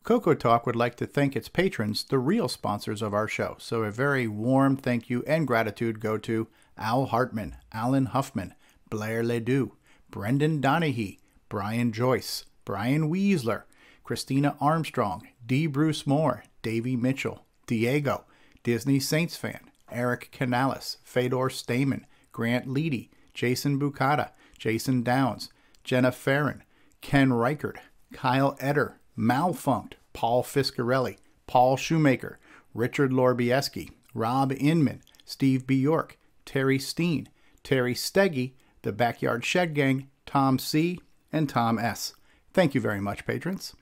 CoCoTALK would like to thank its patrons, the real sponsors of our show. So a very warm thank you and gratitude go to Al Hartman, Alan Huffman, Blair Ledoux, Brendan Donahue, Brian Joyce, Brian Weasler, Christina Armstrong, D. Bruce Moore, Davey Mitchell, Diego, Disney Saints fan, Eric Canales, Fedor Stamen, Grant Leedy, Jason Bucata, Jason Downs, Jenna Farron, Ken Reichert, Kyle Eder, Malfunct, Paul Fiscarelli, Paul Shoemaker, Richard Lorbieski, Rob Inman, Steve B. York, Terry Steen, Terry Steggy, the Backyard Shed Gang, Tom C., and Tom S. Thank you very much, patrons.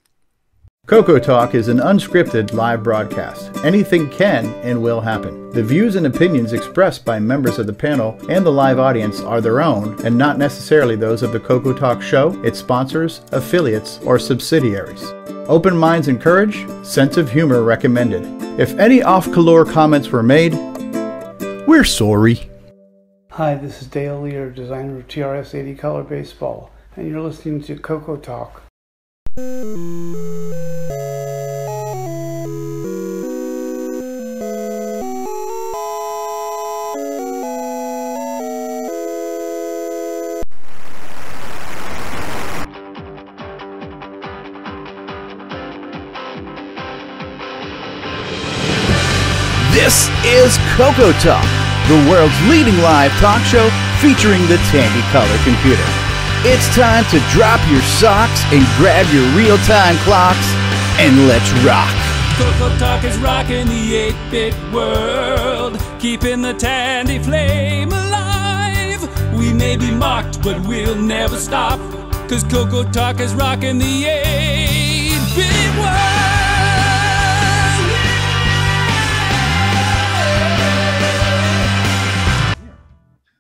CoCoTALK is an unscripted live broadcast. Anything can and will happen. The views and opinions expressed by members of the panel and the live audience are their own and not necessarily those of the CoCoTALK show, its sponsors, affiliates, or subsidiaries. Open minds encouraged, sense of humor recommended. If any off-color comments were made, we're sorry. Hi, this is Dale Lear, designer of TRS 80 Color Baseball, and you're listening to CoCoTALK. This is CoCoTALK, the world's leading live talk show featuring the Tandy Color computer. It's time to drop your socks and grab your real-time clocks, and let's rock. CoCoTALK is rocking the 8-bit world, keeping the Tandy flame alive. We may be mocked, but we'll never stop, cause CoCoTALK is rocking the 8-bit world.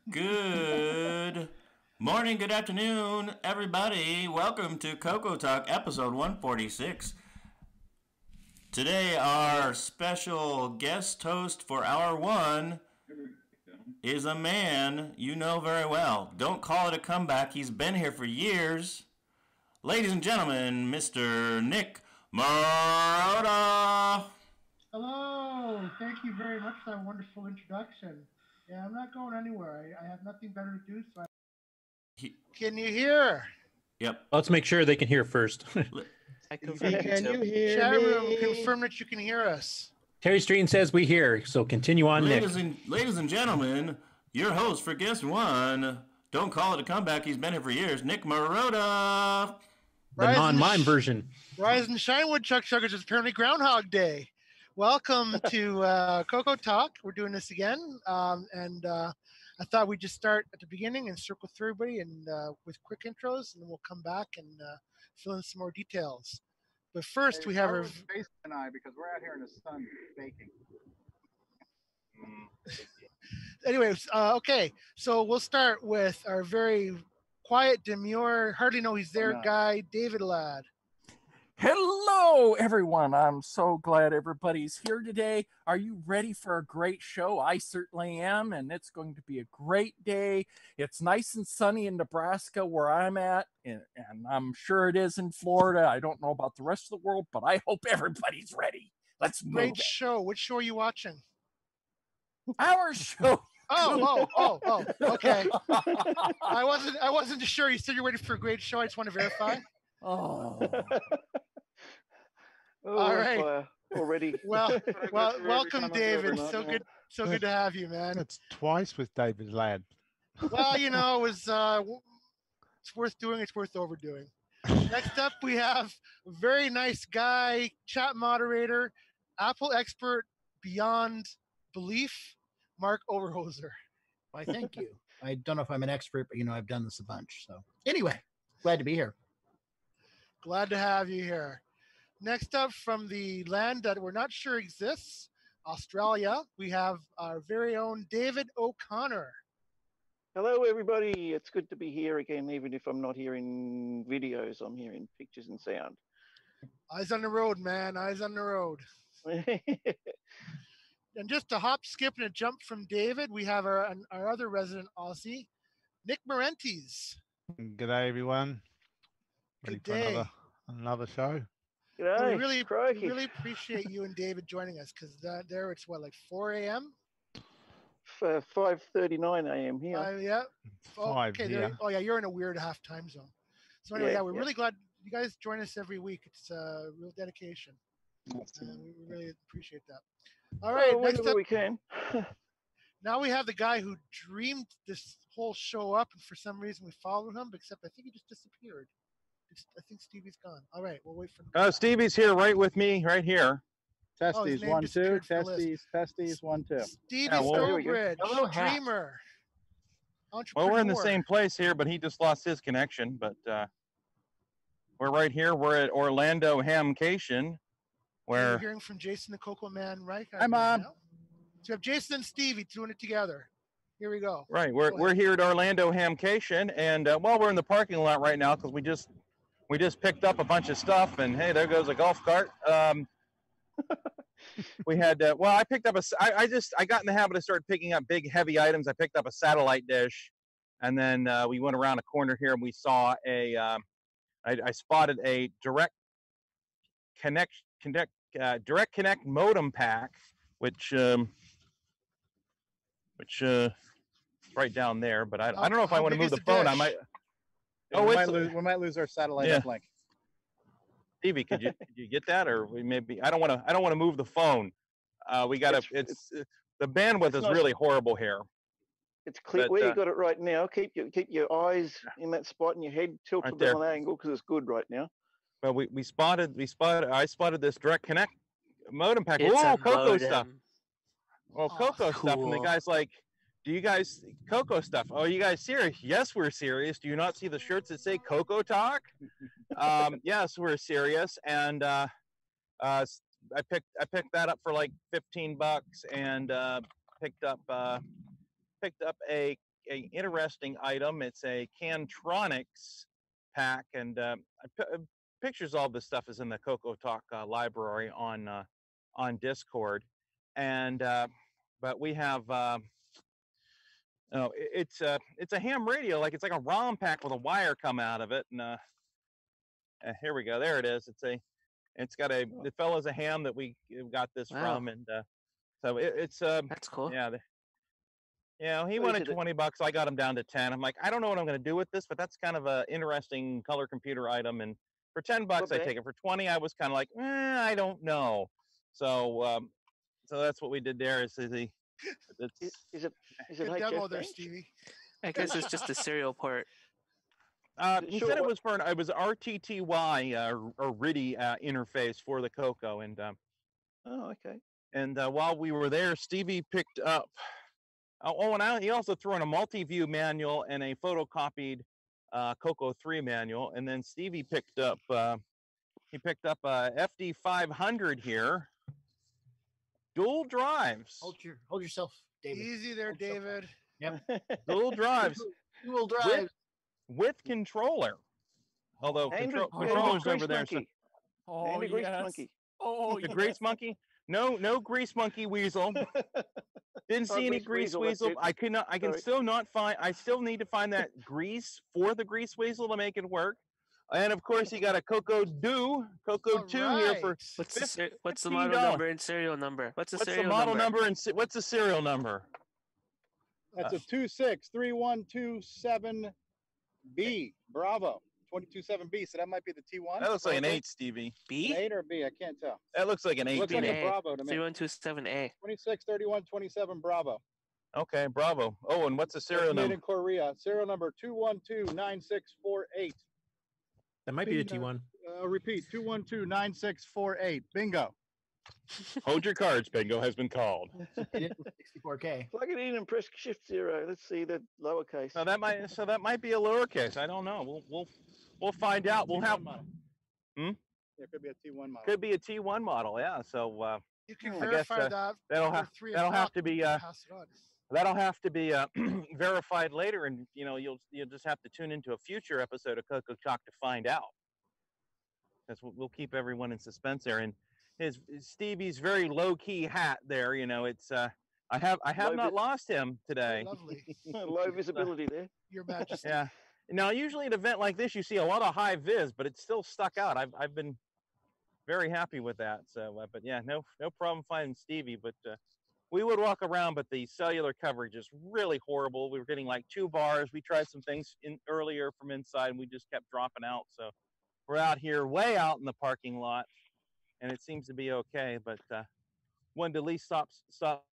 Good morning, good afternoon, everybody. Welcome to CoCoTALK episode 146. Today, our special guest host for hour one is a man you know very well. Don't call it a comeback. He's been here for years. Ladies and gentlemen, Mr. Nick Marotta. Hello. Thank you very much for that wonderful introduction. Yeah, I'm not going anywhere. I have nothing better to do. So can you hear? Yep. Let's make sure they can hear first. Can you hear? Chat room, confirm that you can hear us. Terry Stream says we hear, so continue on, Nick. Ladies and gentlemen, your host for guest one. Don't call it a comeback. He's been here for years. Nick Marotta. The non-mime version. Rise and shine, woodchuck chuggers. It's apparently Groundhog Day. Welcome to CoCoTALK. We're doing this again, and I thought we'd just start at the beginning and circle through everybody and with quick intros, and then we'll come back and fill in some more details. But first, we have our Jason and I, because we're out here in the sun baking. Anyways, okay. So we'll start with our very quiet, demure, hardly know he's there guy, David Ladd. Hello, everyone. I'm so glad everybody's here today. Are you ready for a great show? I certainly am, and it's going to be a great day. It's nice and sunny in Nebraska where I'm at, and I'm sure it is in Florida. I don't know about the rest of the world, but I hope everybody's ready. Let's move. Great show. Which show are you watching? Our show. Oh, okay. I wasn't sure. You said you're waiting for a great show. I just want to verify. Oh. All right. Already. Well, welcome, David. So good to have you, man. That's twice with David Ladd. Well, you know, it was it's worth doing. It's worth overdoing. Next up, we have a very nice guy, chat moderator, Apple expert beyond belief, Mark Overhoser. Why, thank you. I don't know if I'm an expert, but I've done this a bunch. So anyway, glad to be here. Glad to have you here. Next up, from the land that we're not sure exists, Australia, we have our very own David O'Connor. Hello, everybody. It's good to be here again, even if I'm not hearing videos. I'm hearing pictures and sound. Eyes on the road, man. Eyes on the road. And just a hop, skip, and a jump from David, we have our other resident Aussie, Nick Marentes. Good day, everyone. Ready Good day. for another show? G'day. We Crikey. really appreciate you and David joining us because there it's what, like 4 a.m. 5:39 a.m. here. Yeah. Five Okay. here. Oh yeah, you're in a weird half time zone. So anyway, Yeah, we're yeah. really glad you guys join us every week. It's a real dedication. We really appreciate that. All right, next whenever up, we can. now we have the guy who dreamed this whole show up, and for some reason we followed him, except I think he just disappeared. I think Stevie's gone. All right, we'll wait for him. Oh, Stevie's here, right with me, right here. Oh, his Testes, name 1, 2. disappeared from the list. Testes, 1, 2. Stevie Yeah, well, here we go. Stowbridge, Hello, Hat. dreamer, Well, entrepreneur. we're in the same place here, but he just lost his connection. But we're right here. We're at Orlando HamCation, We're where hearing from Jason the Coco Man right Hi, Mom. now. So we have Jason and Stevie doing it together. Here we go. right Go we're ahead. here at Orlando HamCation, and well, we're in the parking lot right now because we just picked up a bunch of stuff, and hey, there goes a golf cart. We had well, I picked up I got in the habit of start picking up big heavy items. I picked up a satellite dish, and then we went around a corner here and we saw I spotted a direct connect modem pack, which right down there, but I don't know if I want to move the phone. I might. Oh, we might lose our satellite uplink. Stevie, could you get that, or we maybe I don't want to move the phone. We got the bandwidth is really horrible here. It's clear where you got it right now. Keep your eyes in that spot and your head tilted right on that angle because it's good right now. Well, I spotted this direct connect modem pack. It's Oh, a Coco modem. stuff. Well, Coco stuff, and the cool. guy's like, "Do you guys Coco stuff? Oh, you guys serious? Yes, we're serious. Do you not see the shirts that say CoCoTALK? Yes, we're serious." And I picked that up for like $15, and picked up a interesting item. It's a Cantronics pack, and pictures of all this stuff is in the CoCoTALK library on Discord, and but we have. It's a ham radio, like it's like a ROM pack with a wire come out of it, and here we go. There it is. It's got the fellow's a ham that we got this from, and so it's that's cool. Yeah, he wanted $20. I got him down to 10. I'm like, I don't know what I'm going to do with this, but that's kind of a interesting color computer item, and for $10 I take it. For 20, I was kind of like, I don't know. So so that's what we did there. Is it Good demo there, Stevie. I guess it's just a serial port. He said it was for it was RTTY or RIDI interface for the Coco, and oh, okay. And while we were there, Stevie picked up. He also threw in a multi-view manual and a photocopied Coco 3 manual, and then Stevie picked up a FD500 here, dual drives. Hold yourself, David. Easy there, David. Yep. Dual drives. Dual drives. With controller. Although controller's over there. So, Oh, and a grease monkey. Oh, the grease monkey. No grease monkey weasel. Didn't see any grease weasel. I still need to find that grease for the grease weasel to make it work. And of course, you got a Coco 2 here for what's the model number and serial number? What's the model number and what's the serial number? That's a 263127B. Bravo. 227B. So that might be the T1. That looks like an 8, Stevie. B? An 8 or B? I can't tell. That looks like an 8. Looks like a Bravo to me. 3127A. 263127 Bravo. Okay, Bravo. Oh, and what's the serial number? Made in Korea. Serial number 2129648. That might be a T1. Repeat, 2129648. Bingo. Hold your cards. Bingo has been called. 64K. Plug it in and press Shift 0. Let's see the lowercase. So that might be a lowercase. I don't know. We'll find out. We'll have. Yeah, it could be a T1 model. Could be a T1 model. Yeah. So you can I guess that'll have to be that'll have to be verified later, and you'll just have to tune into a future episode of CoCoTALK to find out. Because we'll keep everyone in suspense there. And Stevie's very low key hat there. It's I have not lost him today. Lovely. Low visibility there. Your Majesty. Yeah. Now, usually at an event like this, you see a lot of high vis, but it's still stuck out. I've been very happy with that. So, but yeah, no problem finding Stevie. But we would walk around, but the cellular coverage is really horrible. We were getting like 2 bars. We tried some things earlier from inside, and we just kept dropping out. So we're out here, way out in the parking lot, and it seems to be okay. But wanted to at least stop.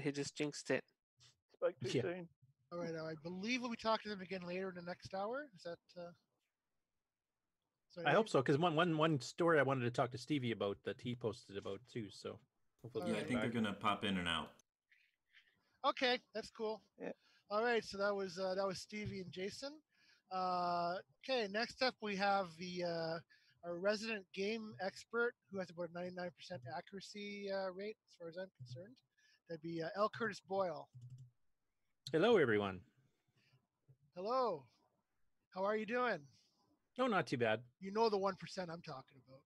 He just jinxed it. Spoke too soon. All right, I believe we'll be talking to them again later in the next hour. Is that? I hope so, because one story I wanted to talk to Stevie about that he posted about too. So hopefully, I think they're gonna pop in and out. Okay, that's cool. Yeah. All right, so that was Stevie and Jason. Okay, next up we have our resident game expert who has about a 99% accuracy rate, as far as I'm concerned. That'd be L. Curtis Boyle. Hello, everyone. Hello. How are you doing? No, not too bad. You know the 1% I'm talking about.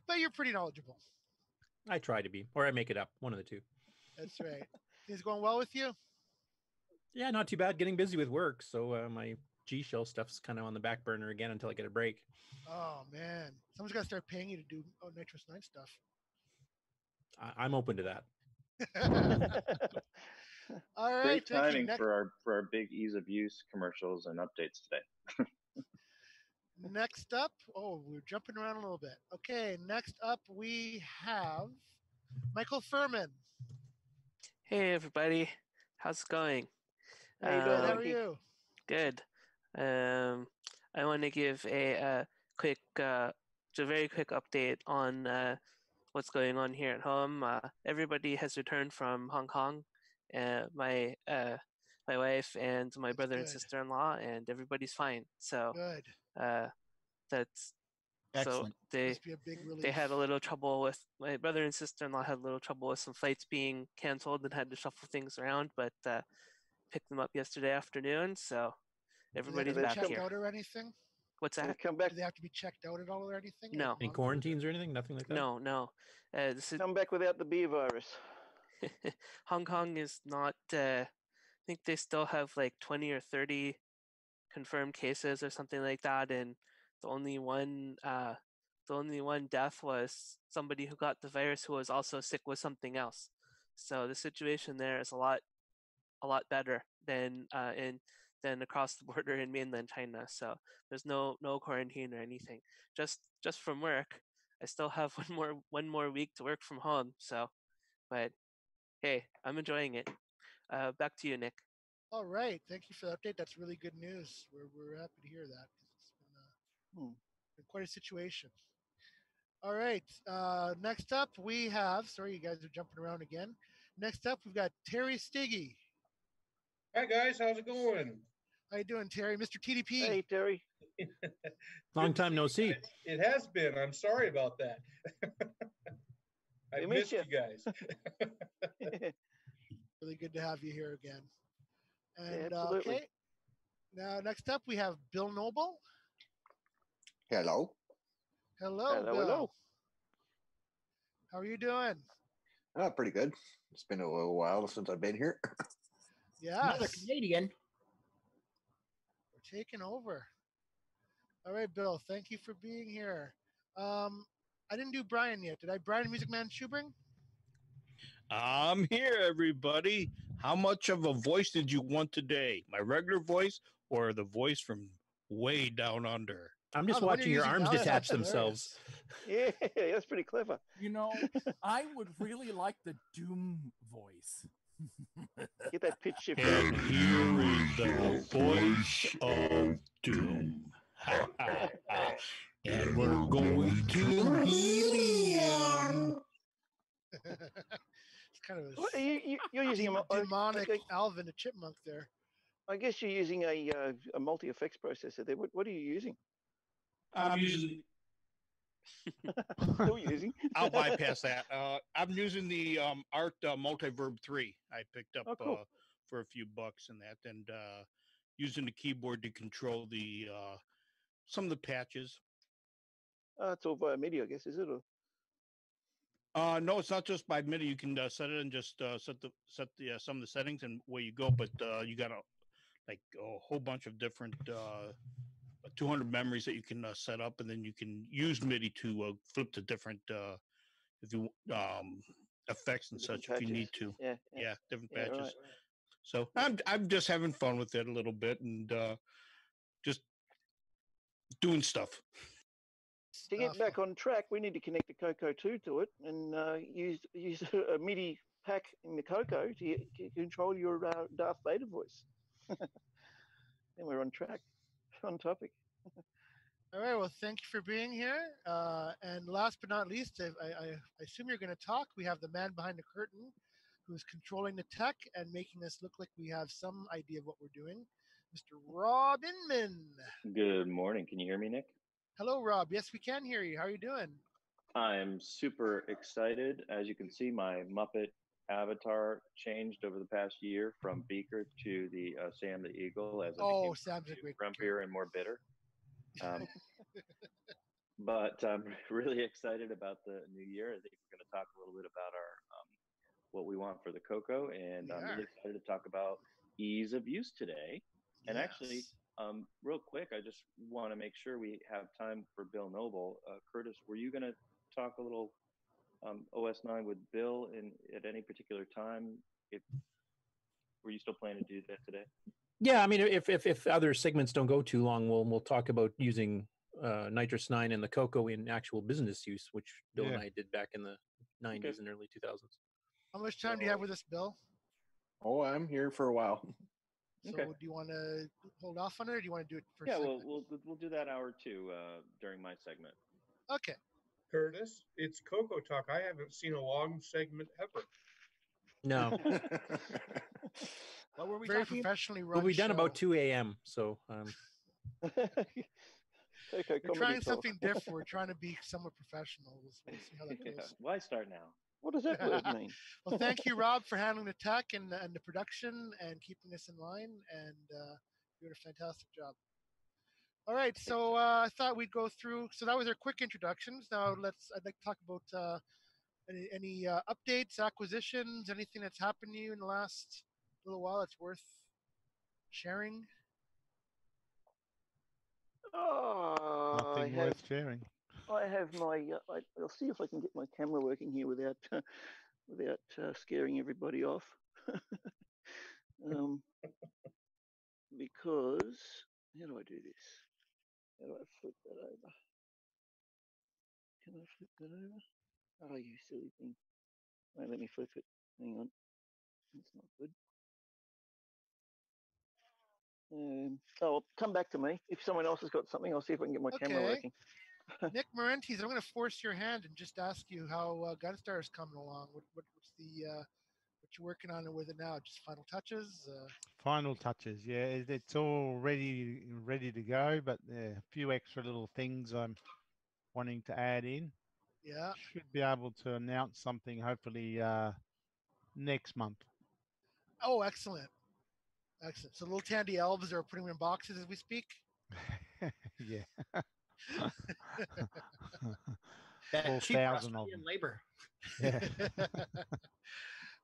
But you're pretty knowledgeable. I try to be, or I make it up. One of the two. That's right. Things going well with you? Yeah, not too bad. Getting busy with work, so my G Shell stuff's kind of on the back burner again until I get a break. Oh man, someone's got to start paying you to do NitrOS 9 stuff. I'm open to that. All right, great timing for our big ease of use commercials and updates today. Next up, we're jumping around a little bit. Okay, next up we have Michael Furman. Hey everybody, how's it going? How you doing? How are you? Good. I want to give a very quick update on what's going on here at home. Everybody has returned from Hong Kong. My wife and my brother and sister-in-law, and everybody's fine. So good. That's excellent. So they had a little trouble with my brother and sister-in-law had a little trouble with some flights being canceled and had to shuffle things around, but picked them up yesterday afternoon. So everybody's back here. Checked out or anything? What's that? Come back. Do they have to be checked out at all or anything? No. Any quarantines or anything? Nothing like that? No. Come back without the beer virus. Hong Kong is not. I think they still have like 20 or 30 confirmed cases or something like that, and the only one death was somebody who got the virus who was also sick with something else. So the situation there is a lot better than across the border in mainland China. So there's no quarantine or anything. Just from work, I still have one more week to work from home. So, but hey, I'm enjoying it. Back to you, Nick. All right, thank you for the update. That's really good news. We're happy to hear that. It's been quite a situation. All right, next up we have. Sorry, you guys are jumping around again. Next up, we've got Terry Stiggy. Hi guys, how's it going? How you doing, Terry? Mr. TDP. Hey, Terry. Long time no see. It has been. I'm sorry about that. I missed you guys. Really good to have you here again. And absolutely. okay. Now, next up, we have Bill Noble. Hello. Hello, Bill. Hello. How are you doing? Pretty good. It's been a little while since I've been here. Yeah. Another Canadian. We're taking over. All right, Bill. Thank you for being here. I didn't do Brian yet. Did I? Brian Music Man Schubring? I'm here, everybody. How much of a voice did you want today? My regular voice or the voice from way down under? I'm just watching your arms detach themselves. Yeah, that's pretty clever. You know, I would really like the Doom voice. Get that pitch shift. And here is the voice of Doom. And we're going to helium. It's kind of you're using a demonic Alvin the Chipmunk there. I guess you're using a multi-effects processor there. What are you using? I'm using. Still using. I'll bypass that. I'm using the Art Multiverb 3. I picked up for a few bucks and that, and using the keyboard to control the some of the patches. It's all via MIDI, I guess, is it? Or? No, it's not just by MIDI. You can set it and just set the some of the settings and where you go. But you got to like a whole bunch of different 200 memories that you can set up, and then you can use MIDI to flip to different if you effects and Different such if you need patches. to. Yeah. Different Yeah, patches. right. So I'm just having fun with it a little bit and just doing stuff. To get back on track, we need to connect the Coco 2 to it and use a MIDI pack in the Coco to control your Darth Vader voice. Then we're on track, on topic. All right. Well, thank you for being here. And last but not least, I assume you're going to talk. We have the man behind the curtain who's controlling the tech and making us look like we have some idea of what we're doing, Mr. Rob Inman. Good morning. Can you hear me, Nick? Hello, Rob. Yes, we can hear you. How are you doing? I'm super excited. As you can see, my Muppet avatar changed over the past year from Beaker to the Sam the Eagle as I became Sam's a great grumpier and more bitter. But I'm really excited about the new year. I think we're going to talk a little bit about our what we want for the Coco, and I'm really excited to talk about ease of use today. And actually, real quick, I just want to make sure we have time for Bill Noble. Curtis, were you going to talk a little OS 9 with Bill at any particular time? Were you still planning to do that today? Yeah, I mean, if other segments don't go too long, we'll talk about using NitrOS 9 and the Coco in actual business use, which Bill and I did back in the 90s and early 2000s. How much time do you have with us, Bill? Oh, I'm here for a while. So do you want to hold off on it, or do you want to do it first? Yeah, we'll do that hour too during my segment. Okay. Curtis, it's CoCoTALK. I haven't seen a long segment ever. No. What were we Very talking professionally run. We'll be done show. about 2 a.m. So. We're trying something different. We're trying to be somewhat professional. We'll see how that goes. Yeah. Why start now? What does that word mean? Well, thank you, Rob, for handling the tech and the production and keeping us in line, and doing a fantastic job. All right, so I thought we'd go through. So that was our quick introductions. Now I'd like to talk about any updates, acquisitions, anything that's happened to you in the last little while that's worth sharing. Nothing worth sharing. I have my. I'll see if I can get my camera working here without scaring everybody off. Because how do I do this? How do I flip that over? Can I flip that over? Oh, you silly thing! Wait, let me flip it. Hang on, that's not good. I'll come back to me. If someone else has got something, I'll see if I can get my camera working. Nick Marentes, I'm going to force your hand and just ask you how Gunstar is coming along. What's the what you're working on with it now? Just final touches. Final touches, yeah. It's all ready to go, but a few extra little things I'm wanting to add in. Yeah. Should be able to announce something hopefully next month. Oh, excellent. Excellent. So little Tandy elves are putting them in boxes as we speak. Yeah. That cheap 4,000 of Australian them. labor. Yeah.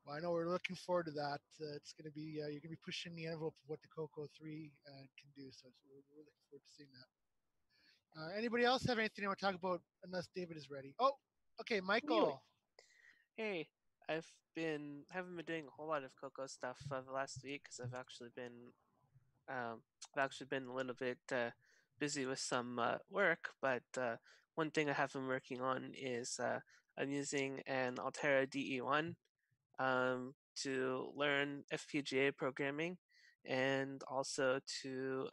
Well, I know we're looking forward to that. It's going to be you're going to be pushing the envelope of what the Coco 3 can do. So we're looking forward to seeing that. Anybody else have anything they want to talk about? Unless David is ready. Oh, okay, Michael. Hey, haven't been doing a whole lot of Coco stuff the last week because I've actually been a little bit busy with some work. But one thing I have been working on is I'm using an Altera DE1 to learn FPGA programming and also to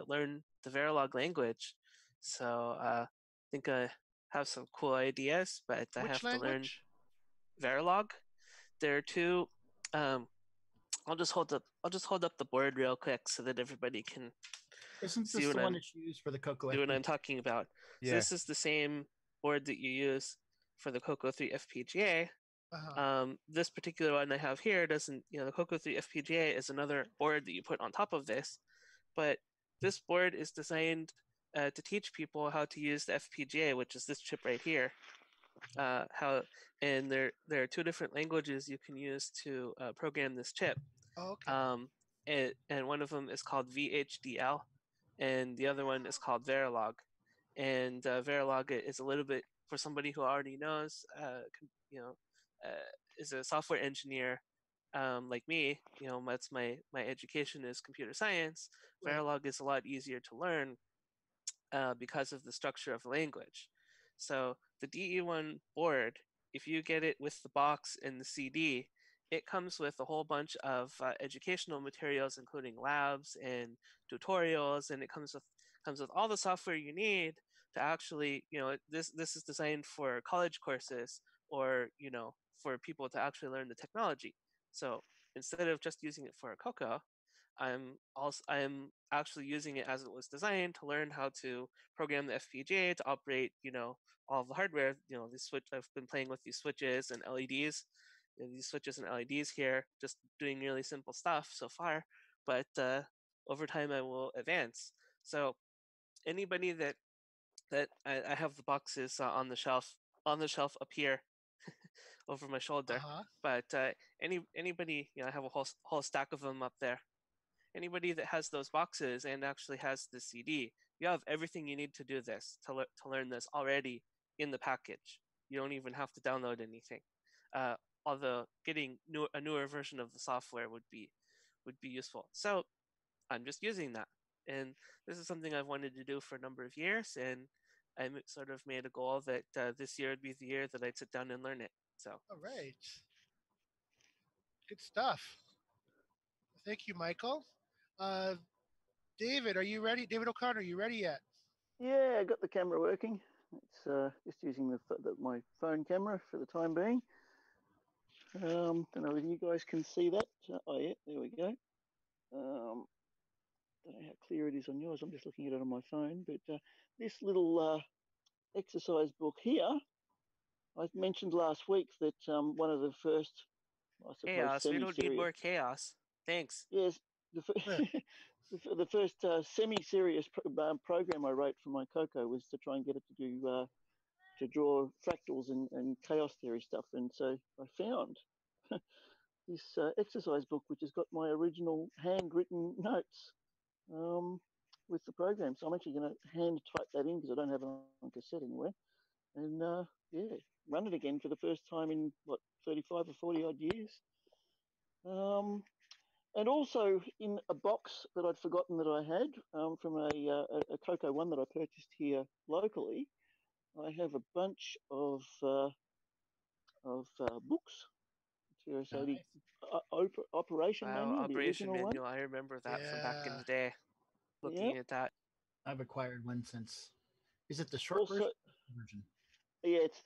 learn the Verilog language. So I think I have some cool ideas, but I have to learn Verilog. There are two. I'll just hold up the board real quick so that everybody can Isn't see this what the one that's used for the Coco? what I'm talking about. Yeah. So this is the same board that you use for the Coco 3 FPGA. This particular one I have here doesn't. The Coco 3 FPGA is another board that you put on top of this, but this board is designed to teach people how to use the FPGA, which is this chip right here. There are two different languages you can use to program this chip. Oh, okay. and one of them is called VHDL, and the other one is called Verilog. And Verilog is a little bit for somebody who already knows, you know, is a software engineer like me. You know, that's my education is computer science. Right. Verilog is a lot easier to learn because of the structure of the language. So the DE1 board, if you get it with the box and the CD, it comes with a whole bunch of educational materials, including labs and tutorials, and it comes with all the software you need to actually, you know, this is designed for college courses or, you know, for people to actually learn the technology. So instead of just using it for a Coco, I'm actually using it as it was designed to learn how to program the FPGA to operate, you know, all of the hardware. You know, these switch. I've been playing with these switches and LEDs. You know, these switches and LEDs here, just doing really simple stuff so far. But over time, I will advance. So anybody that I have the boxes on the shelf up here over my shoulder. But anybody, you know, I have a whole stack of them up there. Anybody that has those boxes and actually has the CD, you have everything you need to do this to learn this already in the package. You don't even have to download anything. Although getting a newer version of the software would be useful. So I'm just using that, and this is something I've wanted to do for a number of years, and I sort of made a goal that this year would be the year that I'd sit down and learn it. So. All right. Good stuff. Thank you, Michael. David, are you ready? David O'Connor, are you ready yet? Yeah, I got the camera working. It's just using my phone camera for the time being. Don't know if you guys can see that. Oh yeah, there we go. Don't know how clear it is on yours. I'm just looking at it on my phone. But this little exercise book here, I mentioned last week that one of the first, I suppose, Chaos. We don't need semi-serious. more chaos. Thanks. Yes, the first semi-serious program I wrote for my Coco was to try and get it to do to draw fractals and chaos theory stuff, and so I found this exercise book which has got my original handwritten notes with the program. So I'm actually going to hand type that in because I don't have it on cassette anywhere, and yeah, run it again for the first time in what 35 or 40 odd years. And also in a box that I'd forgotten that I had from a Coco One that I purchased here locally, I have a bunch of books. TRS-80 operation manual, the Operation original manual. one. I remember that from back in the day. Looking at that. I've acquired one since. Is it the short version? Yeah, it's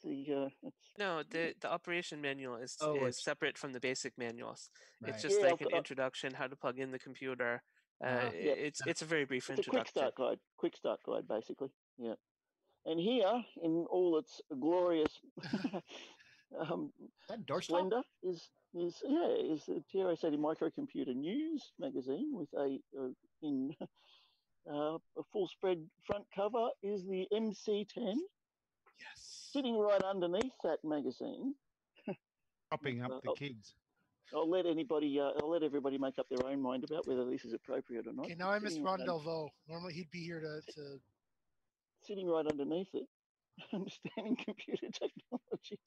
the No, the operation manual is separate from the basic manuals. Right. It's just like an introduction, how to plug in the computer. It's a very brief introduction. Quick start guide, basically. Yeah, and here in all its glorious splendor is the TRS-80 Microcomputer News magazine with a full spread front cover is the MC10. Yes. Sitting right underneath that magazine. Propping up the kids. I'll let everybody make up their own mind about whether this is appropriate or not. Okay, now I miss Ron Delvaux. Normally he'd be here to sitting right underneath it. Understanding computer technology.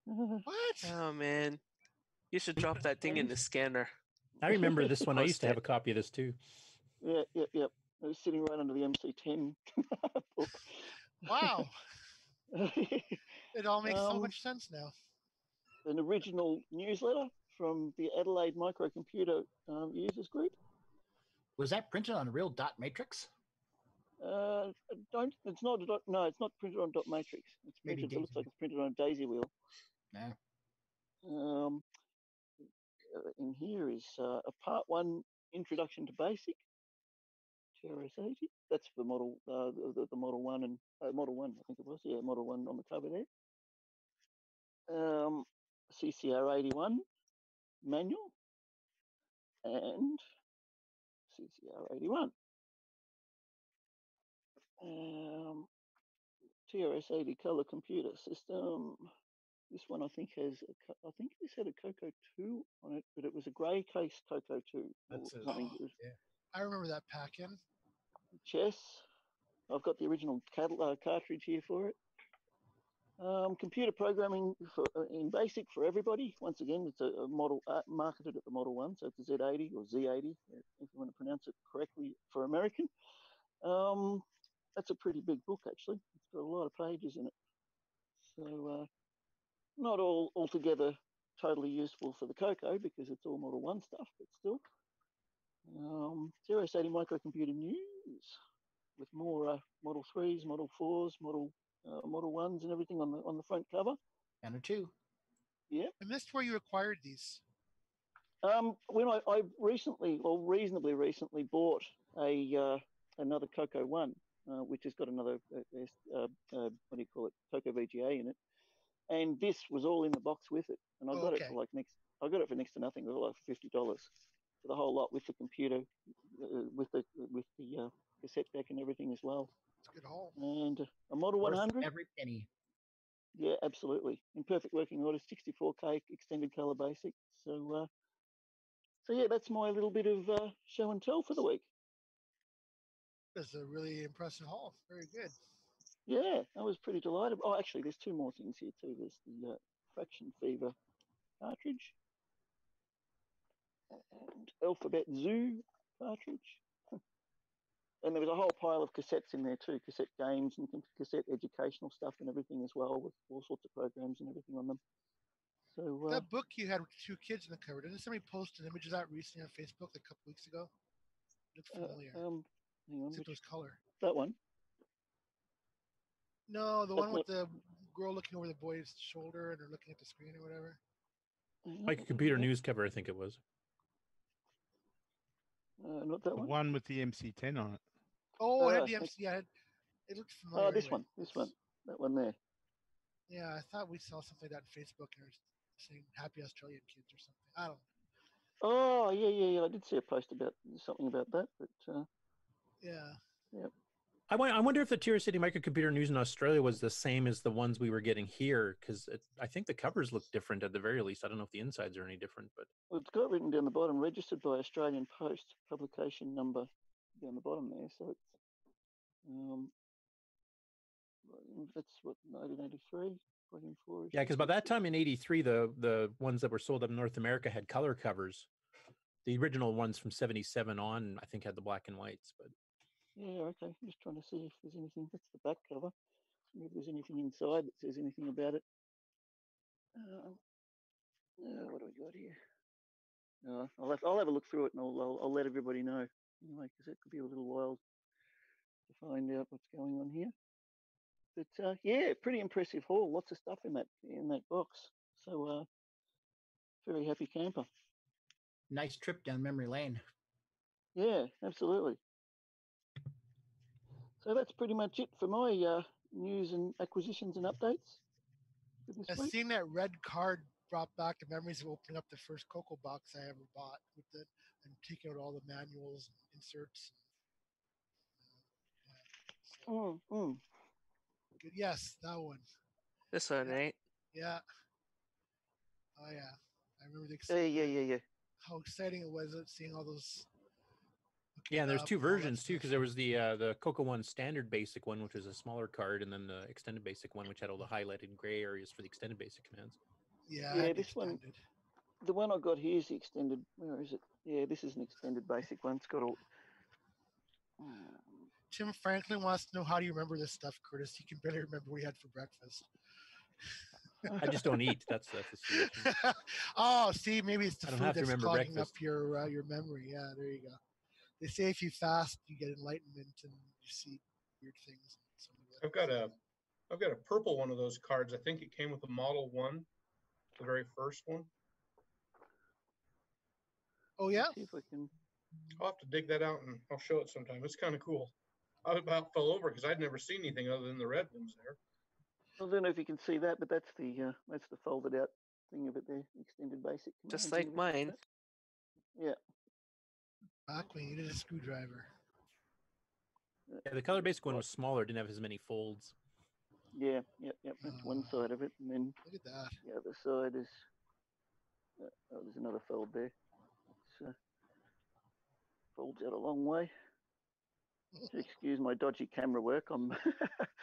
What? Oh man, you should drop that thing in the scanner. I remember this one. I used to have a copy of this too. Yeah. It was sitting right under the MC10 book. Wow. It all makes so much sense now. An original newsletter from the Adelaide Microcomputer Users Group. Was that printed on a real dot matrix? It's not printed on dot matrix. It's printed. It looks like it's printed on a daisy wheel. No. In here is a part 1 introduction to basic TRS-80. That's the model, the model 1 and model 1. I think it was. Yeah, model 1 on the cover there. CCR81 manual and CCR81. TRS-80 color computer system. This one I think has, I think this had a Coco 2 on it, but it was a grey case Coco 2 or something. Yeah. I remember that pack-in. Chess. I've got the original cartridge here for it. Computer programming in basic for everybody. Once again, it's a model marketed at the Model 1, so it's a Z80 or Z80, if you want to pronounce it correctly for American. That's a pretty big book, actually. It's got a lot of pages in it. So not all altogether totally useful for the Coco because it's all Model 1 stuff, but still. 080 microcomputer news with more Model 3s, Model 4s, Model 1s and everything on the front cover. And a 2. Yeah. I missed where you acquired these. When I recently, or reasonably recently, bought another Coco 1, which has got another what do you call it, Coco VGA in it, and this was all in the box with it, and I got it for like I got it for next to nothing, like $50 for the whole lot with the computer, with the cassette deck and everything as well. It's a good haul. And a Model Worth 100. every penny. Yeah, absolutely. In perfect working order, 64K extended color basic. So yeah, that's my little bit of show and tell for the week. That's a really impressive haul. Very good. Yeah, I was pretty delighted. Oh, actually, there's two more things here too. There's the Fraction Fever cartridge and Alphabet Zoo cartridge. And there was a whole pile of cassettes in there too, cassette games and cassette educational stuff and everything as well, with all sorts of programs and everything on them. So that book you had with 2 kids in the cover, didn't somebody post an image of that recently on Facebook like a couple weeks ago? It looked familiar. Hang on, it was color. That one? No, the one with the girl looking over the boy's shoulder and they're looking at the screen or whatever. Like a computer news cover, I think it was. Not that one. One with the MC10 on it. Oh, it had the MC. Yeah, it looked familiar. Oh, this one. That one there. Yeah, I thought we saw something like that on Facebook and it was saying "Happy Australian Kids" or something. I don't know. Oh, yeah. I did see a post about something about that, but yeah. I wonder if the Tier City Microcomputer News in Australia was the same as the ones we were getting here, because I think the covers look different at the very least. I don't know if the insides are any different, but well, it's got written down the bottom, registered by Australian Post, publication number down the bottom there. So it's that's what 1983, volume 4. Yeah, because by that time in '83, the ones that were sold up in North America had color covers. The original ones from '77 on, I think, had the black and whites, but. Yeah, okay. I'm just trying to see if there's anything. That's the back cover. See if there's anything inside that says anything about it. What do we got here? I'll have a look through it and I'll let everybody know. Anyway, because it could be a little while to find out what's going on here. But yeah, pretty impressive haul. Lots of stuff in that box. So very happy camper. Nice trip down memory lane. Yeah, absolutely. So that's pretty much it for my news and acquisitions and updates. Seeing that red card brought back the memories of opening up the first Coco box I ever bought with it and taking out all the manuals and inserts. Good. Yes, that one. This one, right? Yeah. Oh yeah, I remember the excitement. Yeah. How exciting it was seeing all those. Yeah, and there's 2 versions too, because there was the Coco 1 standard basic one, which was a smaller card, and then the extended basic one, which had all the highlighted gray areas for the extended basic commands. Yeah, this one, the one I got here is the extended. Where is it? Yeah, this is an extended basic one. It's got all. Tim Franklin wants to know, how do you remember this stuff, Curtis? He can barely remember what he had for breakfast. I just don't eat. That's the solution. Oh, see, maybe it's the I don't food have to that's remember clogging breakfast. up your memory. Yeah, there you go. They say if you fast, you get enlightenment and you see weird things. I've got a purple one of those cards. I think it came with the Model 1, the very first one. Oh yeah. See if I can. I'll have to dig that out and I'll show it sometime. It's kind of cool. I about fell over because I'd never seen anything other than the red ones there. I don't know if you can see that, but that's the folded out thing of it there, extended basic. Just like mine. Yeah. Back when you needed a screwdriver. Yeah, the color basic one was smaller, didn't have as many folds. Yeah, yep. That's one side of it, and then look at that. The other side is oh, there's another fold there. It's folds out a long way. So excuse my dodgy camera work.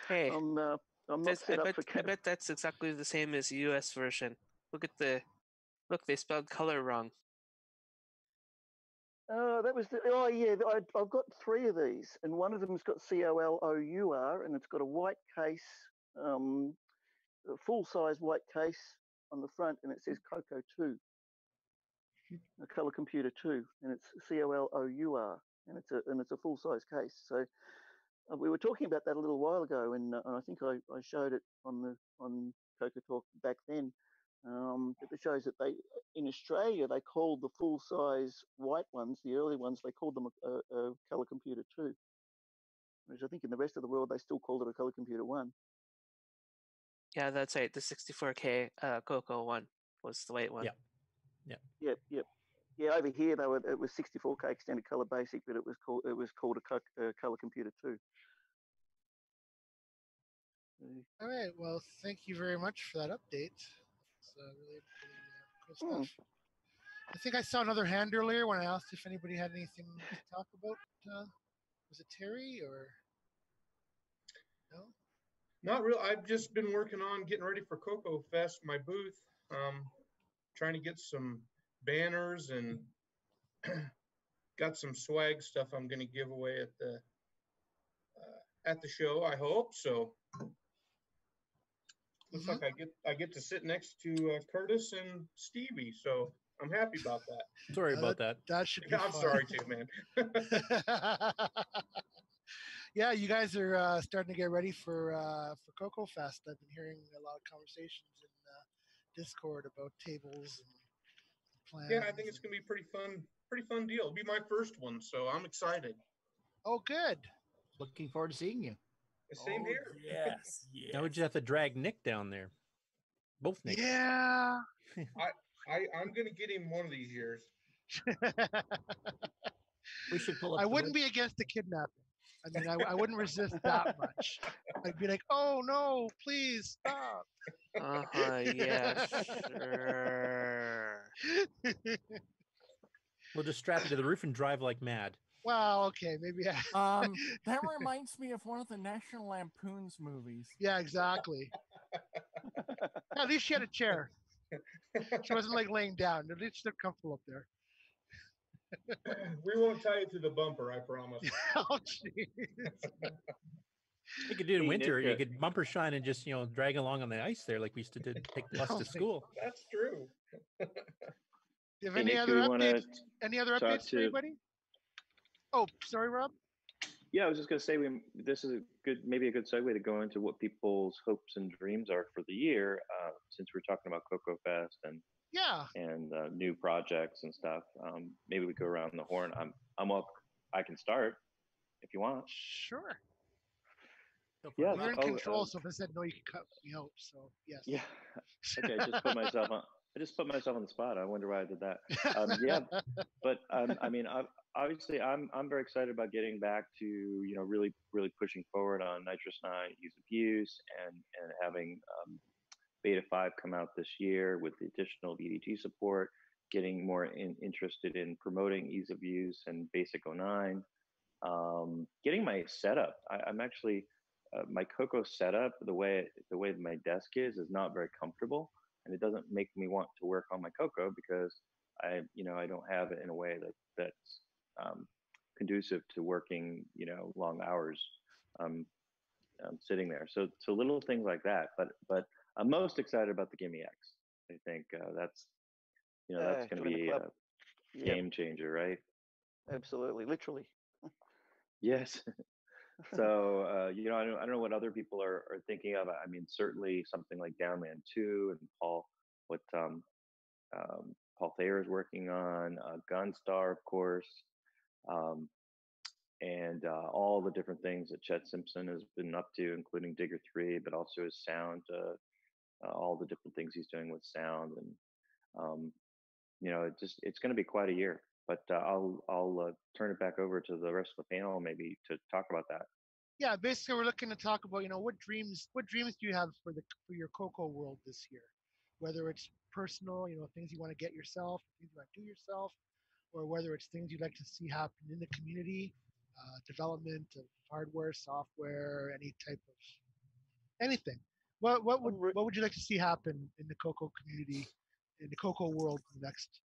Hey, I'm not set up for I bet that's exactly the same as the US version. Look, they spelled color wrong. That was oh yeah. I've got 3 of these, and one of them's got COLOUR, and it's got a white case, a full-size white case on the front, and it says Coco 2, a color computer 2, and it's COLOUR, and it's a full-size case. So we were talking about that a little while ago, and I think I showed it on CoCoTalk back then. But it shows that in Australia they called the full size white ones, the early ones, they called them a color computer 2, whereas I think in the rest of the world they still called it a color computer 1. Yeah, that's right. The 64K Coco one was the white one. Yep. Yeah, over here it was 64K extended color basic, but it was called a color computer 2. All right. Well, thank you very much for that update. It's really cool stuff. I think I saw another hand earlier when I asked if anybody had anything to talk about. Was it Terry or no? Not real. I've just been working on getting ready for Coco Fest, my booth. Trying to get some banners and got some swag stuff I'm going to give away at the show. I hope so. Looks like I get to sit next to Curtis and Stevie, so I'm happy about that. Sorry about that. That should be I'm fun. sorry too, man. Yeah, you guys are starting to get ready for Coco Fest. I've been hearing a lot of conversations in Discord about tables and plans. Yeah, I think it's gonna be pretty fun deal. It'll be my first one, so I'm excited. Oh, good. Looking forward to seeing you. Same here. Yes. Now we just have to drag Nick down there. Both Nick. Yeah. I'm gonna get him one of these years. We should pull up. I wouldn't be against the kidnapping. I mean, I wouldn't resist that much. I'd be like, oh no, please stop. Yeah, sure. We'll just strap you to the roof and drive like mad. Well, okay, maybe. That reminds me of one of the National Lampoon's movies. Yeah, exactly. At least she had a chair. She wasn't like laying down. At least they're comfortable up there. We won't tie it to the bumper, I promise. Oh, jeez. You could do it in winter. You could bumper shine and just drag along on the ice there, like we used to take the bus to school. That's true. Do you have any other updates? Any other updates for anybody? Oh, sorry, Rob. Yeah, I was just going to say this is maybe a good segue to go into what people's hopes and dreams are for the year, since we're talking about Coco Fest and new projects and stuff. Maybe we go around the horn. I'm up. I can start if you want. Sure. Yeah, you're in control. So if I said no, you can cut me out. So yes. Yeah. Okay. I just put myself on the spot. I wonder why I did that. Yeah, but I mean, obviously, I'm very excited about getting back to really pushing forward on NitrOS 9 ease of use and having Beta 5 come out this year with the additional VDT support, getting more interested in promoting ease of use and basic 09, getting my setup. I'm actually my Coco setup, the way my desk is not very comfortable, and it doesn't make me want to work on my Coco because I don't have it in a way that's conducive to working long hours sitting there. So little things like that. But I'm most excited about the Gimme X. I think that's going to be a game changer, right? Absolutely, literally. Yes. So I don't know what other people are thinking of. I mean, certainly something like Downland 2 and what Paul Thayer is working on, Gunstar, of course, and all the different things that Chet Simpson has been up to, including Digger 3, but also his sound, all the different things he's doing with sound, and it's going to be quite a year. But I'll turn it back over to the rest of the panel maybe to talk about that. Yeah, basically we're looking to talk about, what dreams do you have for your Coco world this year? Whether it's personal, things you want to get yourself, things you want to do yourself, or whether it's things you'd like to see happen in the community, development of hardware, software, any type of anything. What would you like to see happen in the Coco community, in the Coco world in the next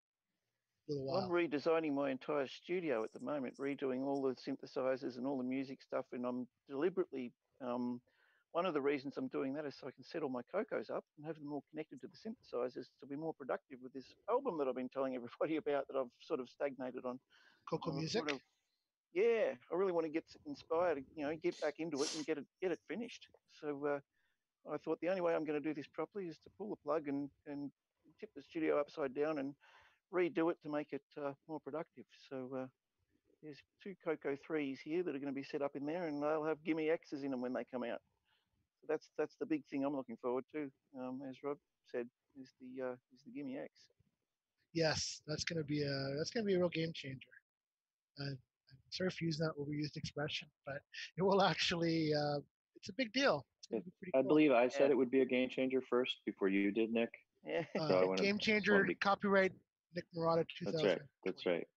little Well, I'm while? redesigning my entire studio at the moment, redoing all the synthesizers and all the music stuff, and I'm deliberately. One of the reasons I'm doing that is so I can set all my Cocos up and have them all connected to the synthesizers to be more productive with this album that I've been telling everybody about that I've sort of stagnated on. Coco music. Yeah, I really want to get inspired, get back into it and get it finished. So I thought the only way I'm going to do this properly is to pull the plug and tip the studio upside down and redo it to make it more productive. So there's 2 Coco 3s here that are going to be set up in there, and they'll have Gimme X's in them when they come out. So that's the big thing I'm looking forward to. As Rob said, is the Gimme X. Yes, that's gonna be a real game changer. I'm sorry for using that overused expression, but it will actually. It's a big deal. It's gonna be pretty I cool. believe I said it would be a game changer first before you did, Nick. Yeah. Game changer. Copyright Nick Murata 2000. That's right. That's right.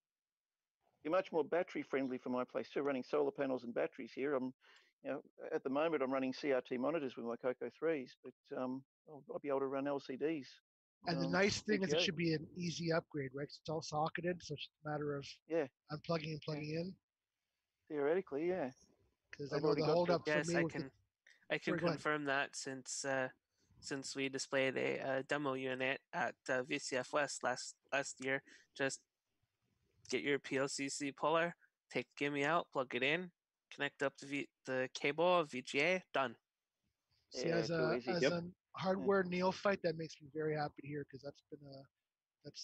You're much more battery friendly for my place too. Running solar panels and batteries here. At the moment I'm running CRT monitors with my Coco 3s, but I'll be able to run LCDs. And the nice thing is it should be an easy upgrade, right? It's all socketed, so it's just a matter of unplugging and plugging in. Theoretically, yeah. Because I know the holdup for me. I can confirm that since we displayed a demo unit at VCF West last year. Just get your PLCC puller, take the Gimme out, plug it in, connect up the cable, VGA, done. See, as a hardware neophyte, that makes me very happy to hear, because that's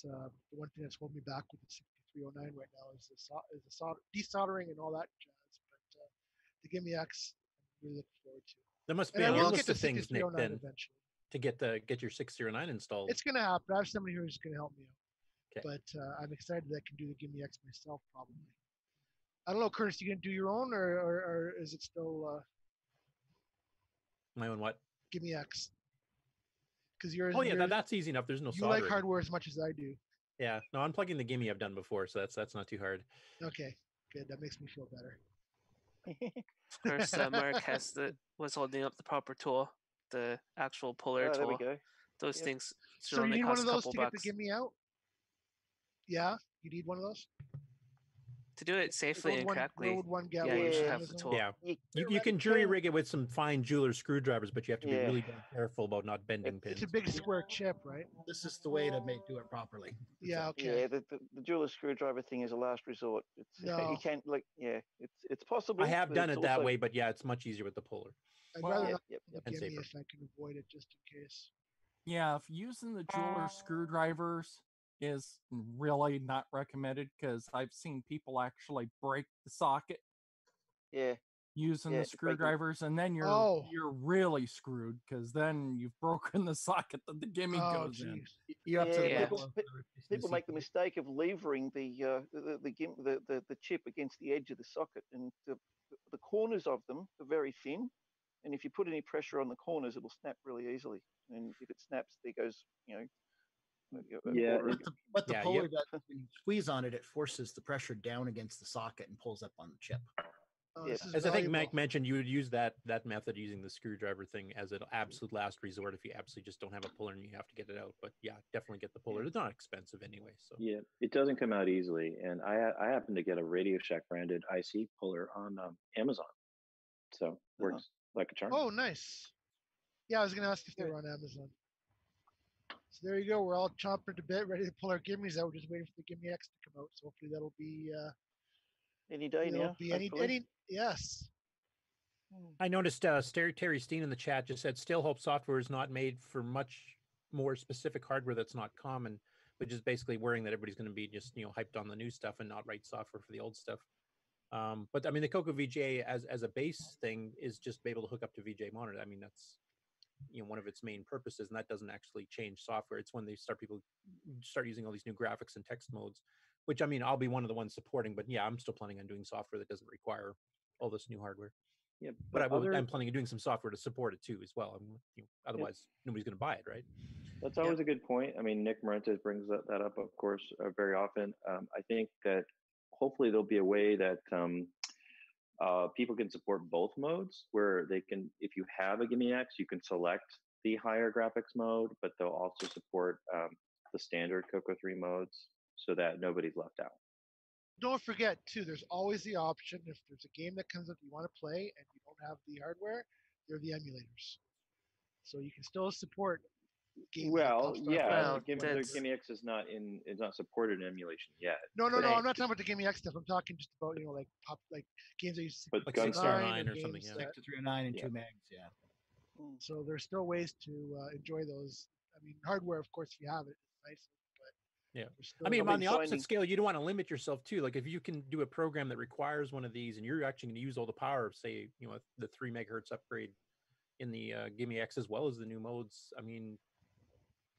the one thing that's holding me back with the 6309 right now is the desoldering and all that jazz. But the Gimme X, I'm really looking forward to. There must be a list of things, Nick, then, to get your 609 installed. It's going to happen. I have somebody who's going to help me out. Okay. But I'm excited that I can do the Gimme X myself, probably. I don't know, Curtis, you going to do your own, or is it still... My own what? Gimme X. Because you're. Oh yeah, that's easy enough. There's no. You like hardware as much as I do. Yeah, no, unplugging the Gimme I've done before, so that's not too hard. Okay, good. That makes me feel better. Of course, Mark was holding up the proper tool, the actual puller tool. There we go. Those things. So you need one of those to get the Gimme out. Yeah, you need one of those. To do it safely and correctly, you should have the tool. Yeah, you can jury rig it with some fine jeweler's screwdrivers, but you have to be really careful about not bending pins. It's a big square chip, right? This is the way to do it properly. Yeah, okay. Yeah, the jeweler's screwdriver thing is a last resort. You can't it's possible. I have done it that way, but yeah, it's much easier with the puller. I'd rather not Gimme if I can avoid it, just in case. Yeah, if using the jeweler's screwdrivers is really not recommended, because I've seen people actually break the socket. Using the screwdrivers, and then you're really screwed, because then you've broken the socket that the Gimme goes in. You have to. People make the mistake of levering the chip against the edge of the socket, and the corners of them are very thin, and if you put any pressure on the corners, it'll snap really easily. And if it snaps, there goes But the puller does, when you squeeze on it, it forces the pressure down against the socket and pulls up on the chip. As I think Mike mentioned, you would use that method using the screwdriver thing as an absolute last resort if you absolutely just don't have a puller and you have to get it out. But yeah, definitely get the puller. It's not expensive anyway. So yeah, it doesn't come out easily. And I happen to get a Radio Shack branded IC puller on Amazon, so works like a charm. Oh, nice. Yeah, I was going to ask if they were on Amazon. So there you go. We're all chomping at the bit, ready to pull our Gimmes out. We're just waiting for the Gimme X to come out. So hopefully that'll be any day now. Yes. I noticed Terry Steen in the chat just said still hope software is not made for much more specific hardware that's not common, which is basically worrying that everybody's going to be just hyped on the new stuff and not write software for the old stuff. But I mean, the Coco VGA as a base thing is just be able to hook up to VGA monitor. I mean, that's one of its main purposes, and that doesn't actually change software. It's when people start using all these new graphics and text modes, which I mean, I'll be one of the ones supporting, but yeah, I'm still planning on doing software that doesn't require all this new hardware. Yeah, but other, I'm planning on doing some software to support it too as well. Otherwise, nobody's going to buy it, right? That's always a good point. I mean, Nick Marentes brings that up, of course, very often. I think that hopefully there'll be a way that people can support both modes, where they can, if you have a Gimme X, you can select the higher graphics mode, but they'll also support the standard Coco 3 modes so that nobody's left out. Don't forget, too, there's always the option, if there's a game that comes up you want to play and you don't have the hardware, there are the emulators. So you can still support games. Well, like yeah, the Gimme X is not supported in emulation yet. No, I'm not talking about the Gimme X stuff. I'm talking just about like games that used to like 609 or something. 6 to 309 and 2 megs. Yeah. So there's still ways to enjoy those. I mean, hardware, of course, if you have it, it's nice. But yeah, I mean, on the opposite scale, you don't want to limit yourself too. Like if you can do a program that requires one of these, and you're actually going to use all the power of, say, the 3 megahertz upgrade in the Gimme X as well as the new modes. I mean,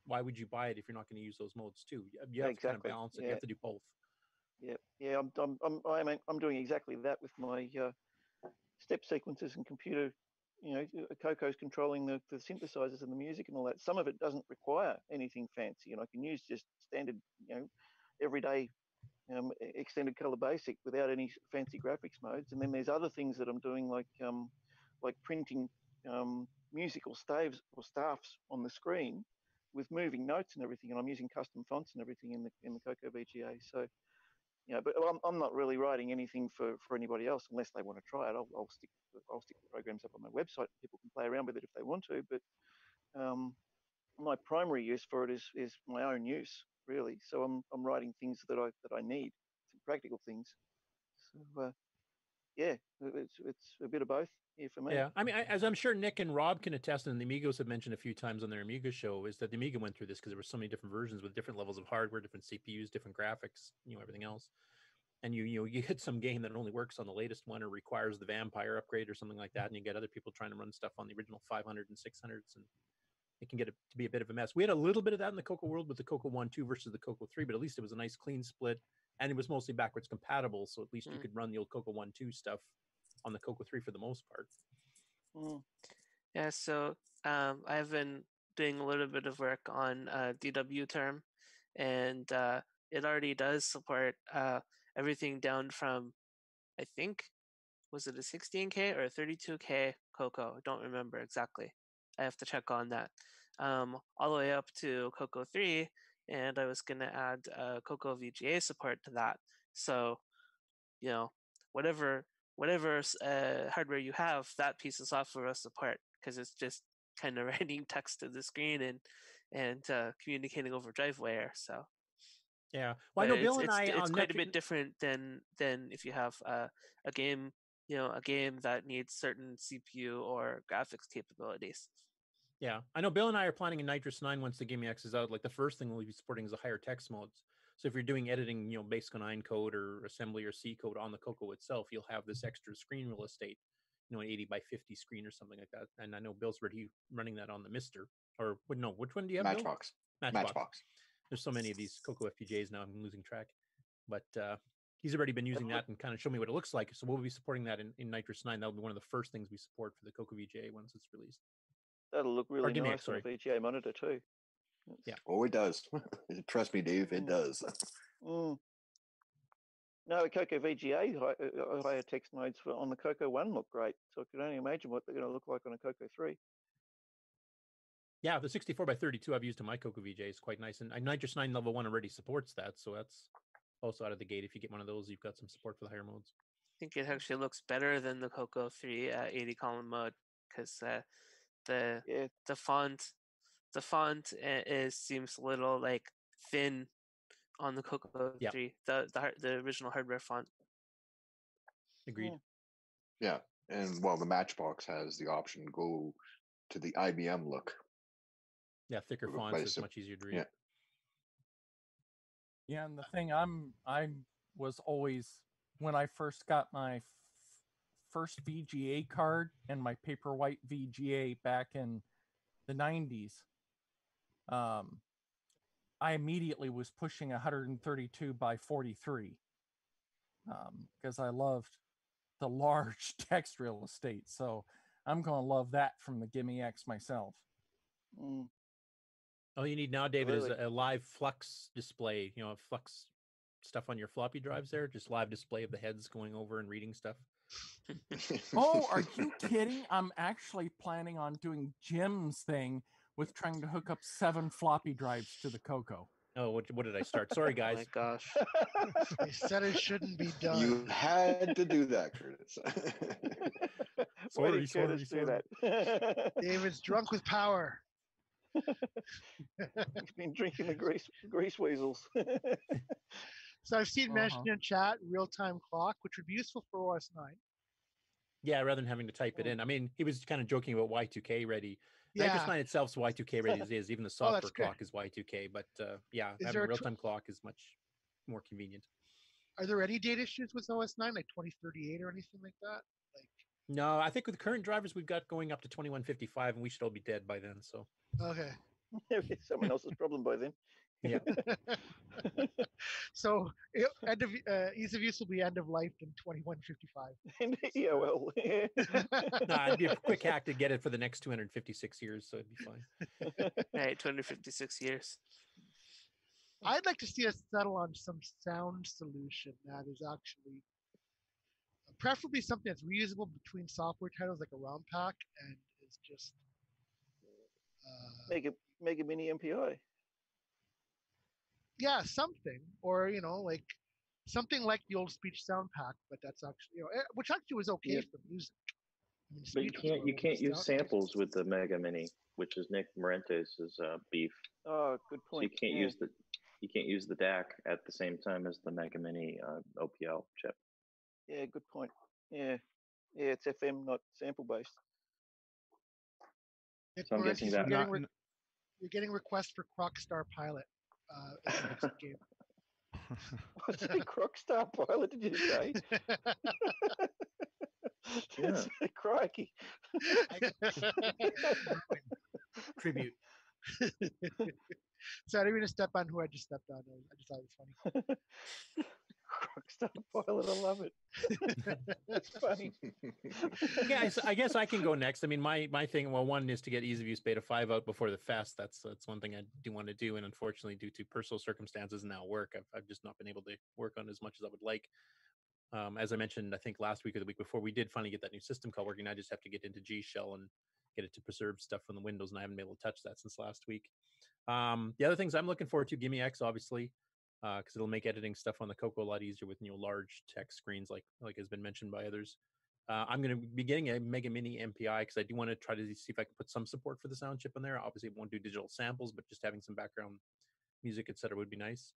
why would you buy it if you're not going to use those modes too? You have to kind of balance it. You have to do both. Yeah. I'm doing exactly that with my step sequences and computer. Coco's controlling the synthesizers and the music and all that. Some of it doesn't require anything fancy, and I can use just standard, everyday extended color basic without any fancy graphics modes. And then there's other things that I'm doing, like printing musical staves or staffs on the screen with moving notes and everything, and I'm using custom fonts and everything in the Coco VGA. So, but I'm not really writing anything for anybody else unless they want to try it. I'll stick the programs up on my website. People can play around with it if they want to. But my primary use for it is my own use, really. So I'm writing things that I need, some practical things. So it's a bit of both here for me. Yeah, I mean, as I'm sure Nick and Rob can attest, and the Amigos have mentioned a few times on their Amiga show, is that the Amiga went through this because there were so many different versions with different levels of hardware, different CPUs, different graphics, everything else. And you hit some game that only works on the latest one or requires the Vampire upgrade or something like that, and you get other people trying to run stuff on the original 500 and 600s, and it can get to be a bit of a mess. We had a little bit of that in the Coco world with the Coco 1.2 versus the Coco 3, but at least it was a nice clean split, and it was mostly backwards compatible, so at least you could run the old Coco 1.2 stuff on the Coco 3 for the most part. Yeah, so I've been doing a little bit of work on DW term, and it already does support everything down from, I think, was it a 16K or a 32K Coco? I don't remember exactly. I have to check on that. All the way up to Coco 3, and I was going to add Coco VGA support to that. So, whatever hardware you have, that piece of software will support, because it's just kind of writing text to the screen and communicating over drive wire. So yeah, well, I know Bill and I it's quite a bit different than if you have a game, a game that needs certain CPU or graphics capabilities. Yeah, I know Bill and I are planning in NitrOS 9 once the Gimme X is out. Like the first thing we'll be supporting is the higher text modes. So if you're doing editing, basic 9 code or assembly or C code on the Coco itself, you'll have this extra screen real estate, an 80 by 50 screen or something like that. And I know Bill's already running that on the Mister. Or no, which one do you have? Matchbox. Bill? Matchbox. There's so many of these Coco FPGAs now, I'm losing track. But he's already been using that and kind of show me what it looks like. So we'll be supporting that in NitrOS 9. That'll be one of the first things we support for the Coco VGA once it's released. That'll look really nice on a VGA monitor too. Yeah. Oh, it does. Trust me, Dave, it does. No, Coco VGA higher text modes on the Coco 1 look great. So I can only imagine what they're going to look like on a Coco 3. Yeah, the 64 by 32 I've used in my Coco VGA is quite nice. And NitrOS 9 level 1 already supports that. So that's also out of the gate. If you get one of those, you've got some support for the higher modes. I think it actually looks better than the Coco 3 80 column mode, because the font seems a little like thin on the Coco 3, the original hardware font. Agreed. Yeah, and the Matchbox has the option to go to the IBM look. Yeah, thicker fonts is much easier to read. Yeah, and the thing I was always, when I first got my first VGA card and my Paperwhite VGA back in the 90s, I immediately was pushing 132 by 43 because I loved the large text real estate. So I'm going to love that from the Gimme X myself. All you need now, David, Really? is a live flux display. You know, flux stuff on your floppy drives there. Just live display of the heads going over and reading stuff. Oh, are you kidding? I'm actually planning on doing Jim's thing with trying to hook up 7 floppy drives to the Coco. Oh, what did I start? Sorry, guys. Oh my gosh. They said it shouldn't be done. You had to do that, Curtis. Why did Curtis do that? David's drunk with power. He's been drinking the grease weasels. So I've seen mentioned in chat real-time clock, which would be useful for OS 9. Yeah, rather than having to type it in. I mean, he was kind of joking about Y2K ready. Yeah. NitrOS 9 itself is Y2K ready as is. Even the Oh, that's software good. clock is Y2K. But yeah, Is having there a a real-time clock is much more convenient. Are there any date issues with OS 9, like 2038 or anything like that? No, I think with the current drivers we've got going up to 2155, and we should all be dead by then. So Okay. It's someone else's problem by then. Yeah. So end of ease of use will be end of life in 2155. Yeah, well. No, it'd be a quick hack to get it for the next 256 years, so it'd be fine. Right, 256 years. I'd like to see us settle on some sound solution that is actually preferably something that's reusable between software titles like a ROM pack and is just make a mini MPI. Yeah, something, or like something like the old speech sound pack, but that's actually which actually was okay for music. I mean, But you can't use samples with the Mega Mini, which is Nick Morentes' beef. Oh, good So point. you can't use the DAC at the same time as the Mega Mini OPL chip. Yeah, good point. Yeah, it's FM, not sample based. So I'm guessing that you're getting requests for Crocstar Pilot as the next game. What's a Crocstar Pilot? Did you say? Yeah. Crikey. Tribute. So I didn't mean to step on who I just stepped on. I just thought it was funny. Crocstar Pilot, I love it. That's funny. Yeah, I guess I can go next. I mean, my thing, well, one is to get ease of use beta 5 out before the fest. That's one thing I do want to do, and unfortunately, due to personal circumstances and now work, I've just not been able to work on as much as I would like. As I mentioned, I think last week or the week before, we did finally get that new system call working. I just have to get into G Shell and get it to preserve stuff from the Windows, and I haven't been able to touch that since last week. The other things I'm looking forward to, Gimme X, obviously, because it'll make editing stuff on the Coco a lot easier with large text screens, like has been mentioned by others. I'm going to be getting a Mega Mini MPI because I do want to try to see if I can put some support for the sound chip in there. Obviously, it won't do digital samples, but just having some background music, etc., would be nice.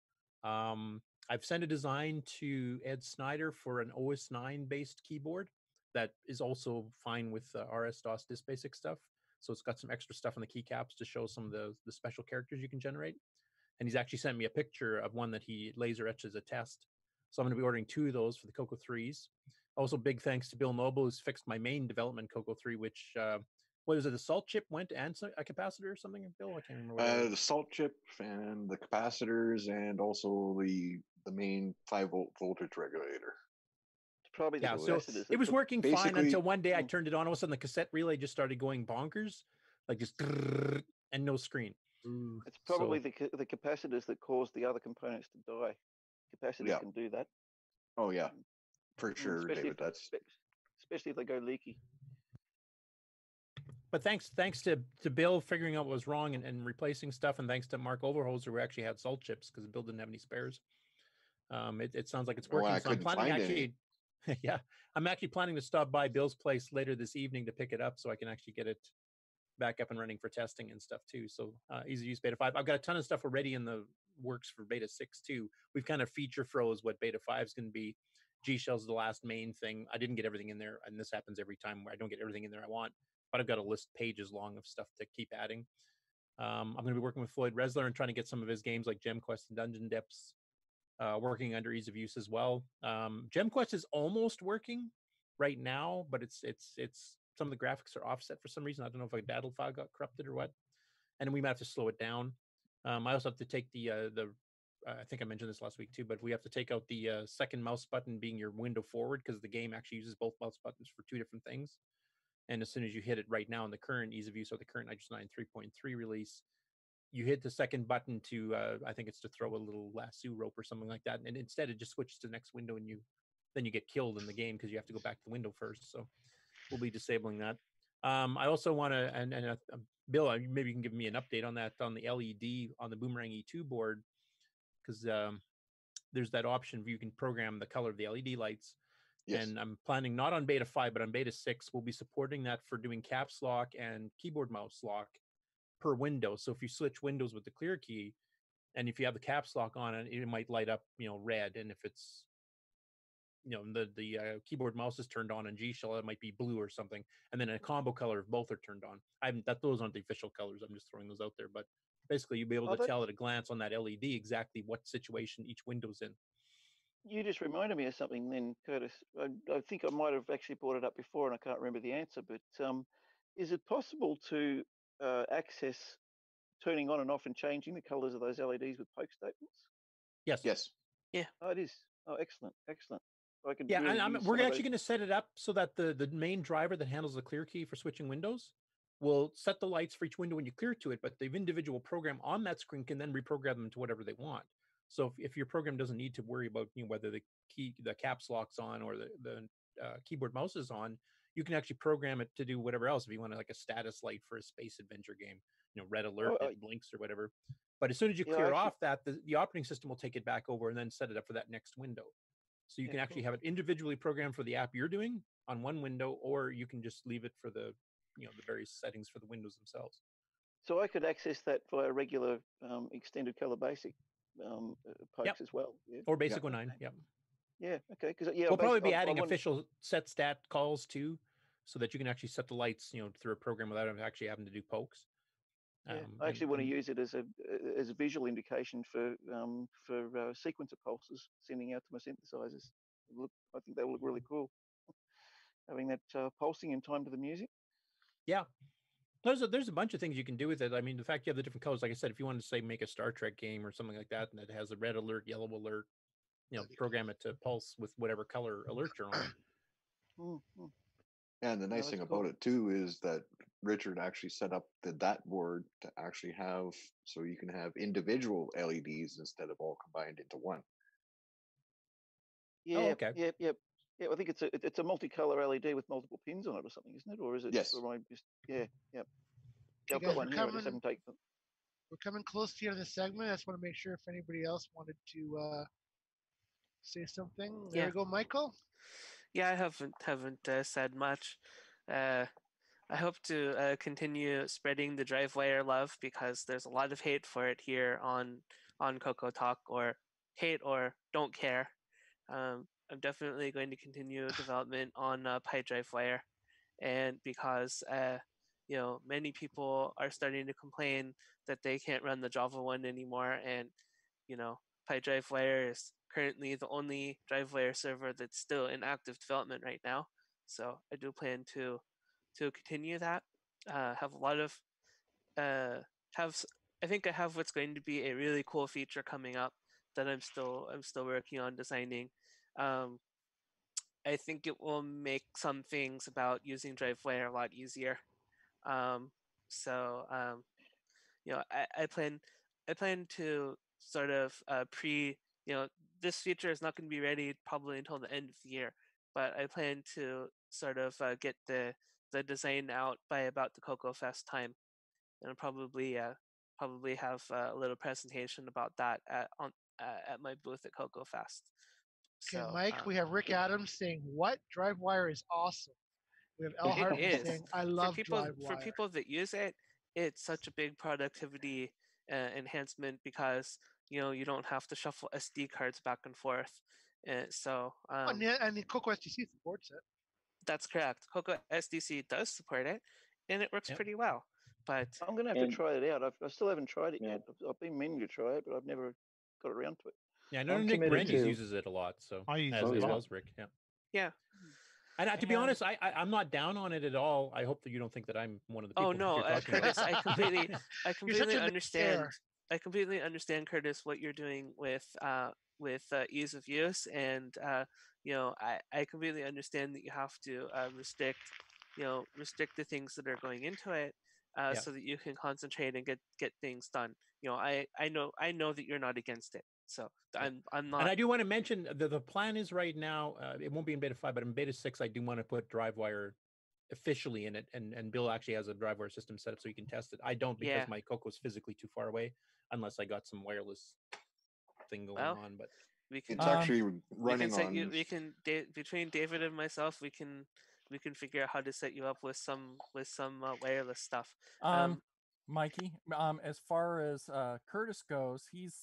I've sent a design to Ed Snyder for an OS 9 based keyboard that is also fine with RS-DOS disk basic stuff. So it's got some extra stuff on the keycaps to show some of the special characters you can generate. And he's actually sent me a picture of one that he laser etched as a test. So I'm going to be ordering 2 of those for the Coco 3s. Also, big thanks to Bill Noble, who's fixed my main development Coco 3, which, what is it, the salt chip went and a capacitor or something, Bill? I can't remember. The salt chip and the capacitors and also the main 5-volt voltage regulator. Probably yeah, so it was working fine until one day I turned it on. All of a sudden, the cassette relay just started going bonkers, like just and no screen. It's probably the capacitors that cause the other components to die. Capacitors can do that. Oh yeah, for sure, especially David. Especially if they go leaky. But thanks to Bill figuring out what was wrong and replacing stuff, and thanks to Mark Overholzer who actually had salt chips because Bill didn't have any spares. It sounds like it's working. So I'm planning actually. Yeah, I'm actually planning to stop by Bill's place later this evening to pick it up so I can actually get it back up and running for testing and stuff too. So easy to use beta 5. I've got a ton of stuff already in the works for beta 6 too. We've kind of feature froze what beta 5 is going to be. G Shell's the last main thing. I didn't get everything in there, and this happens every time where I don't get everything in there I want, but I've got a list pages long of stuff to keep adding. I'm going to be working with Floyd Resler and trying to get some of his games like Gem Quest and Dungeon Depths working under ease of use as well. Gem Quest is almost working right now, but it's some of the graphics are offset for some reason. I don't know if a DADL file got corrupted or what, and we might have to slow it down. I also have to take the I think I mentioned this last week too, but we have to take out the second mouse button being your window forward, because the game actually uses both mouse buttons for two different things. And as soon as you hit it right now in the current ease of use or the current NitrOS 9 3.3 release, you hit the second button to, I think it's to throw a little lasso rope or something like that. And instead it just switches to the next window, and then you get killed in the game because you have to go back to the window first. So we'll be disabling that. I also want to, and Bill, maybe you can give me an update on that, on the LED on the Boomerang E2 board, because there's that option where you can program the color of the LED lights. Yes. And I'm planning not on beta 5, but on beta 6, we'll be supporting that for doing caps lock and keyboard mouse lock per window. So if you switch windows with the clear key, and if you have the caps lock on it, it might light up, red. And if it's, the keyboard mouse is turned on in G Shell, it might be blue or something. And then a combo color if both are turned on. Those aren't the official colors. I'm just throwing those out there. But basically, you'll be able to tell at a glance on that LED exactly what situation each window's in. You just reminded me of something then, Curtis. I think I might have actually brought it up before and I can't remember the answer, but is it possible to access turning on and off and changing the colors of those LEDs with poke statements? Yes. Yes. Yeah. Oh, it is. Oh, excellent. Excellent. I can Yeah, really and we're actually going to set it up so that the main driver that handles the clear key for switching windows will set the lights for each window when you clear to it, but the individual program on that screen can then reprogram them to whatever they want. So if your program doesn't need to worry about whether the caps lock's on or the keyboard mouse is on, you can actually program it to do whatever else. If you want like a status light for a space adventure game, red alert, it blinks or whatever. But as soon as you clear off that, the operating system will take it back over and then set it up for that next window. So you can actually have it individually programmed for the app you're doing on one window, or you can just leave it for the the various settings for the windows themselves. So I could access that via regular extended color basic pokes as well. Yeah? Or basic 09. Yep. Yeah. Okay. Because we'll probably be adding official set stat calls too, so that you can actually set the lights, through a program without actually having to do pokes. Yeah, I actually want to use it as a visual indication for sequencer pulses sending out to my synthesizers. I think that will look really cool. Having that pulsing in time to the music. Yeah. There's a bunch of things you can do with it. I mean, the fact you have the different colors, like I said, if you wanted to say make a Star Trek game or something like that, and it has a red alert, yellow alert, program it to pulse with whatever color alert you're on. Mm-hmm. And the nice thing about it too is that Richard actually set up that board to actually have, so you can have individual LEDs instead of all combined into one. Yeah. Oh, okay. Yep. Yeah, I think it's a multicolor LED with multiple pins on it or something, isn't it? Or is it? Yes. Or yeah. Yep. Okay, I've got one here. I just haven't taken them. We're coming close to the end of the segment. I just want to make sure if anybody else wanted to say something. There we go, Michael. Yeah, I haven't said much. I hope to continue spreading the DriveWire love, because there's a lot of hate for it here on CoCoTALK, or hate or don't care. I'm definitely going to continue development on PyDriveWire, and because many people are starting to complain that they can't run the Java one anymore, and PyDriveWire is currently the only DriveWire server that's still in active development right now. So I do plan to continue that. Have a lot of I think I have what's going to be a really cool feature coming up that I'm still working on designing. I think it will make some things about using DriveWire a lot easier. I plan to sort of this feature is not going to be ready probably until the end of the year, but I plan to sort of get the design out by about the Coco Fest time, and I'll probably have a little presentation about that at my booth at Coco Fest. Okay, so, Mike, we have Rick Adams saying, "What? DriveWire is awesome." We have L. Hartman saying, "I love DriveWire." For people that use it, it's such a big productivity enhancement, because you don't have to shuffle SD cards back and forth. And the Coco SDC supports it. That's correct. Coco SDC does support it, and it works pretty well. But I'm going to have to try it out. I still haven't tried it yet. I've been meaning to try it, but I've never got around to it. Yeah, I know Nick Brandes uses it a lot, so as well as Rick. Yeah. And to be honest, I'm not down on it at all. I hope that you don't think that I'm one of the people. Oh no, Curtis, I completely understand. completely understand, Curtis, what you're doing with ease of use, and I completely understand that you have to restrict the things that are going into it, Yeah. so that you can concentrate and get things done. I know that you're not against it, so I'm not. And I do want to mention the plan is right now. It won't be in beta 5, but in beta 6, I do want to put DriveWire officially in it, and Bill actually has a DriveWire system set up so you can test it. I don't, because my Coco is physically too far away, unless I got some wireless thing going on. But we can. It's actually running between David and myself, we can figure out how to set you up with some wireless stuff. Mikey, as far as Curtis goes, he's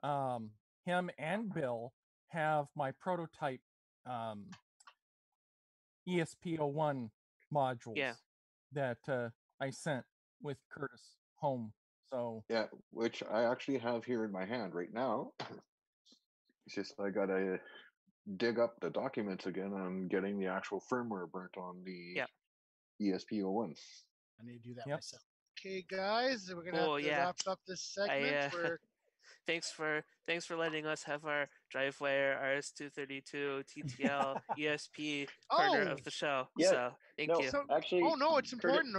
him and Bill have my prototype ESP01 modules that I sent with Curtis home. So yeah, which I actually have here in my hand right now. It's just I gotta dig up the documents again. I'm getting the actual firmware burnt on the ESP01. I need to do that myself. Okay, guys, we're gonna have to wrap up this segment. Thanks for letting us have our DriveWire RS-232 TTL ESP corner of the show. Yeah. So thank you. So, actually, no, it's important.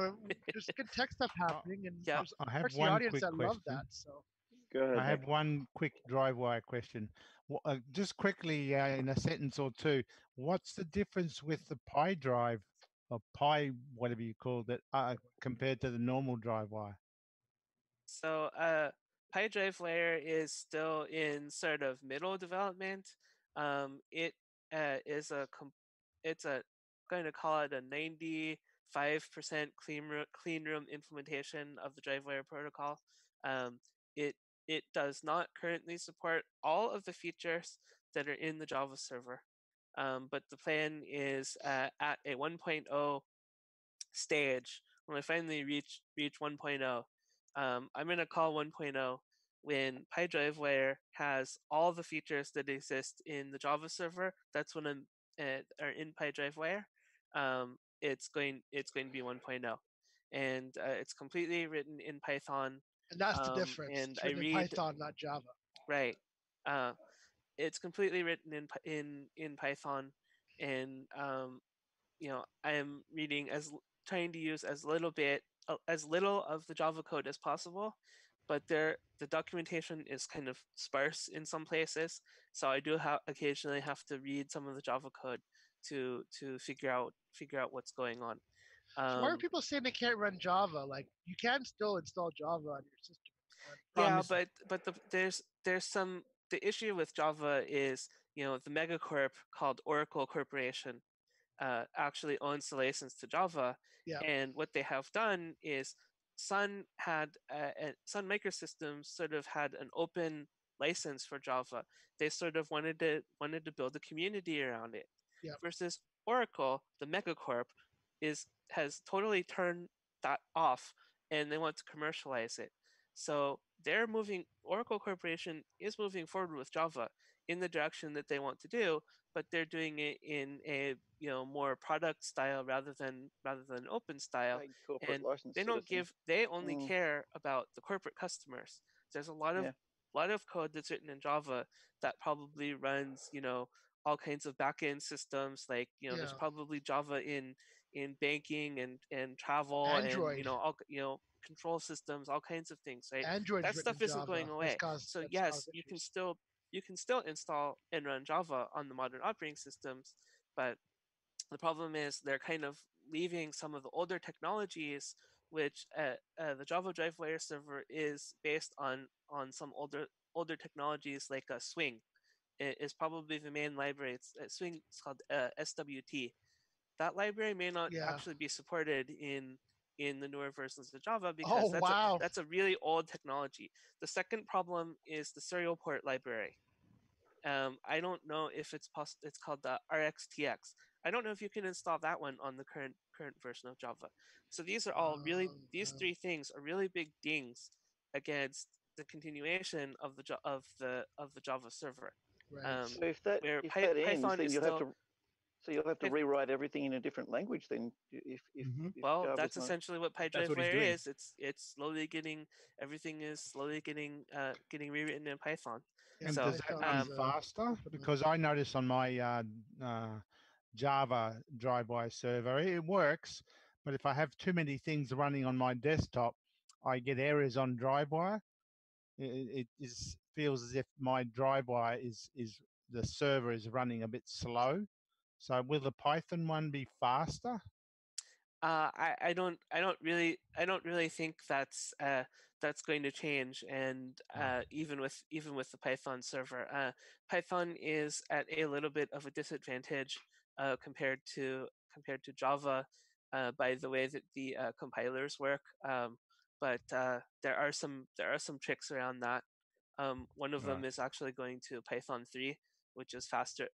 There's good tech stuff happening, and there's I have parts of the one audience quick that love question. that. So go ahead. I have one quick DriveWire question. Just quickly, in a sentence or two, what's the difference with the Pi drive or Pi, whatever you call it, compared to the normal DriveWire? So Pi DriveWire is still in sort of middle development. It is it's a going to call it a 95% clean room implementation of the DriveWire protocol. It does not currently support all of the features that are in the Java server, but the plan is at a 1.0 stage, when I finally reach 1.0. I'm going to call 1.0 when Pi DriveWire has all the features that exist in the Java server. That's when I'm are in Pi DriveWire. It's going to be 1.0, and it's completely written in Python. And that's the difference. And it's written in Python, not Java. Right. It's completely written in Python, and I am trying to use as little of the Java code as possible, but the documentation is kind of sparse in some places, so I do occasionally have to read some of the Java code to figure out what's going on. So why are people saying they can't run Java? Like, you can still install Java on your system. Yeah, but there's some, the issue with Java is, the megacorp called Oracle Corporation actually owns the license to Java. And what they have done is Sun Microsystems sort of had an open license for Java. They sort of wanted to build a community around it. Versus Oracle, the megacorp, has totally turned that off, and they want to commercialize it. So Oracle Corporation is moving forward with Java in the direction that they want to do, but they're doing it in a more product style rather than open style. And they only care about the corporate customers. There's a lot of code that's written in Java that probably runs all kinds of backend systems, like there's probably Java in banking and travel, Android. and all control systems, all kinds of things, right? Android's that stuff isn't Java. going away. So yes, you can still install and run Java on the modern operating systems, but the problem is they're kind of leaving some of the older technologies, which the Java DriveWire server is based on some older technologies, like Swing. It is probably the main library. Swing is called SWT. That library may not actually be supported in the newer versions of Java, because that's a really old technology. The second problem is the serial port library. I don't know if it's possible. It's called the RxTX. I don't know if you can install that one on the current version of Java. So these are all these three things are really big dings against the continuation of the Java server. Right. So if that ends, then So you'll have to rewrite everything in a different language then. If well, Java's that's not... essentially what PyDriveWire is. It's slowly getting everything is slowly getting rewritten in Python. And so, does that run faster? Because I noticed on my Java DriveWire server, it works, but if I have too many things running on my desktop, I get errors on DriveWire. It feels as if my DriveWire is the server is running a bit slow. So will the Python one be faster? I don't really think that's going to change. And even with the Python server, Python is at a little bit of a disadvantage compared to Java by the way that the compilers work. But there are some tricks around that. One of them is actually going to Python 3, which is faster,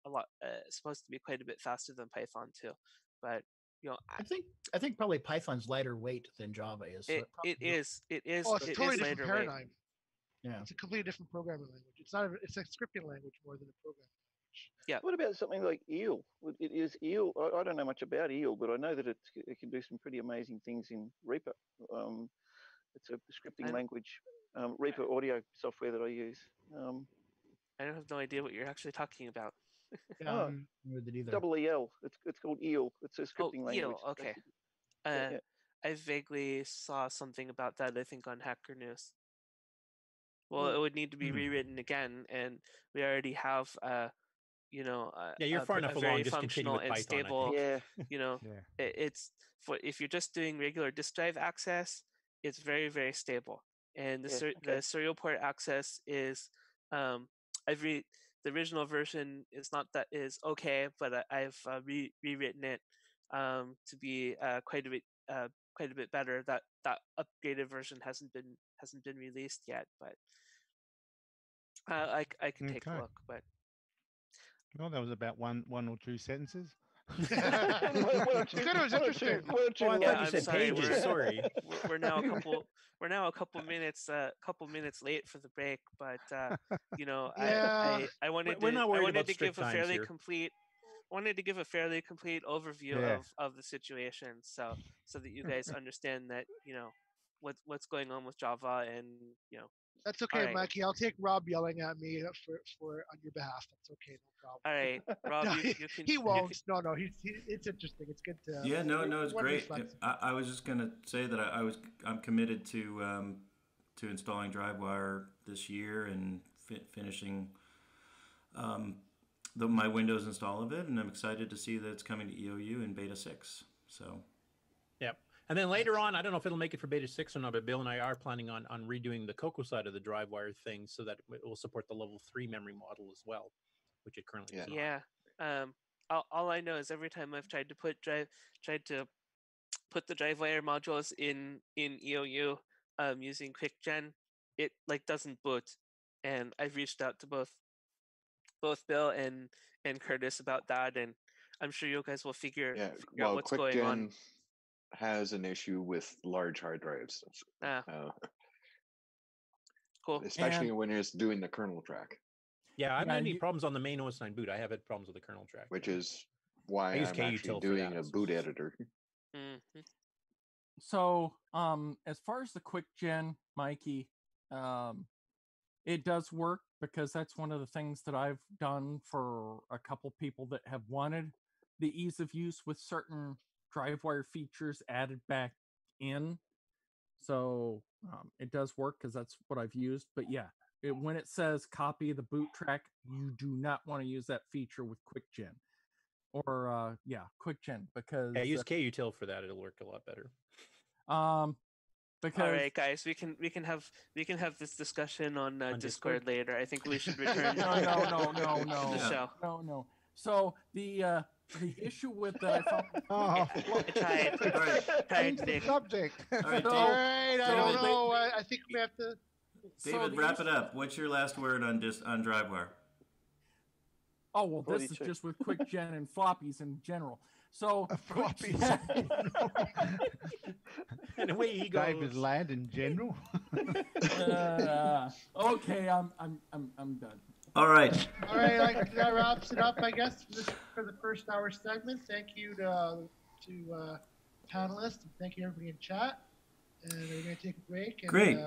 supposed to be quite a bit faster than Python 2. But I think probably Python's lighter weight than Java is. So it is. Oh, it's a totally different paradigm. Yeah, it's a completely different programming language. It's not. It's a scripting language more than a programming language. Yeah. What about something like Eel? It is Eel. I don't know much about Eel, but I know that it can do some pretty amazing things in Reaper. It's a scripting language, Reaper audio software that I use. I have no idea what you're actually talking about. Double EL. It's called Eel. It's a scripting language. Eel. Okay. I vaguely saw something about that. I think on Hacker News. Well, it would need to be rewritten again, and we already have, you're far enough along. Just continue with Python, stable. Yeah. It's for if you're just doing regular disk drive access, it's very, very stable. And the serial port access is the original version is okay, but I've rewritten it to be quite a bit better. That upgraded version hasn't been released yet, but I can take a look. But well, that was about one or two sentences. It was interesting. I'm sorry. We're now a couple minutes late for the break, but I wanted to give a fairly complete overview of the situation, so that you guys understand that what's going on with Java, and That's okay, Mikey. I'll take Rob yelling at me for on your behalf. That's okay, no problem. All right, Rob. No, he won't. No, it's interesting. It's good to. Yeah, no, it's great. I was just gonna say that I'm committed to installing DriveWire this year and finishing my Windows install of it, and I'm excited to see that it's coming to EOU in Beta 6. So. Yep. And then later on, I don't know if it'll make it for Beta 6 or not, but Bill and I are planning on redoing the Coco side of the DriveWire thing so that it will support the level 3 memory model as well, which it currently does not. Yeah. All I know is every time I've tried to put the DriveWire modules in EOU using QuickGen, it doesn't boot. And I've reached out to both Bill and Curtis about that, and I'm sure you guys will figure out what's going on. Has an issue with large hard drives. Cool. Especially when it's doing the kernel track. Yeah, I haven't had any problems on the main OS 9 boot. I have had problems with the kernel track. Which is why I'm actually doing a boot editor. Mm-hmm. So, as far as the QuickGen, Mikey, it does work because that's one of the things that I've done for a couple people that have wanted the ease of use with certain DriveWire features added back in. So it does work because that's what I've used. But yeah, when it says copy the boot track, you do not want to use that feature with QuickGen. Or QuickGen, because use KUtil for that. It'll work a lot better. Because... All right, guys, we can have this discussion on Discord later. I think we should return. No. To the show. No. So the issue with that, I tried the subject. All right, I don't know. I think we have to. David, wrap it up. What's your last word on DriveWire? Oh well, this is just with QuickGen and floppies in general. So floppies. And away he goes. David Land in general. Okay, I'm done. All right. All right, that wraps it up, I guess, for the first hour segment. Thank you to panelists, and thank you everybody in chat. And we're going to take a break and Great.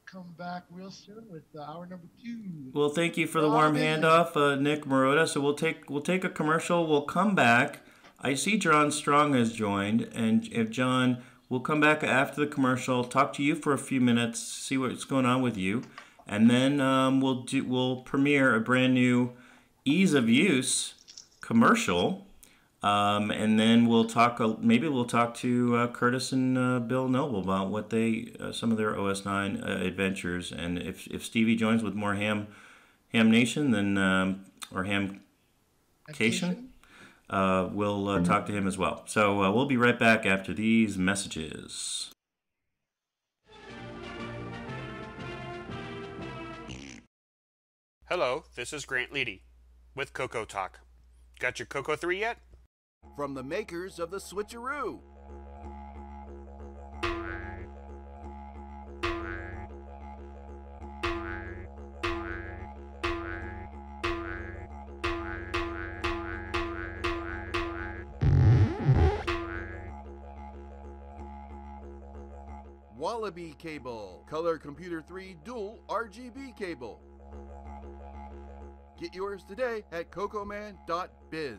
Come back real soon with hour number 2. Well, thank you for the warm handoff, Nick Marotta. So we'll take a commercial. We'll come back. I see John Strong has joined, and if John, we'll come back after the commercial, talk to you for a few minutes, see what's going on with you, and then we'll premiere a brand new ease of use commercial. And then we'll talk. Maybe we'll talk to Curtis and Bill Noble about what some of their OS 9 adventures. And if Stevie joins with more Ham Nation, then or HamCation, we'll talk to him as well. So we'll be right back after these messages. Hello, this is Grant Leedy with CoCoTALK. Got your Coco 3 yet? From the makers of the Switcheroo. Wallaby Cable, Color Computer 3 Dual RGB Cable. Get yours today at cocoman.biz.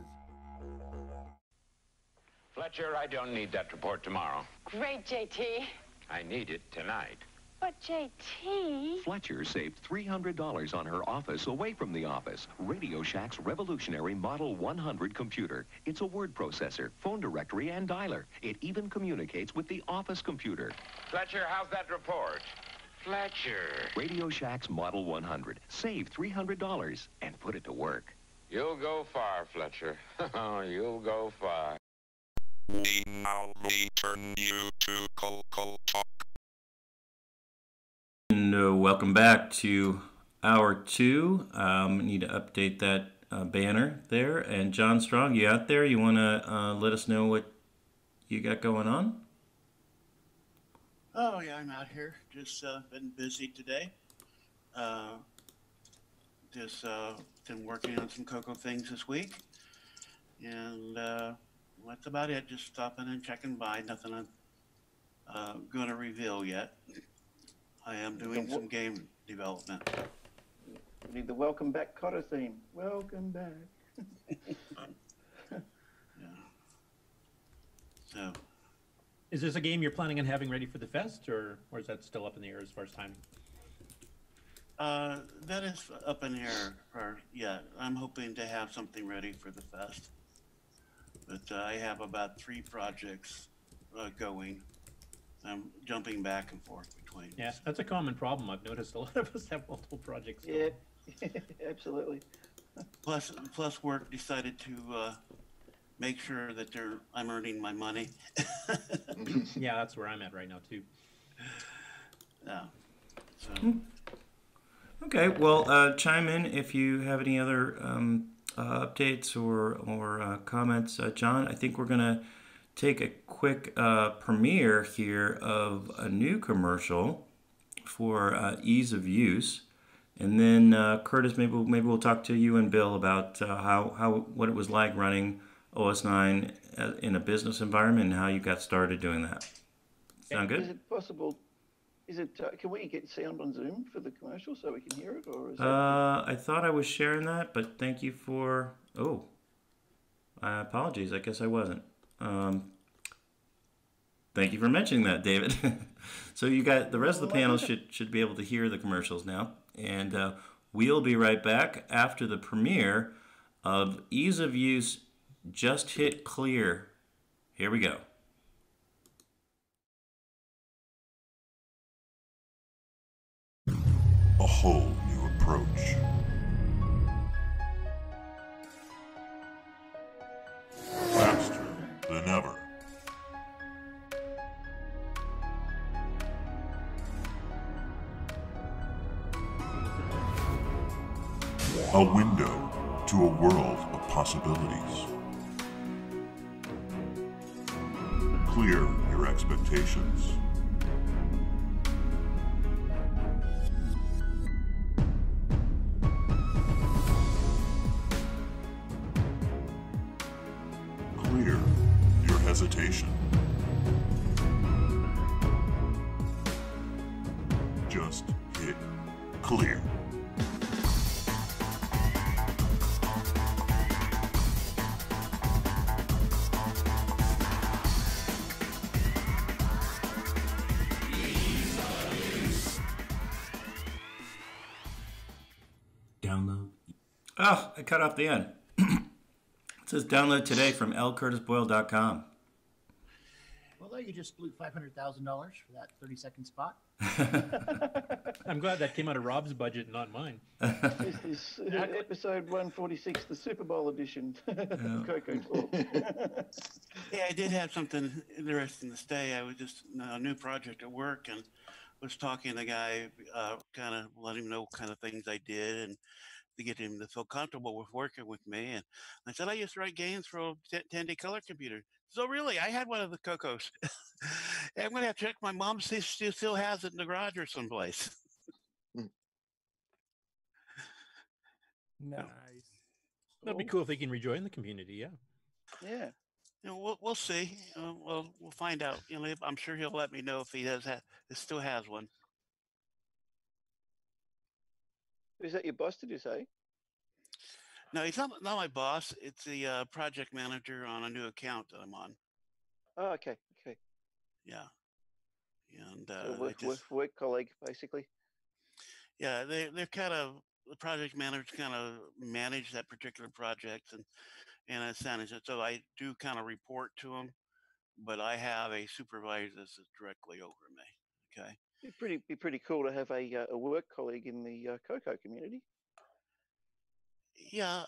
Fletcher, I don't need that report tomorrow. Great, JT. I need it tonight. But, JT... Fletcher saved $300 on her office away from the office. Radio Shack's revolutionary Model 100 computer. It's a word processor, phone directory, and dialer. It even communicates with the office computer. Fletcher, how's that report? Fletcher. Radio Shack's Model 100. Save $300 and put it to work. You'll go far, Fletcher. You'll go far. We now return you to CoCoTALK. And welcome back to hour 2. Need to update that banner there. And John Strong, you out there? You want to let us know what you got going on? Oh, yeah, I'm out here. Just been busy today. Just been working on some Coco things this week. And that's about it. Just stopping and checking by. Nothing I'm going to reveal yet. I am doing some game development. We need the welcome back Cotter theme. Welcome back. Yeah. So. Is this a game you're planning on having ready for the fest, or is that still up in the air as far as timing? That is up in the air. Yeah, I'm hoping to have something ready for the fest. But I have about 3 projects going. I'm jumping back and forth between. Yeah, that's a common problem. I've noticed a lot of us have multiple projects going. Yeah, absolutely. Plus work decided to make sure that I'm earning my money. Yeah, that's where I'm at right now too. Yeah. So. Okay, well, chime in if you have any other updates or comments. John, I think we're going to take a quick premiere here of a new commercial for ease of use. And then, Curtis, maybe we'll talk to you and Bill about what it was like running OS 9 in a business environment and how you got started doing that. Sound good? Is it possible? Can we get sound on Zoom for the commercial so we can hear it, or is I thought I was sharing that, but thank you for. Apologies. I guess I wasn't. Thank you for mentioning that, David. So you got the rest of the panel should be able to hear the commercials now, and we'll be right back after the premiere of Ease of Use. Just hit clear. Here we go. A whole new approach. Faster than ever. A window to a world of possibilities. Clear your expectations. connection. Just hit clear. Download. Oh, I cut off the end. It says download today from lcurtisboyle.com. Well, there you just blew $500,000 for that 30-second spot. I'm glad that came out of Rob's budget, not mine. This is episode 146, the Super Bowl edition of Coco Talk. Yeah, I did have something interesting to say. I was just a new project at work and was talking to the guy, kind of let him know what kind of things I did and to get him to feel comfortable with working with me. And I said, I used to write games for a 10-day color computer. So really, I had one of the Cocos. I'm going to have to check my mom, see if she still has it in the garage or someplace. Nice. That'd be cool if they can rejoin the community. Yeah. Yeah. You know, we'll see. We'll find out. You know, I'm sure he'll let me know if he does still has one. Is that your boss, did you say? No, he's not my boss. It's the project manager on a new account that I'm on. Oh, okay. Okay. Yeah. And so work colleague, basically. Yeah, they're kind of, the project managers kind of manage that particular project and assign it. So I do kind of report to them, but I have a supervisor that's directly over me. Okay. Be pretty cool to have a work colleague in the Coco community. Yeah,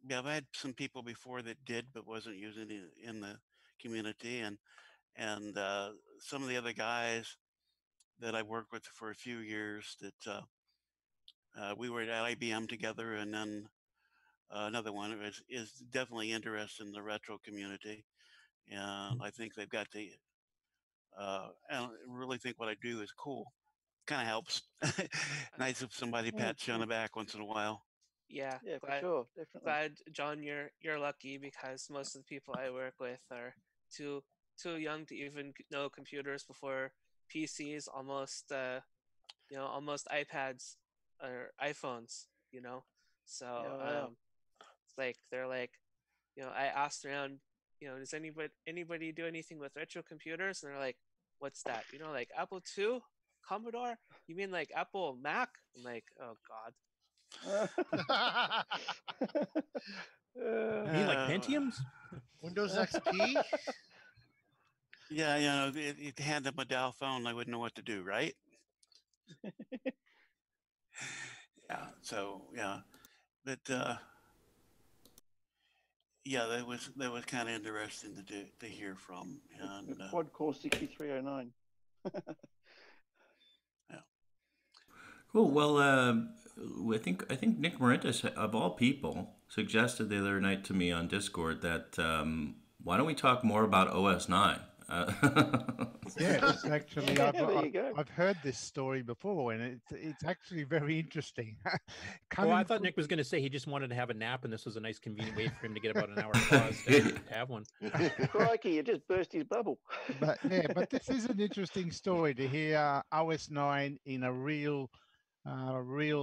yeah, I've had some people before that did, but wasn't using it in the community, and some of the other guys that I worked with for a few years that we were at IBM together, and then another one is definitely interested in the retro community, and I think they've got the I really think what I do is cool. Kind of helps. Nice if somebody pats you on the back once in a while. Yeah, for sure, definitely. Glad, John, you're lucky because most of the people I work with are too young to even know computers before PCs, almost almost iPads or iPhones, So wow. it's like they're like, I asked around, does anybody do anything with retro computers? And they're like, what's that? Like Apple II, Commodore? You mean like Apple Mac? I'm like, oh God. You mean like Pentiums? Windows XP? Yeah, if you hand them a Dell phone, I wouldn't know what to do, right? Yeah, so yeah, but yeah, that was kind of interesting to hear from. And quad core 6309. Yeah. Cool. Well, I think Nick Marintis, of all people, suggested the other night to me on Discord that why don't we talk more about OS 9? Yes, actually, I've heard this story before, and it's actually very interesting. Well, I thought Nick was going to say he just wanted to have a nap, and this was a nice, convenient way for him to get about an hour pause to have one. Crikey, you just burst his bubble. But this is an interesting story to hear OS 9 in a real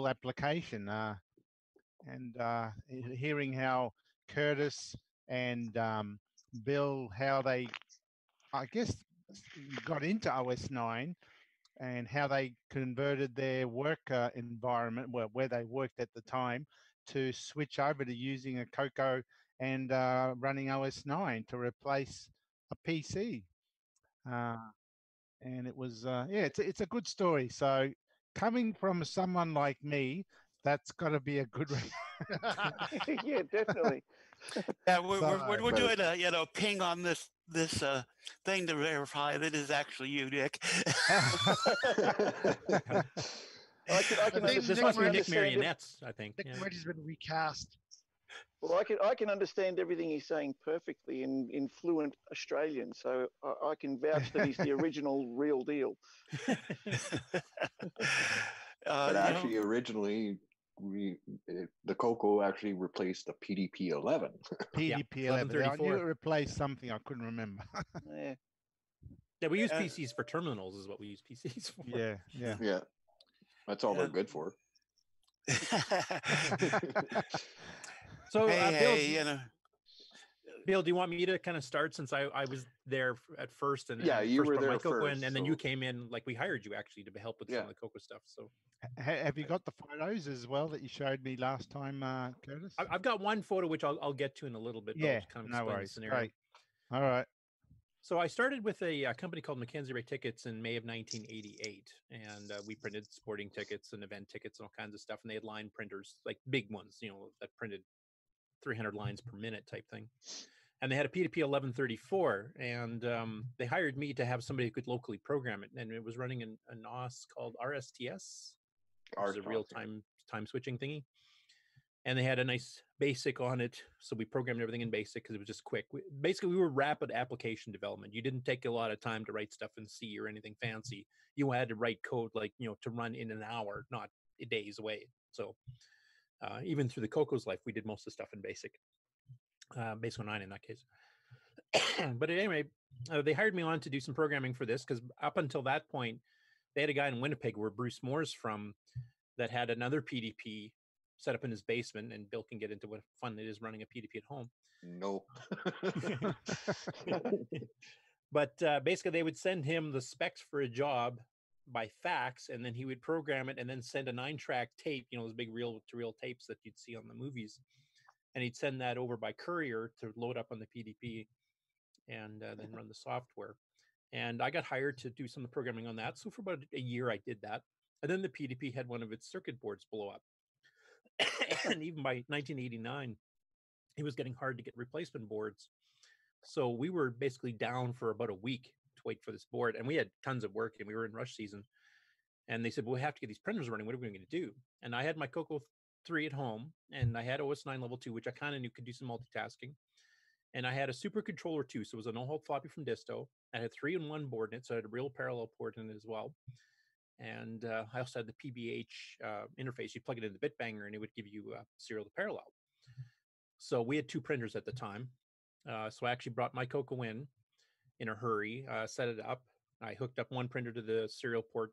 application, and hearing how Curtis and Bill, how they, I guess, got into OS 9 and how they converted their work environment, where they worked at the time, to switch over to using a Coco and running OS 9 to replace a PC. And it was, it's a good story. So coming from someone like me, that's got to be a good. Yeah, definitely. Yeah, we're doing a ping on this thing to verify that is actually you, Nick. I can This must be Nick Marionettes, I think. Nick Marionette's been recast. Well, I can understand everything he's saying perfectly in fluent Australian, so I can vouch that he's the original, real deal. But actually, originally, the Coco actually replaced the PDP-11. PDP-11. I knew it replaced something. I couldn't remember. Yeah, we use PCs for terminals is what we use PCs for. Yeah. That's all they're good for. So, hey, Bill, do you want me to kind of start since I was there at first and you first were part of there my Coco, first, and then you came in, like we hired you actually to help with some of the Coco stuff. So, have you got the photos as well that you showed me last time, Curtis? I've got one photo which I'll get to in a little bit. Yeah, I'll just kind of no explain worries. the scenario. Great. All right. So I started with a company called Mackenzie Ray Tickets in May of 1988, and we printed sporting tickets and event tickets and all kinds of stuff. And they had line printers, like big ones, that printed 300 lines per minute type thing. And they had a PDP 1134, and they hired me to have somebody who could locally program it. And it was running an OS called RSTS, which is a real-time switching thingy. And they had a nice BASIC on it, so we programmed everything in BASIC because it was just quick. Basically, we were rapid application development. You didn't take a lot of time to write stuff in C or anything fancy. You had to write code to run in an hour, not days away. So even through the Coco's life, we did most of the stuff in BASIC, BASIC 09 in that case. But anyway, they hired me on to do some programming for this because up until that point, they had a guy in Winnipeg where Bruce Moore's from that had another PDP set up in his basement, and Bill can get into what fun it is running a PDP at home. No. But basically, they would send him the specs for a job by fax, and then he would program it and then send a 9-track tape, those big reel-to-reel tapes that you'd see on the movies. And he'd send that over by courier to load up on the PDP and then run the software. And I got hired to do some of the programming on that. So for about a year, I did that. And then the PDP had one of its circuit boards blow up. And even by 1989, it was getting hard to get replacement boards. So we were basically down for about a week to wait for this board. And we had tons of work and we were in rush season. And they said, well, we have to get these printers running. What are we going to do? And I had my Coco 3 at home, and I had OS 9 level 2, which I kind of knew could do some multitasking. And I had a super controller too. So it was a no-halt floppy from Disto. I had a 3-in-1 board in it. So I had a real parallel port in it as well. And I also had the PBH interface. You plug it in the Bitbanger and it would give you serial to parallel. So we had 2 printers at the time. So I actually brought my Coco in a hurry, set it up. I hooked up one printer to the serial port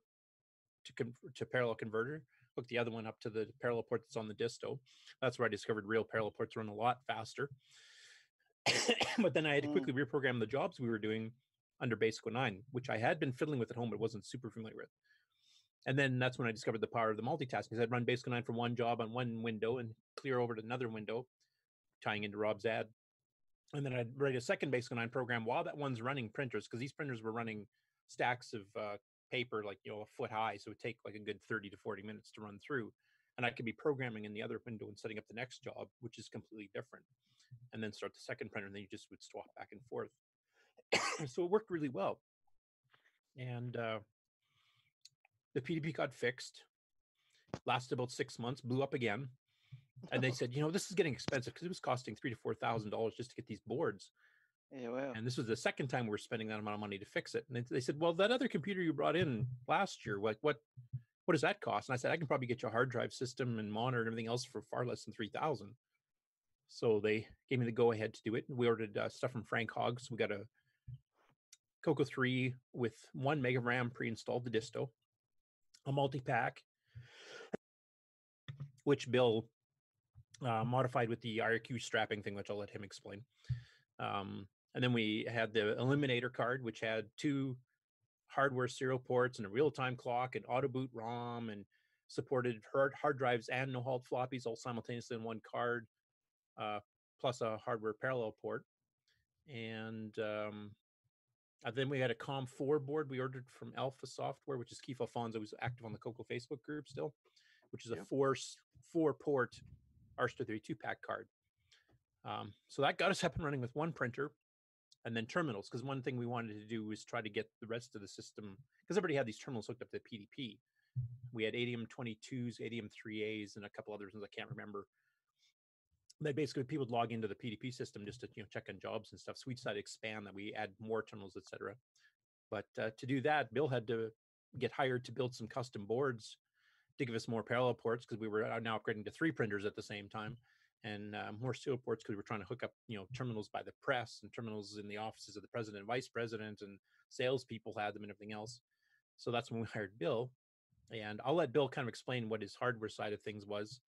to parallel converter, hooked the other one up to the parallel port that's on the Disto. That's where I discovered real parallel ports run a lot faster. But then I had to quickly reprogram the jobs we were doing under BASIC 09, which I had been fiddling with at home, but wasn't super familiar with. And then that's when I discovered the power of the multitasking. I'd run BASIC 09 from one job on one window and clear over to another window, tying into Rob's ad. And then I'd write a second BASIC 09 program while that one's running printers, because these printers were running stacks of paper, like, a foot high. So it would take like a good 30 to 40 minutes to run through. And I could be programming in the other window and setting up the next job, which is completely different. And then start the second printer, and then you just would swap back and forth. So it worked really well. And the PDP got fixed, lasted about 6 months, blew up again. And they said, this is getting expensive, because it was costing $3,000 to $4,000 just to get these boards. Yeah, wow. And this was the second time we were spending that amount of money to fix it. And they said, well, that other computer you brought in last year, like what does that cost? And I said, I can probably get you a hard drive system and monitor and everything else for far less than $3,000. So they gave me the go ahead to do it. We ordered stuff from Frank Hogg. So we got a Coco 3 with 1 meg of RAM pre-installed, the Disto, a multi-pack, which Bill modified with the IRQ strapping thing, which I'll let him explain. And then we had the Eliminator card, which had 2 hardware serial ports and a real-time clock and auto boot ROM, and supported hard drives and no-halt floppies all simultaneously in one card, plus a hardware parallel port. And then we had a COM4 board we ordered from Alpha Software, which is Keith Alfonso, who's active on the Coco Facebook group still, which is a 4-port R32 pack card. So that got us up and running with one printer, and then terminals, because one thing we wanted to do was try to get the rest of the system, because everybody had these terminals hooked up to PDP. We had ADM 22s, ADM 3As, and a couple others I can't remember. They basically, people would log into the PDP system just to check on jobs and stuff. So we decided to expand that. We add more terminals, etc. But to do that, Bill had to get hired to build some custom boards to give us more parallel ports because we were now upgrading to 3 printers at the same time, and more serial ports because we were trying to hook up, terminals by the press and terminals in the offices of the president and vice president, and salespeople had them and everything else. So that's when we hired Bill, and I'll let Bill kind of explain what his hardware side of things was.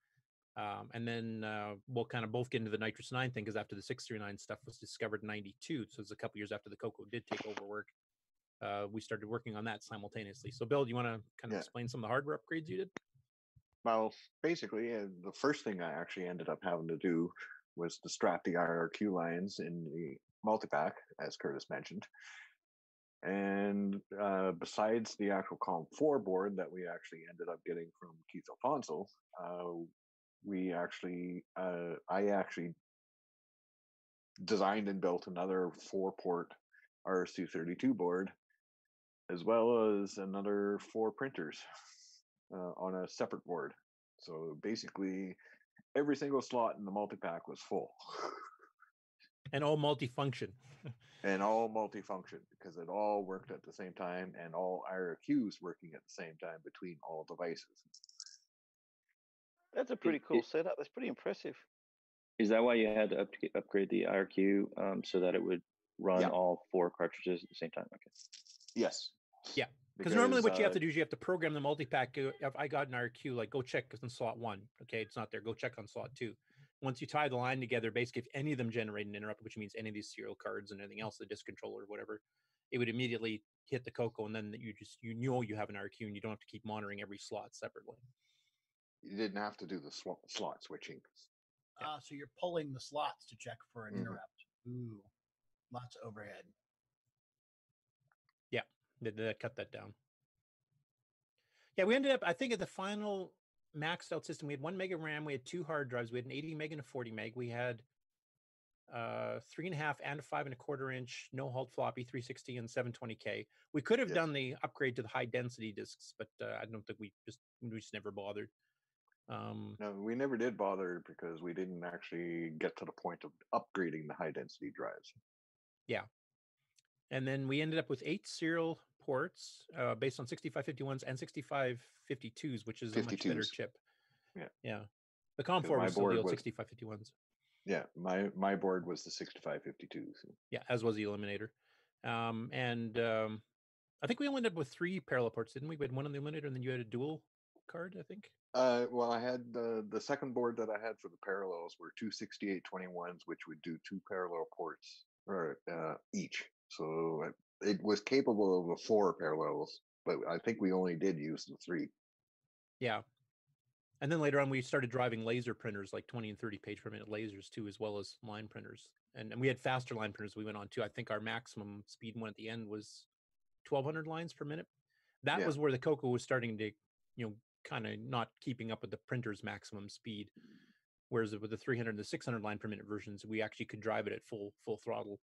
And then we'll kind of both get into the NitrOS 9 thing, because after the 639 stuff was discovered in 92, so it's a couple years after the Coco did take over work, we started working on that simultaneously. So Bill, do you want to kind of explain some of the hardware upgrades you did? Well, basically, the first thing I actually ended up having to do was to strap the IRQ lines in the multipack, as Curtis mentioned. And besides the actual Column 4 board that we actually ended up getting from Keith Alfonso, I actually designed and built another 4-port RS-232 board, as well as another 4 printers on a separate board. So basically, every single slot in the multi-pack was full. And all multifunction. And all multifunction, because it all worked at the same time, and all IRQs working at the same time between all devices. That's a pretty cool setup. That's pretty impressive. Is that why you had to upgrade the IRQ so that it would run all 4 cartridges at the same time? Okay. Yes. Yeah. Because normally what you have to do is you have to program the multi-pack. If I got an RQ, like, go check on slot 1. Okay, it's not there. Go check on slot 2. Once you tie the line together, basically, if any of them generate an interrupt, which means any of these serial cards and anything else, the disk controller or whatever, it would immediately hit the CoCo, and then you have an RQ, and you don't have to keep monitoring every slot separately. You didn't have to do the slot switching. So you're pulling the slots to check for an interrupt. Ooh, lots of overhead. Yeah, they cut that down. Yeah, we ended up, I think, at the final maxed out system, we had 1 meg of RAM, we had 2 hard drives, we had an 80 meg and a 40 meg, we had 3.5 and a 5.25 inch no halt floppy 360 and 720K. We could have done the upgrade to the high density discs, but I don't think we just never bothered. No, we never did bother because we didn't actually get to the point of upgrading the high density drives. Yeah. And then we ended up with 8 serial ports based on 6551s and 6552s, which is a much better chip. Yeah. The COM 4 was still the old 6551s. Yeah, my board was the 6552s. Yeah, as was the Eliminator. And I think we only ended up with 3 parallel ports, didn't we? We had one on the Eliminator, and then you had a dual card, I think. Well, I had the second board that I had for the parallels were 2 6821s, which would do 2 parallel ports each. So it was capable of the 4 parallels, but I think we only did use the 3. Yeah. And then later on, we started driving laser printers, like 20 and 30 page per minute lasers too, as well as line printers. And we had faster line printers we went on too. I think our maximum speed one at the end was 1,200 lines per minute. That was where the CoCo was starting to, kind of not keeping up with the printer's maximum speed. Whereas with the 300 and the 600 line per minute versions, we actually could drive it at full throttle.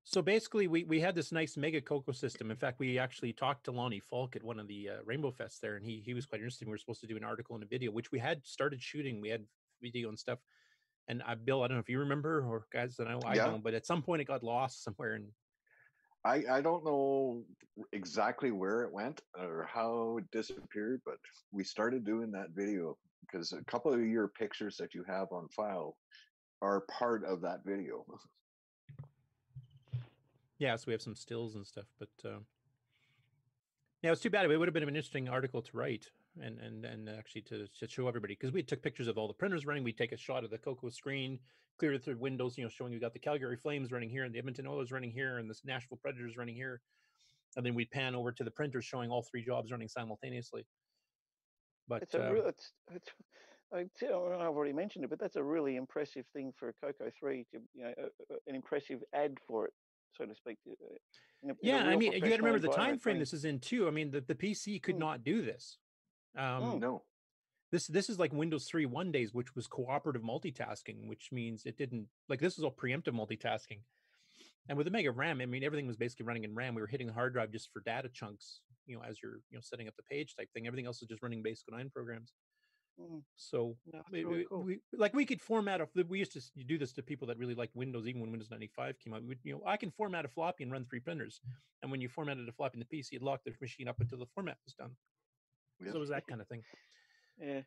So basically, we had this nice mega CoCo system. In fact, we actually talked to Lonnie Falk at one of the Rainbow Fests there, and he was quite interested. We were supposed to do an article and a video, which we had started shooting. We had video and stuff. And Bill, I don't know if you remember, or guys, I don't, but at some point it got lost somewhere. And I don't know exactly where it went or how it disappeared, but we started doing that video because a couple of your pictures that you have on file are part of that video. Yeah, so we have some stills and stuff, but yeah, it's too bad. It would have been an interesting article to write and actually to show everybody, because we took pictures of all the printers running. We take a shot of the CoCo screen, clear it through windows, showing you got the Calgary Flames running here and the Edmonton Oilers running here and the Nashville Predators running here, and then we pan over to the printers showing all 3 jobs running simultaneously. But it's I don't know, I've already mentioned it, but that's a really impressive thing for CoCo 3 to an impressive ad for it, so to speak. I mean, you got to remember the time frame this is in too. I mean, the PC could not do this. No. This is like Windows 3.1 days, which was cooperative multitasking, which means it didn't, like, this is all preemptive multitasking. And with the Mega RAM, I mean, everything was basically running in RAM. We were hitting the hard drive just for data chunks, as you're setting up the page type thing. Everything else is just running basic 9 programs. So That's really cool. we could format we used to do this to people that really liked Windows, even when Windows 95 came out. I can format a floppy and run 3 printers, and when you formatted a floppy in the PC, it locked the machine up until the format was done. Yep. So it was that kind of thing. Yeah.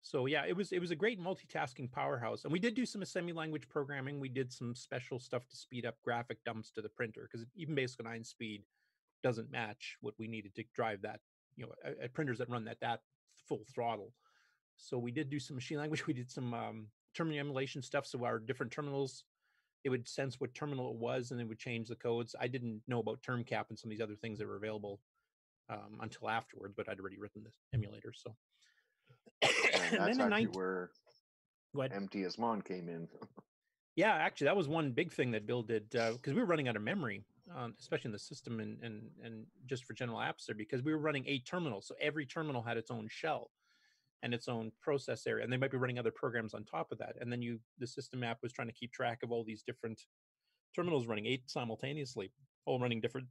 So yeah, it was a great multitasking powerhouse, and we did do some assembly language programming. We did some special stuff to speed up graphic dumps to the printer, because even basic 9 speed doesn't match what we needed to drive that. At printers that run that full throttle. So we did do some machine language. We did some terminal emulation stuff. So our different terminals, it would sense what terminal it was, and it would change the codes. I didn't know about term cap and some of these other things that were available until afterwards, but I'd already written this emulator. So and that's actually where MTSMon came in. Yeah, actually, that was one big thing that Bill did, because we were running out of memory, especially in the system and just for general apps there, because we were running 8 terminals. So every terminal had its own shell and its own process area, and they might be running other programs on top of that. And then the system app was trying to keep track of all these different terminals running 8 simultaneously, all running different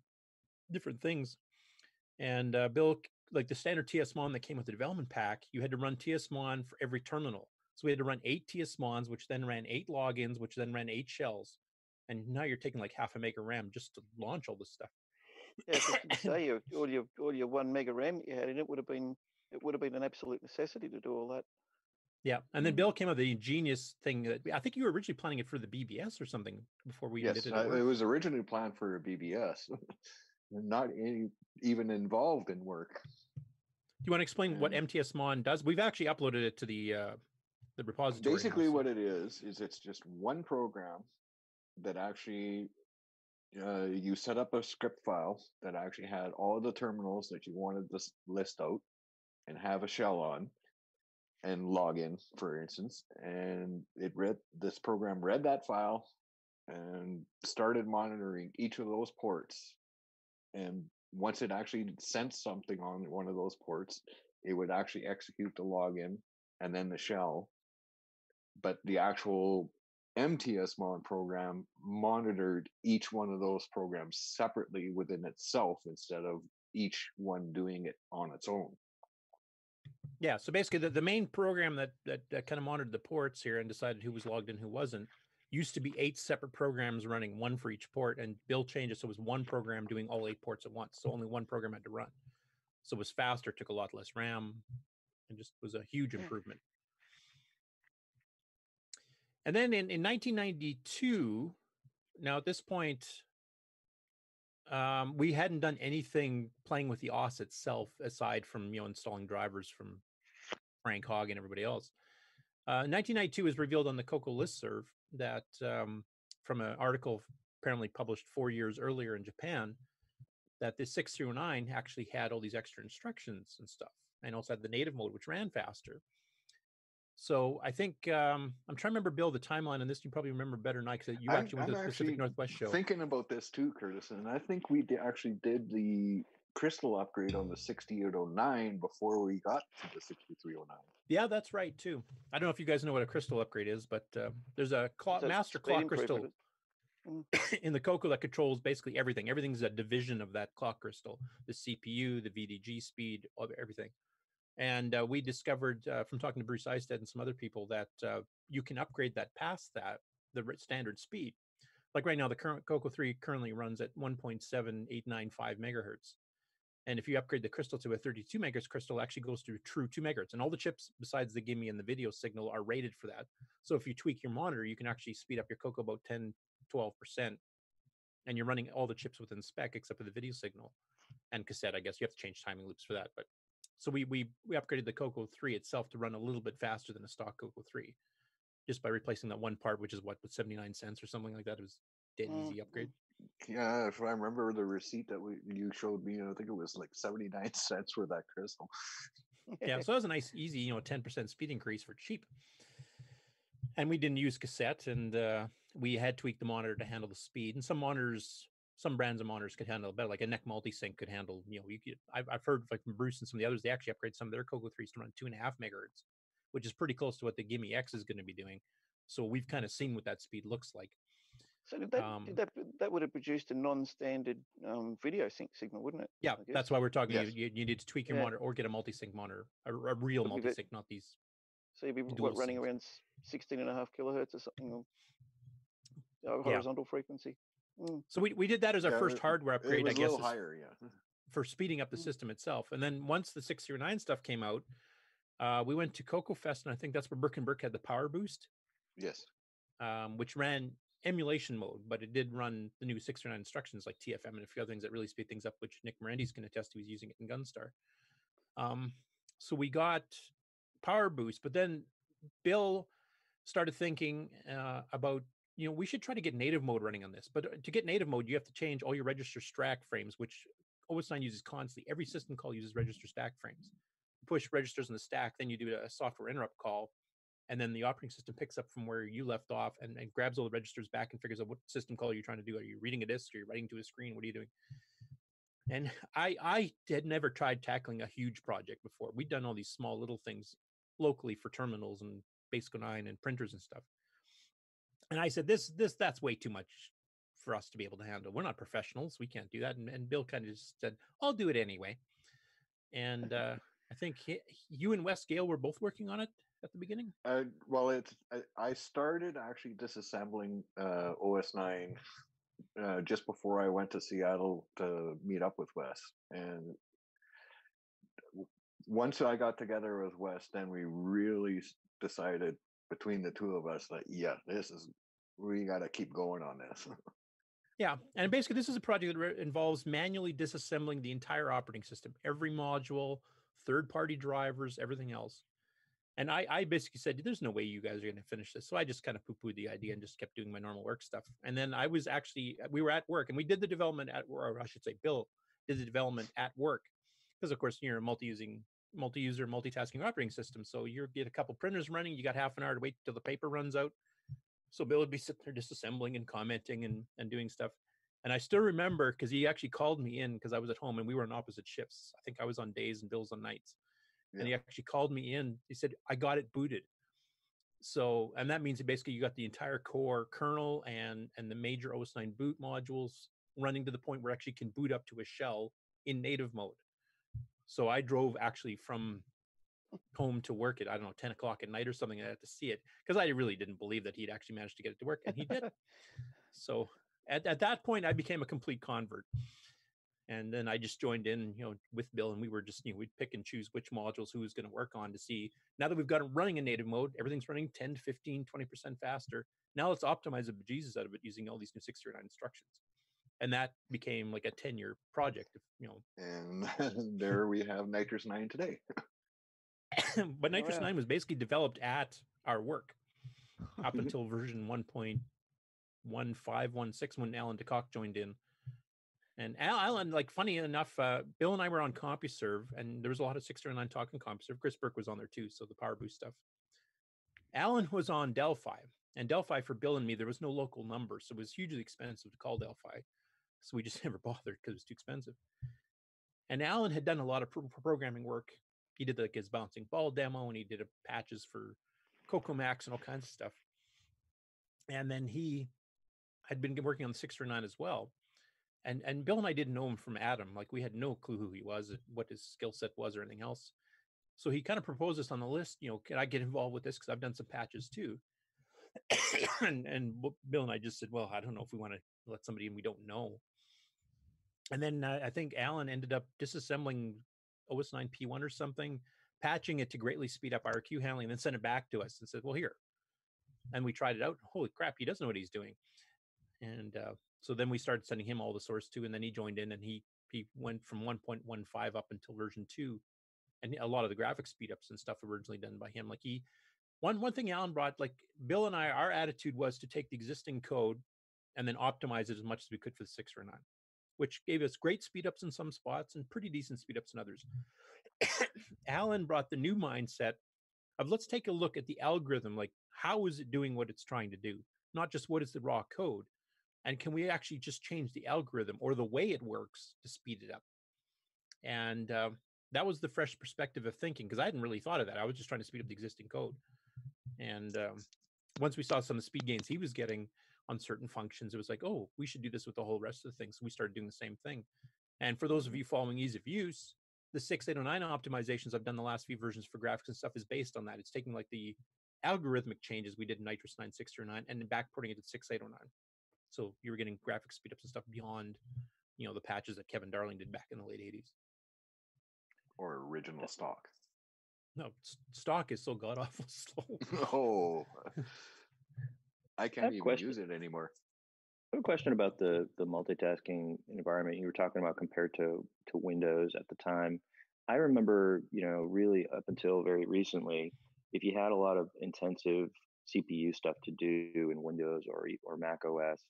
things. And Bill, like the standard TSMon that came with the development pack, you had to run TSMon for every terminal. So we had to run 8 TSMons, which then ran 8 logins, which then ran 8 shells. And now you're taking like half a mega RAM just to launch all this stuff. Yeah, to say all your 1 mega RAM you had in it would have been an absolute necessity to do all that. Yeah, and then Bill came up with the ingenious thing that I think you were originally planning it for the BBS or something before we did it. It was originally planned for a BBS, not even involved in work. Do you want to explain what MTSMon does? We've actually uploaded it to the repository. Basically, what it is it's just one program that actually you set up a script file that actually had all the terminals that you wanted to list out and have a shell on and log in, for instance, and this program read that file and started monitoring each of those ports. And once it actually sent something on one of those ports, it would actually execute the login and then the shell. But the actual MTSMon program monitored each one of those programs separately within itself instead of each one doing it on its own. Yeah, so basically the main program that kind of monitored the ports here and decided who was logged in, who wasn't, used to be 8 separate programs running, 1 for each port, and Bill changed it so it was 1 program doing all 8 ports at once. So only 1 program had to run. So it was faster, took a lot less RAM, and just was a huge improvement. And then in 1992, now at this point, we hadn't done anything playing with the OS itself aside from installing drivers from Frank Hogg and everybody else. 1992 was revealed on the CoCo listserv that from an article apparently published 4 years earlier in Japan, that the 6309 actually had all these extra instructions and stuff, and also had the native mode, which ran faster. So I think I'm trying to remember, Bill, the timeline on this. You probably remember better than I, because you actually went to the Pacific Northwest show. Thinking about this too, Curtis, and I think we actually did the crystal upgrade on the 6809 before we got to the 6309. Yeah, that's right too. I don't know if you guys know what a crystal upgrade is, but there's a master clock crystal in the CoCo that controls basically everything. Everything's a division of that clock crystal: the CPU, the VDG speed, everything. And we discovered from talking to Bruce Eisted and some other people that you can upgrade that past the standard speed. Like right now, the current CoCo 3 currently runs at 1.7895 megahertz. And if you upgrade the crystal to a 32 megahertz crystal, it actually goes to true 2 megahertz. And all the chips besides the gimme and the video signal are rated for that. So if you tweak your monitor, you can actually speed up your CoCo about 10, 12%. And you're running all the chips within spec except for the video signal and cassette. I guess you have to change timing loops for that. But so we upgraded the CoCo 3 itself to run a little bit faster than a stock CoCo 3, just by replacing that one part, which is what, 79 cents or something like that. It was dead easy upgrade. Yeah, if I remember the receipt that you showed me, I think it was like 79 cents for that crystal. Yeah, so that was a nice, easy, 10% speed increase for cheap. And we didn't use cassette, and we had tweaked the monitor to handle the speed. And some brands of monitors could handle it better, like a NEC multisync could handle. I've heard like from Bruce and some of the others, they actually upgrade some of their CoCo 3s to run 2.5 megahertz, which is pretty close to what the Gimme X is going to be doing. So we've kind of seen what that speed looks like. So that would have produced a non-standard video sync signal, wouldn't it? Yeah, that's why we're talking. Yes. You need to tweak your monitor or get a multi-sync monitor, a real multi-sync, not these. So you'd be running around 16.5 kilohertz or something, or horizontal frequency. So we did that as our first hardware upgrade. It was I guess a little higher, yeah. For speeding up the system itself. And then once the 609 stuff came out, we went to CoCoFest, and I think that's where Burke and Burke had the Power Boost. Yes. Which ran emulation mode, but it did run the new 609 instructions like TFM and a few other things that really speed things up, which Nick Morandi's going to attest to. He's using it in Gunstar. So we got Power Boost, but then Bill started thinking about, we should try to get native mode running on this. But to get native mode, you have to change all your register stack frames, which OS9 uses constantly. Every system call uses register stack frames. You push registers in the stack, then you do a software interrupt call, and then the operating system picks up from where you left off and grabs all the registers back and figures out what system call you're trying to do. Are you reading a disk? Are you writing to a screen? What are you doing? And I had never tried tackling a huge project before. We'd done all these small little things locally for terminals and Basic 09 and printers and stuff. And I said, that's way too much for us to be able to handle. We're not professionals. We can't do that. And Bill kind of just said, I'll do it anyway. And I think you and Wes Gale were both working on it at the beginning. Well, I started actually disassembling OS9 just before I went to Seattle to meet up with Wes. And once I got together with Wes, then we really decided between the two of us that, we got to keep going on this. Yeah. And basically, this is a project that involves manually disassembling the entire operating system, every module, third-party drivers, everything else. And I basically said, there's no way you guys are going to finish this. So I just kind of poo-pooed the idea and just kept doing my normal work stuff. And then we were at work, and we did the development or I should say, Bill did the development at work. Because, of course, you're a multi-user, multitasking operating system. So you get a couple printers running, you got half an hour to wait till the paper runs out. So Bill would be sitting there disassembling and commenting and doing stuff. And I still remember, because he actually called me in because I was at home and we were on opposite shifts. I think I was on days and Bill's on nights. Yeah. And he actually called me in. He said, I got it booted. So, and that means that basically you got the entire core kernel and the major OS9 boot modules running to the point where it actually can boot up to a shell in native mode. So I drove actually from home to work at, 10 o'clock at night or something. I had to see it because I really didn't believe that he'd actually managed to get it to work, and he did. So at that point, I became a complete convert. And then I just joined in, with Bill, and we were just, we'd pick and choose which modules who was going to work on to see. Now that we've got it running in native mode, everything's running 10 to 15, 20% faster. Now let's optimize the bejesus out of it using all these new 609 instructions. And that became like a 10-year project, And there we have NitrOS 9 today. But NitrOS 9 was basically developed at our work up until version 1.1516 when Alan DeCock joined in. And Alan, funny enough, Bill and I were on CompuServe, and there was a lot of 609 talking CompuServe. Chris Burke was on there too, so the Power Boost stuff. Alan was on Delphi, and Delphi for Bill and me, there was no local number, so it was hugely expensive to call Delphi. So we just never bothered because it was too expensive. And Alan had done a lot of programming work. He did his bouncing ball demo, and he did patches for CocoMax and all kinds of stuff. And then he had been working on the 609 as well. And Bill and I didn't know him from Adam. We had no clue who he was, what his skill set was, or anything else. So he kind of proposed this on the list. Can I get involved with this? Because I've done some patches too. and Bill and I just said, well, I don't know if we want to let somebody in we don't know. And then I think Alan ended up disassembling OS9 P1 or something, patching it to greatly speed up RQ handling, and then sent it back to us and said, well, here. And we tried it out. Holy crap, he doesn't know what he's doing. And so then we started sending him all the source too, and then he joined in, and he went from 1.15 up until version 2. And a lot of the graphic speed ups and stuff originally done by him. One thing Alan brought, Bill and I, our attitude was to take the existing code and then optimize it as much as we could for the 609, which gave us great speed ups in some spots and pretty decent speed ups in others. Alan brought the new mindset of let's take a look at the algorithm, how is it doing what it's trying to do? Not just what is the raw code, and can we actually just change the algorithm or the way it works to speed it up? And that was the fresh perspective of thinking, because I hadn't really thought of that. I was just trying to speed up the existing code. And once we saw some of the speed gains he was getting, on certain functions. It was like, oh, we should do this with the whole rest of the things. So we started doing the same thing. And for those of you following ease of use, the 6809 optimizations I've done the last few versions for graphics and stuff is based on that. It's taking like the algorithmic changes we did in NitrOS 9, 609 and then backporting it to 6809. So you were getting graphic speedups and stuff beyond, the patches that Kevin Darling did back in the late 80s. Or original stock. No, stock is so god awful slow. Oh, I can't even use it anymore. I have a question about the multitasking environment you were talking about compared to Windows at the time. I remember, really up until very recently, if you had a lot of intensive CPU stuff to do in Windows or Mac OS,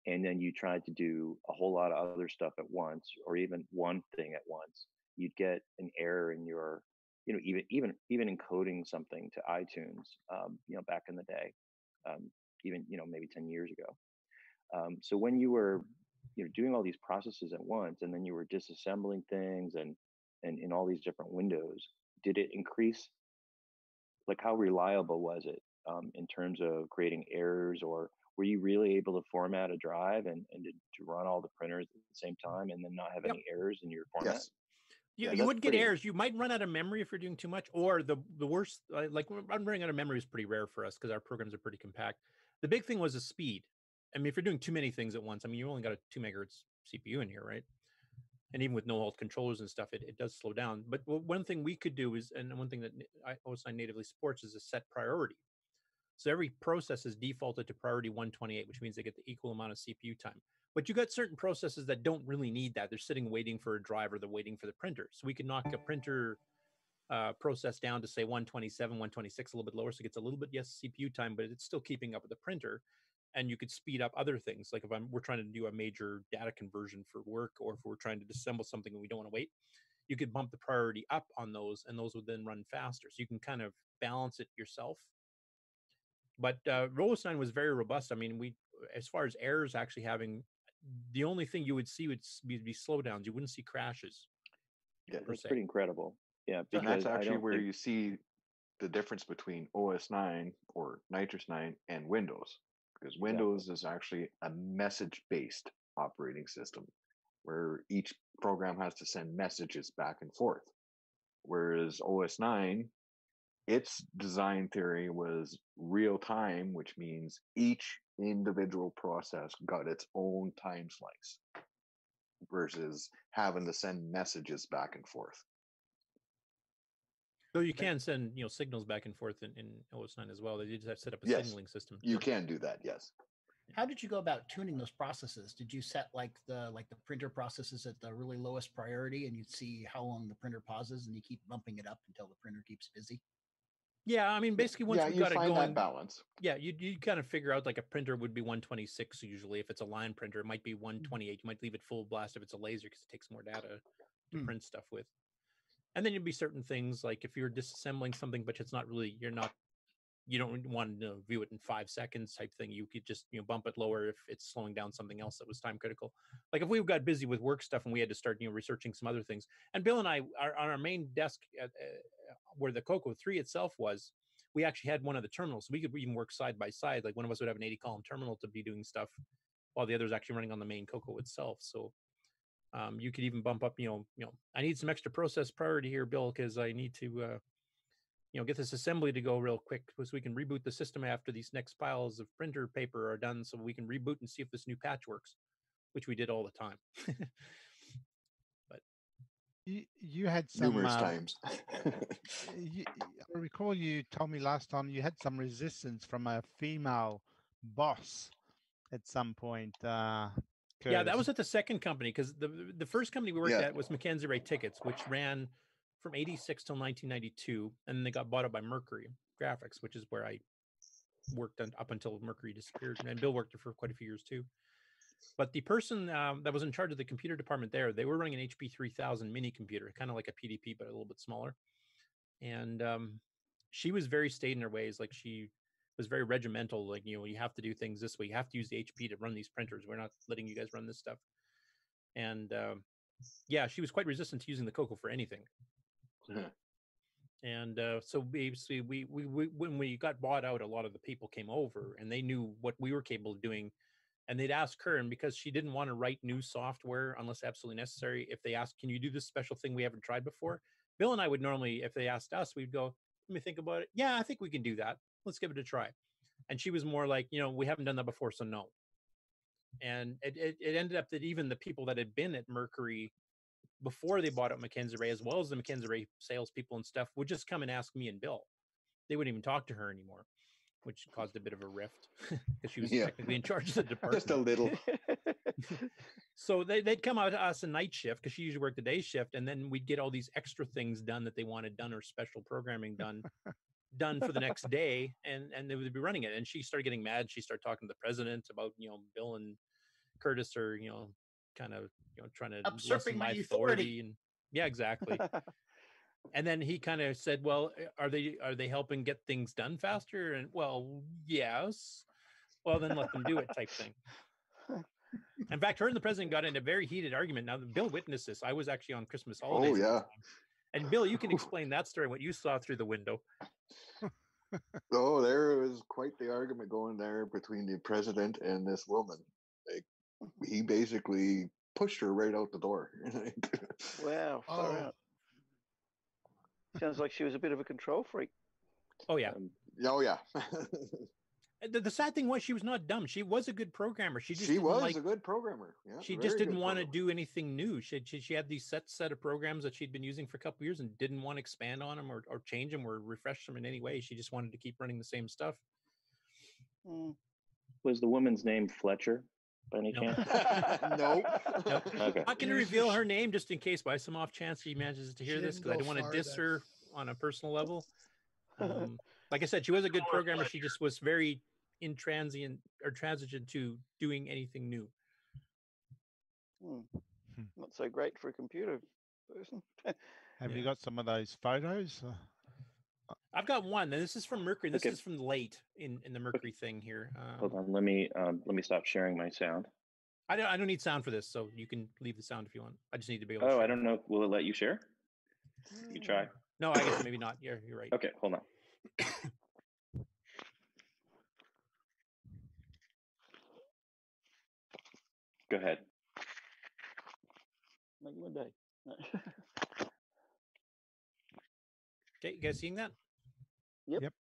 and then you tried to do a whole lot of other stuff at once, or even one thing at once, you'd get an error in your, even encoding something to iTunes, back in the day, even maybe 10 years ago. So when you were, doing all these processes at once, and then you were disassembling things and in all these different windows, did it increase? Like, how reliable was it in terms of creating errors, or were you really able to format a drive and to run all the printers at the same time and then not have any errors in your format? Yes. You would get errors. You might run out of memory if you're doing too much, or the worst, like running out of memory is pretty rare for us because our programs are pretty compact. The big thing was the speed. I mean, if you're doing too many things at once, I mean, you only got a 2 megahertz CPU in here, right? And even with no alt controllers and stuff, it does slow down. But one thing we could do is, and one thing that OS9 natively supports is a set priority. So every process is defaulted to priority 128, which means they get the equal amount of CPU time. But you got certain processes that don't really need that. They're sitting waiting for a drive, or they're waiting for the printer. So we can knock a printer process down to say 127, 126, a little bit lower. So it gets a little bit, CPU time, but it's still keeping up with the printer. And you could speed up other things. Like if we're trying to do a major data conversion for work, or if we're trying to disassemble something and we don't want to wait, you could bump the priority up on those, and those would then run faster. So you can kind of balance it yourself. But OS9 was very robust. I mean, as far as errors actually having, the only thing you would see would be slowdowns. You wouldn't see crashes. Yeah, that's pretty incredible. Yeah, because and that's actually where you see the difference between OS9 or NitrOS 9 and Windows, because Windows is actually a message-based operating system where each program has to send messages back and forth. Whereas OS9, its design theory was real time, which means each individual process got its own time slice versus having to send messages back and forth. So you can send signals back and forth in OS9 as well. They just have to set up a signaling system. You can do that, yes. How did you go about tuning those processes? Did you set like the printer processes at the really lowest priority, and you'd see how long the printer pauses, and you keep bumping it up until the printer keeps busy? Yeah, I mean, basically once we got it going, that balance. Yeah, you kind of figure out like a printer would be 126 usually. If it's a line printer, it might be 128. You might leave it full blast if it's a laser because it takes more data to print stuff with. And then you'd be certain things like if you're disassembling something, but it's not really, you don't want to view it in 5 seconds type thing. You could just bump it lower if it's slowing down something else that was time critical. Like if we got busy with work stuff and we had to start researching some other things. And Bill and I are on our main desk where the Coco 3 itself was. We actually had one of the terminals, so we could even work side by side. Like one of us would have an 80-column terminal to be doing stuff, while the other is actually running on the main Coco itself. So you could even bump up. I need some extra process priority here, Bill, because I need to. Get this assembly to go real quick so we can reboot the system after these next piles of printer paper are done, so we can reboot and see if this new patch works, which we did all the time. But you had some numerous times. I recall you told me last time you had some resistance from a female boss at some point. Yeah, that was at the second company, because the first company we worked at was Mackenzie Ray Tickets, which ran from 86 till 1992, and then they got bought up by Mercury Graphics, which is where I worked up until Mercury disappeared. And Bill worked there for quite a few years too. But the person that was in charge of the computer department there, they were running an HP 3000 mini computer, kind of like a PDP, but a little bit smaller. And she was very staid in her ways. Like she was very regimental. Like, you have to do things this way. You have to use the HP to run these printers. We're not letting you guys run this stuff. And yeah, she was quite resistant to using the Coco for anything. And so basically, we when we got bought out, a lot of the people came over, and they knew what we were capable of doing, and they'd ask her, and because she didn't want to write new software unless absolutely necessary, if they asked, "Can you do this special thing we haven't tried before?" Bill and I would normally, if they asked us, we'd go, "Let me think about it. Yeah, I think we can do that. Let's give it a try." And she was more like, "We haven't done that before, so no." And it ended up that even the people that had been at Mercury before they bought out Mackenzie Ray, as well as the Mackenzie Ray salespeople and stuff, would just come and ask me and Bill. They wouldn't even talk to her anymore, which caused a bit of a rift because she was technically in charge of the department. Just a little. So they'd come out to us a night shift because she usually worked the day shift, and then we'd get all these extra things done that they wanted done or special programming done for the next day, and they would be running it. And she started getting mad. She started talking to the president about Bill and Curtis are kind of trying to lessen my authority. And yeah, exactly. And then he kind of said, "Well, are they helping get things done faster?" And well, yes. Well, then let them do it, type thing. In fact, her and the president got in a very heated argument. Now, Bill witnessed this. I was actually on Christmas holidays. Oh, yeah. At the time. And Bill, you can explain that story, what you saw through the window. Oh, there was quite the argument going there between the president and this woman. Like, he basically pushed her right out the door. Wow, far out. Sounds like she was a bit of a control freak. Oh, yeah. Oh, yeah. The sad thing was she was not dumb. She was a good programmer. She was a good programmer. Yeah, she just didn't want to do anything new. She had these set of programs that she'd been using for a couple of years and didn't want to expand on them or change them or refresh them in any way. She just wanted to keep running the same stuff. Was the woman's name Fletcher by any chance? Nope. Okay. Not going to reveal her name just in case by some off chance she manages to hear this, because I don't want to diss her on a personal level. Like I said, she was a good programmer. She just was very intransigent to doing anything new. Not so great for a computer person. Have you got some of those photos? I've got one. This is from Mercury. This is from late in the Mercury thing here. Hold on. Let me stop sharing my sound. I don't need sound for this, so you can leave the sound if you want. I just need to be able to share. I don't know. Will it let you share? You try. No, I guess maybe not. You're right. Okay, hold on. Go ahead. Make one day. Okay, you guys seeing that? Yep.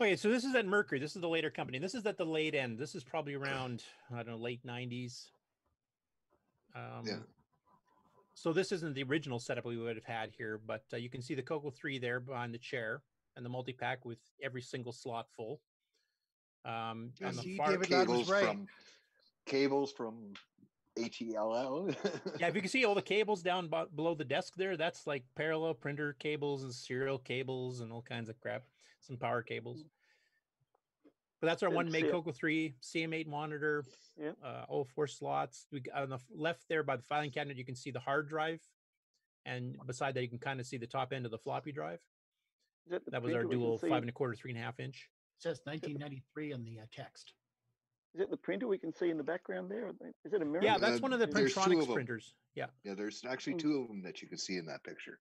Okay, so this is at Mercury. This is the later company. This is at the late end. This is probably around, I don't know, late 90s. Yeah. So this isn't the original setup we would have had here, but you can see the Coco 3 there behind the chair and the multi-pack with every single slot full. On the far, David Ladd was right. Cables from HELL. Yeah, if you can see all the cables down below the desk there, that's like parallel printer cables and serial cables and all kinds of crap. Some power cables. But that's our one Meg Coco 3 CM8 monitor. Yeah. All 4 slots. On the left there by the filing cabinet, you can see the hard drive, and beside that, you can kind of see the top end of the floppy drive. That was our dual 5 1/4, 3.5 inch. It says 1993 on the text. Is it the printer we can see in the background there? Is it a mirror? Yeah, that's one of the Printronix printers. Yeah. Yeah, there's actually 2 of them that you can see in that picture.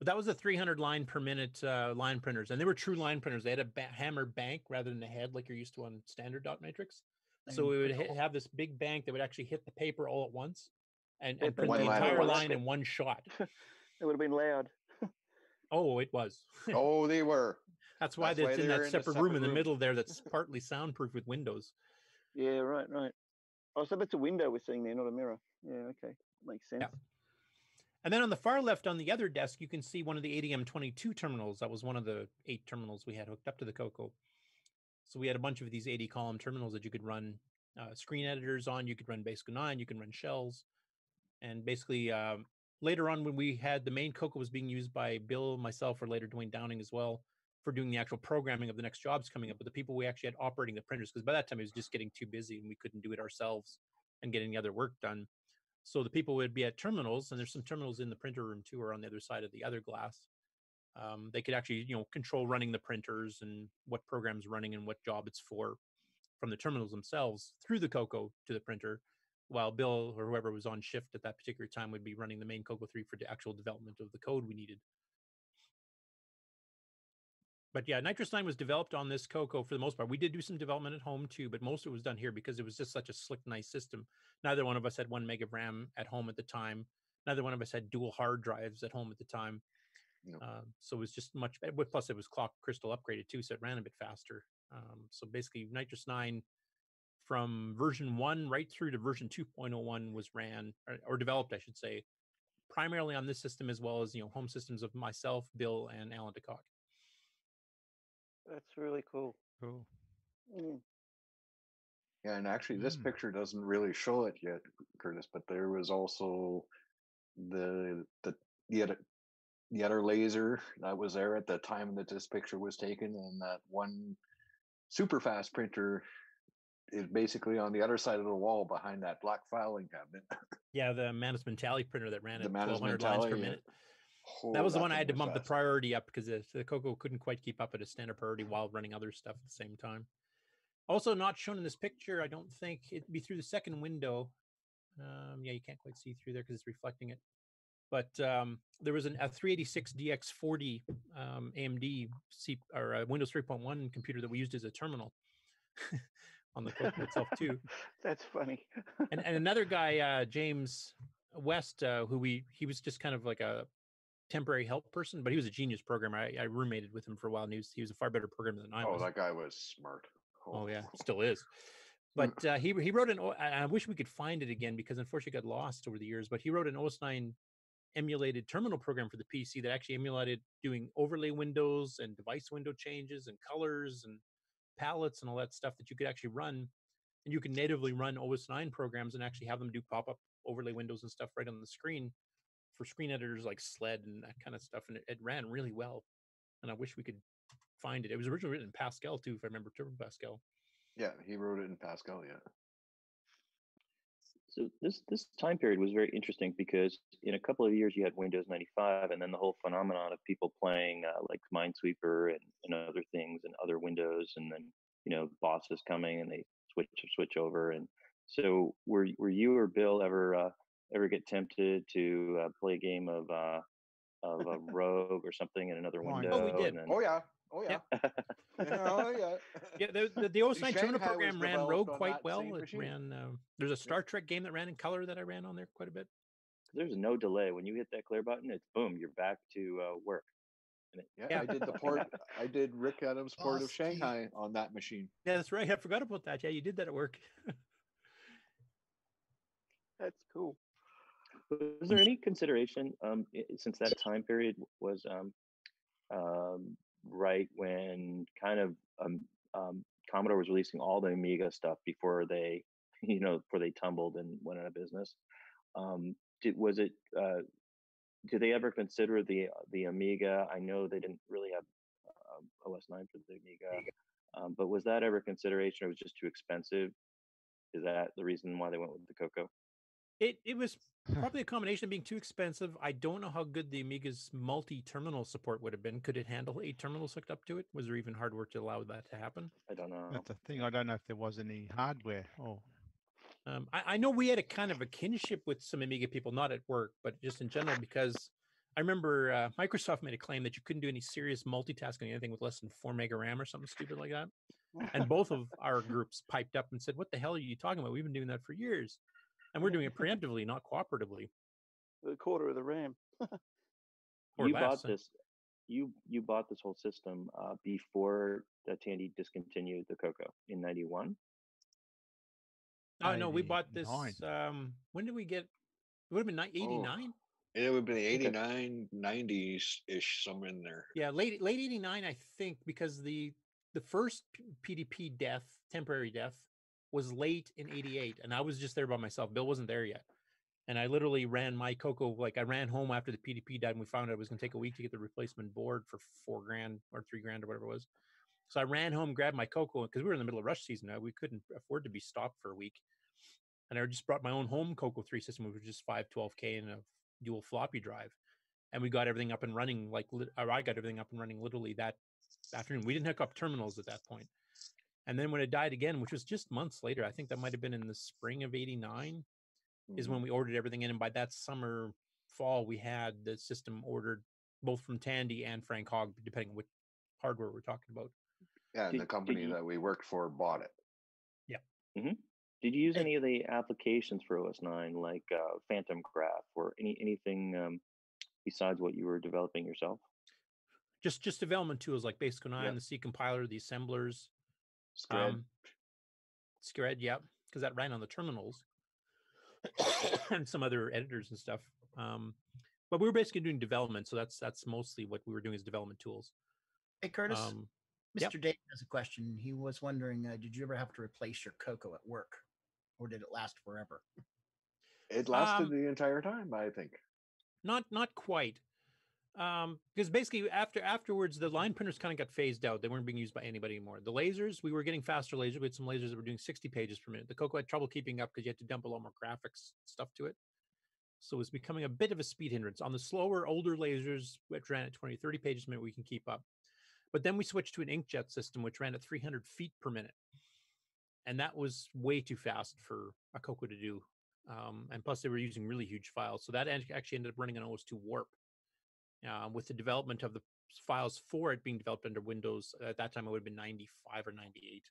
But that was the 300 line per minute line printers, and they were true line printers. They had a hammer bank rather than a head like you're used to on standard dot matrix. So we would have this big bank that would actually hit the paper all at once and print the entire line in one shot. It would have been loud. Oh, it was. Oh, they were. That's why it's in that separate room in the middle there that's partly soundproof with windows. Yeah, right. Oh, so that's a window we're seeing there, not a mirror. Yeah, okay. Makes sense. Yeah. And then on the far left on the other desk, you can see one of the ADM22 terminals. That was one of the 8 terminals we had hooked up to the Coco. So we had a bunch of these 80 column terminals that you could run screen editors on. You could run Basic 9, you can run shells. And basically, later on when we had the main Coco was being used by Bill, myself, or later Dwayne Downing as well, for doing the actual programming of the next jobs coming up. But the people we actually had operating the printers, because by that time it was just getting too busy and we couldn't do it ourselves and get any other work done. So the people would be at terminals, and there's some terminals in the printer room too, or on the other side of the other glass. They could actually, control running the printers and what program's running and what job it's for from the terminals themselves through the Coco to the printer, while Bill or whoever was on shift at that particular time would be running the main Coco 3 for the actual development of the code we needed. But yeah, NitrOS 9 was developed on this Coco for the most part. We did do some development at home too, but most of it was done here because it was just such a slick, nice system. Neither one of us had 1 meg of RAM at home at the time. Neither one of us had dual hard drives at home at the time. No. So it was just much better. Plus, it was clock crystal upgraded too, so it ran a bit faster. So basically, NitrOS 9 from version 1 right through to version 2.01 was ran or developed, I should say, primarily on this system, as well as home systems of myself, Bill, and Alan DeCock. That's really cool. Cool. Mm. Yeah, and actually, this picture doesn't really show it yet, Curtis. But there was also the other laser that was there at the time that this picture was taken, and that one super fast printer is basically on the other side of the wall behind that black filing cabinet. Yeah, the Manus Mentali printer that ran The at Manus 1200 lines per Mentali, minute. Oh, That was the that one I thing had to was bump the fast. priority up because the Coco couldn't quite keep up at a standard priority while running other stuff at the same time. Also not shown in this picture, I don't think, it'd be through the second window. Yeah, you can't quite see through there because it's reflecting it. But there was a 386 DX40 AMD Windows 3.1 computer that we used as a terminal on the Coco itself too. That's funny. and another guy, James West, he was just kind of like a temporary help person, but he was a genius programmer. I roommated with him for a while, and he was a far better programmer than I was. Oh, that guy was smart. Oh yeah, still is. But he wrote I wish we could find it again because unfortunately it got lost over the years. But he wrote an OS 9 emulated terminal program for the PC that actually emulated doing overlay windows and device window changes and colors and palettes and all that stuff that you could actually run. And you can natively run OS 9 programs and actually have them do pop-up overlay windows and stuff right on the screen for screen editors like SLED and that kind of stuff. And it ran really well. And I wish we could find it. It was originally written in Pascal too, if I remember, Turbo Pascal. Yeah, he wrote it in Pascal. Yeah. So this time period was very interesting because in a couple of years you had Windows 95, and then the whole phenomenon of people playing like Minesweeper and other things and other Windows, and then bosses coming and they switch over. And so were you or Bill ever get tempted to play a game of a Rogue or something in another window? Oh, we did. Oh yeah. Oh yeah. Oh yeah. Yeah, the OS 9 terminal Shanghai program was ran developed Rogue on quite that well. same It machine. ran. There's a Star Trek game that ran in color that I ran on there quite a bit. There's no delay when you hit that clear button. It's boom, you're back to work. Yeah, I did the port. I did Rick Adams' port of Shanghai on that machine. Yeah, that's right. I forgot about that. Yeah, you did that at work. That's cool. Was there any consideration since that time period was right when kind of Commodore was releasing all the Amiga stuff before they before they tumbled and went out of business? Did they ever consider the Amiga? I know they didn't really have OS 9 for the Amiga, but was that ever a consideration, or was it just too expensive? Is that the reason why they went with the Coco? It was probably a combination of being too expensive. I don't know how good the Amiga's multi-terminal support would have been. Could it handle 8 terminals hooked up to it? Was there even hardware to allow that to happen? I don't know. That's the thing. I don't know if there was any hardware. Oh. I know we had a kind of a kinship with some Amiga people, not at work, but just in general, because I remember Microsoft made a claim that you couldn't do any serious multitasking, anything with less than 4 meg of RAM or something stupid like that. And both of our groups piped up and said, "What the hell are you talking about? We've been doing that for years. And we're doing it preemptively, not cooperatively." A quarter of the RAM. Or you less. Bought this. You bought this whole system before Tandy discontinued the Coco in '91. Oh no, we bought this. When did we get? It would have been 89. It would have been 89, 90s ish, somewhere in there. Yeah, late 89, I think, because the first PDP temporary death, was late in 88, and I was just there by myself. Bill wasn't there yet, and I literally ran my Coco. Like I ran home after the PDP died, and we found out it was going to take a week to get the replacement board for $4,000 or $3,000 or whatever it was. So I ran home, grabbed my Coco because we were in the middle of rush season. Now we couldn't afford to be stopped for a week. And I just brought my own home Coco 3 system, which was just 512K and a dual floppy drive. And we got everything up and running, I got everything up and running literally that afternoon. We didn't hook up terminals at that point. And then when it died again, which was just months later, I think that might have been in the spring of 89, is when we ordered everything in. And by that fall, we had the system ordered both from Tandy and Frank Hogg, depending on hardware we're talking about. Yeah, and the company that we worked for bought it. Yeah. Mm-hmm. Did you use any of the applications for OS9, like Phantom Graph, or anything besides what you were developing yourself? Just development tools like Basic 09, the C compiler, the assemblers, Scred, yeah, because that ran on the terminals and some other editors and stuff. But we were basically doing development, so that's mostly what we were doing is development tools. Hey, Curtis, Yep. Mr. Dave has a question. He was wondering, did you ever have to replace your Coco at work, or did it last forever? It lasted the entire time, I think. Not quite. Because basically afterwards the line printers kind of got phased out. They weren't being used by anybody anymore. The lasers, we were getting faster lasers. We had some lasers that were doing 60 pages per minute. The Coco had trouble keeping up because you had to dump a lot more graphics stuff to it. So it was becoming a bit of a speed hindrance. On the slower, older lasers, which ran at 20, 30 pages a minute, we can keep up. But then we switched to an inkjet system, which ran at 300 feet per minute. And that was way too fast for a Coco to do. And plus they were using really huge files. So that actually ended up running on OS2 Warp. With the development of the files for it being developed under Windows, at that time it would have been 95 or 98.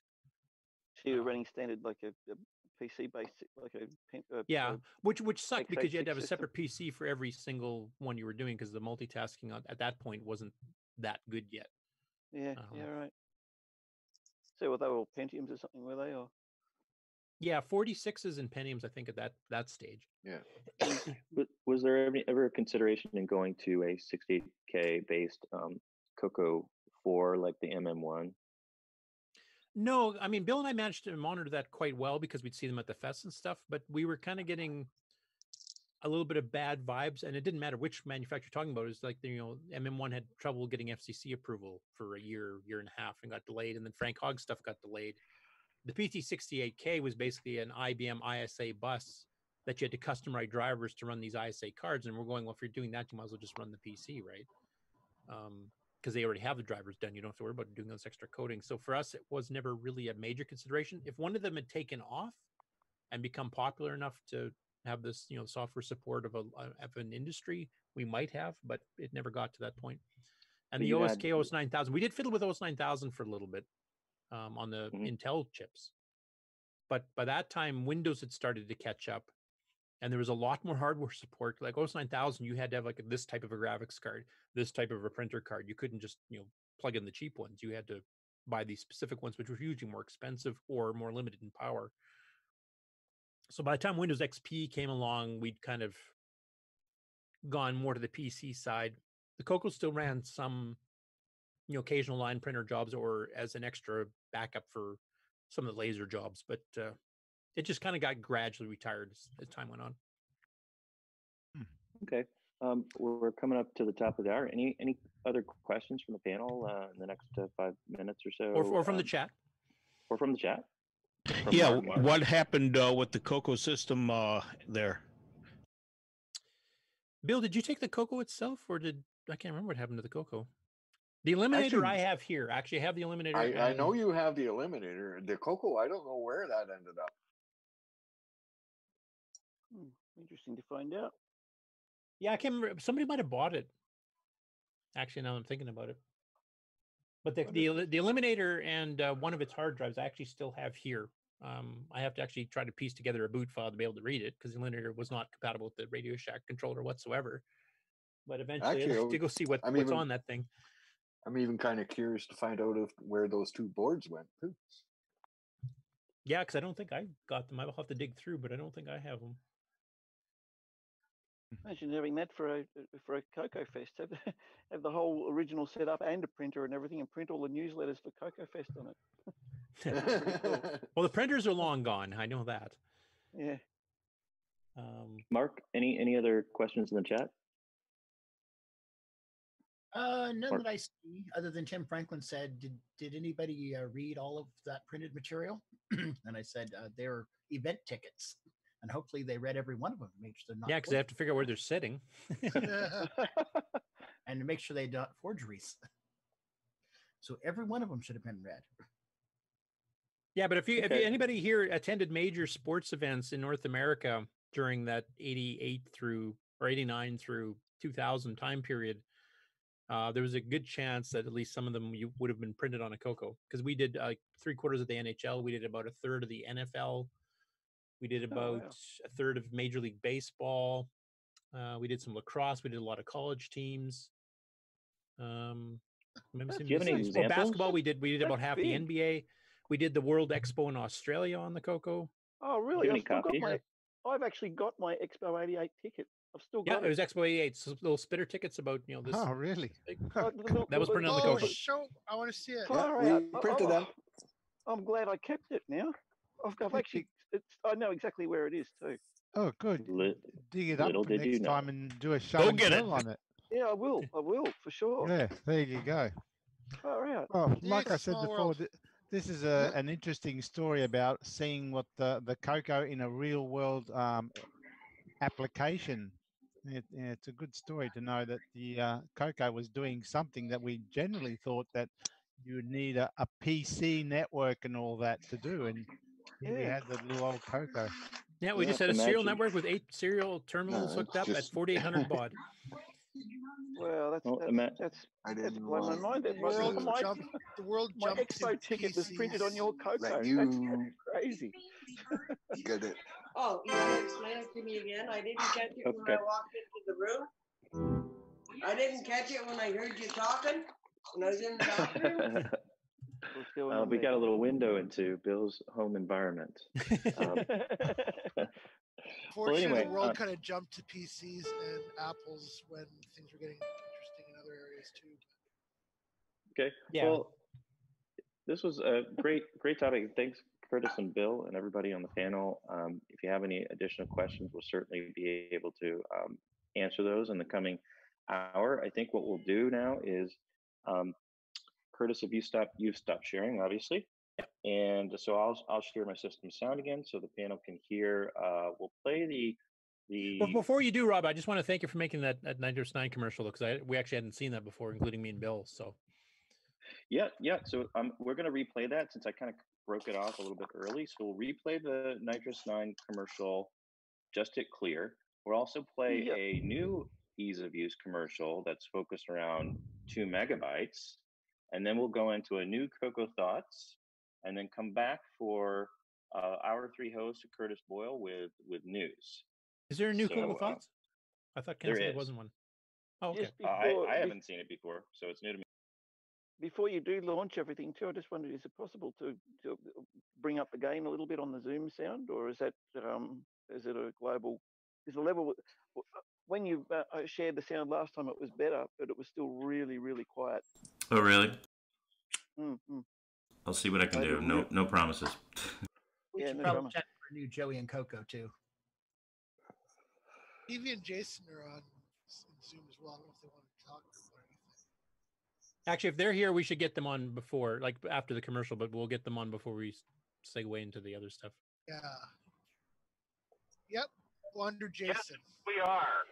So you were running standard like a PC based, like a which sucked because you had to have a system. separate PC for every single one you were doing because the multitasking at that point wasn't that good yet. Yeah, yeah, right. So were they all Pentiums or something, were they? Or yeah, 46s and Pentiums, I think, at that stage. Yeah. Was there ever a consideration in going to a 68K based Coco 4 like the MM1? No, I mean, Bill and I managed to monitor that quite well because we'd see them at the fest and stuff, but we were kind of getting a little bit of bad vibes, and it didn't matter which manufacturer you're talking about. It was like, MM1 had trouble getting FCC approval for a year and a half and got delayed, and then Frank Hogg's stuff got delayed. The PT68K was basically an IBM ISA bus that you had to custom write drivers to run these ISA cards. And we're going, well, if you're doing that, you might as well just run the PC, right? Because they already have the drivers done. You don't have to worry about doing those extra coding. So for us, it was never really a major consideration. If one of them had taken off and become popular enough to have this, software support of an industry, we might have, but it never got to that point. And the OSK OS 9000, we did fiddle with OS 9000 for a little bit. On the Intel chips. But by that time, Windows had started to catch up and there was a lot more hardware support. Like OS 9000, you had to have like this type of a graphics card, this type of a printer card. You couldn't just, plug in the cheap ones. You had to buy these specific ones, which were usually more expensive or more limited in power. So by the time Windows XP came along, we'd kind of gone more to the PC side. The Coco still ran some occasional line printer jobs or as an extra backup for some of the laser jobs, but it just kind of got gradually retired as time went on. Okay. We're coming up to the top of the hour. Any other questions from the panel in the next 5 minutes or so? Or from the chat? Or from the chat? From Mark. What happened with the Coco system there? Bill, did you take the Coco itself, or I can't remember what happened to the Coco? The Eliminator actually, I have here. Actually, I have the Eliminator. I know you have the Eliminator. The Coco, I don't know where that ended up. Interesting to find out. Yeah, I can't remember. Somebody might have bought it. Actually, now I'm thinking about it. But the Eliminator and one of its hard drives I actually still have here. I have to actually try to piece together a boot file to be able to read it because the Eliminator was not compatible with the Radio Shack controller whatsoever. But eventually, actually, I'll have to go see what's on that thing. I'm even kind of curious to find out where those two boards went too. Yeah, because I don't think I got them. I'll have to dig through, but I don't think I have them. Imagine having that for a Coco Fest. Have the whole original setup and a printer and everything, and print all the newsletters for Coco Fest on it. Cool. Well, the printers are long gone. I know that. Yeah. Mark, any other questions in the chat? None that I see, other than Tim Franklin said, did anybody read all of that printed material? And I said, they're event tickets. And hopefully they read every one of them. Make sure they're not. Yeah, because they have to figure out where they're sitting. And to make sure they're not forgeries. So every one of them should have been read. Yeah, but if anybody here attended major sports events in North America during that 88 through or 89 through 2000 time period, there was a good chance that at least some of them you would have been printed on a CoCo, because we did 3/4 of the NHL, we did about a third of the NFL, we did about a third of Major League Baseball, we did some lacrosse, we did a lot of college teams. Do you have any examples? Basketball, we did about half the NBA. We did the World Expo in Australia on the CoCo. Oh, really? I've actually got my Expo 88 ticket. I've still got it. It was Expo 88. So little spitter tickets about this. Oh, really? That was printed on the CoCo. I want to see it. We printed that. I'm glad I kept it now. I've actually, I know exactly where it is too. Oh, good. Dig it up for next time and do a show Go and get tell it. on it. Yeah, I will for sure. Yeah, there you go. Oh, like I said before, this is an interesting story about seeing what the CoCo in a real world application. It's a good story to know that the CoCo was doing something that we generally thought that you would need a PC network and all that to do, and here we had the little old CoCo. Yeah, we just had a serial network with 8 serial terminals hooked up at 4,800 baud. Well, that's blown my mind. The world my Expo ticket was printed on your CoCo. That's crazy. Get it. Oh, you want to explain it to me again? I didn't catch it when I walked into the room. I didn't catch it when I heard you talking when I was in the bathroom. We got a little window into Bill's home environment. Fortunately, the world kind of jumped to PCs and Apples when things were getting interesting in other areas too. Okay. Yeah. Well, this was a great topic. Thanks, Curtis and Bill and everybody on the panel. If you have any additional questions, we'll certainly be able to answer those in the coming hour. I think what we'll do now is, Curtis, if you've stopped sharing, obviously. And so I'll share my system sound again so the panel can hear. We'll play the. But before you do, Rob, I just want to thank you for making that NitrOS 9 commercial, because we actually hadn't seen that before, including me and Bill. So. Yeah. So we're going to replay that since I kind of broke it off a little bit early. So we'll replay the NitrOS 9 commercial, just hit clear. We'll also play a new ease of use commercial that's focused around 2 megabytes. And then we'll go into a new CoCo Thoughts, and then come back for our 3 host, Curtis Boyle, with news. Is there a new CoCo Thoughts? I thought Ken said there wasn't one. Oh, okay. I haven't seen it before, so it's new to me. Before you do launch everything too, I just wondered, is it possible to bring up the gain a little bit on the Zoom sound, or is that is it a global? Is the level when you shared the sound last time, it was better, but it was still really, really quiet. Oh, really? Mm-hmm. I'll see what I can do. No promises. We should probably check for new Joey and Coco too. Evie and Jason are on Zoom as well. I don't know if they want to talk about anything. Actually, if they're here, we should get them on before, like after the commercial, but we'll get them on before we segue into the other stuff. Yeah. Yep. Wonder Jason. Yes, we are.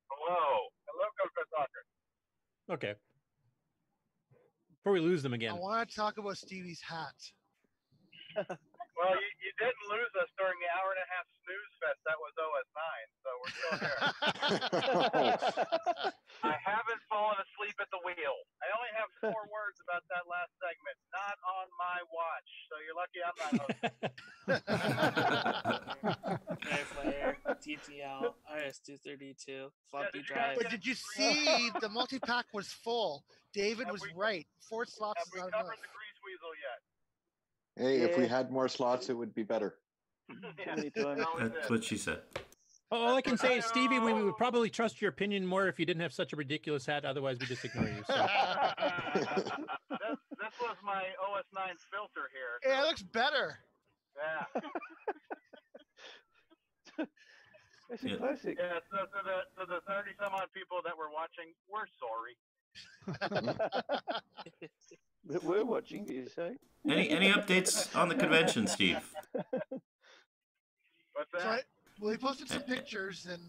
Hello, CoCoTalker. Okay. Before we lose them again. I want to talk about Stevie's hat. Well, you didn't lose us during the hour-and-a-half snooze fest. That was OS 9, so we're still there. I haven't fallen asleep at the wheel. I only have 4 words about that last segment. Not on my watch. So you're lucky I'm not hosting. Player, TTL, RS-232, floppy drive. But did you see the multi-pack was full? David was right. 4 slots is not enough. Covered the grease weasel yet? Hey, if we had more slots, it would be better. That's what she said. All I can say is, Stevie, we would probably trust your opinion more if you didn't have such a ridiculous hat. Otherwise, we just ignore you. So. This was my OS 9 filter here. Yeah, it looks better. Yeah. That's a classic. Yeah, so to the 30-some-odd people that were watching, we're sorry. That we're watching, do you say? Any updates on the convention, Steve? What's that? So we posted some pictures, and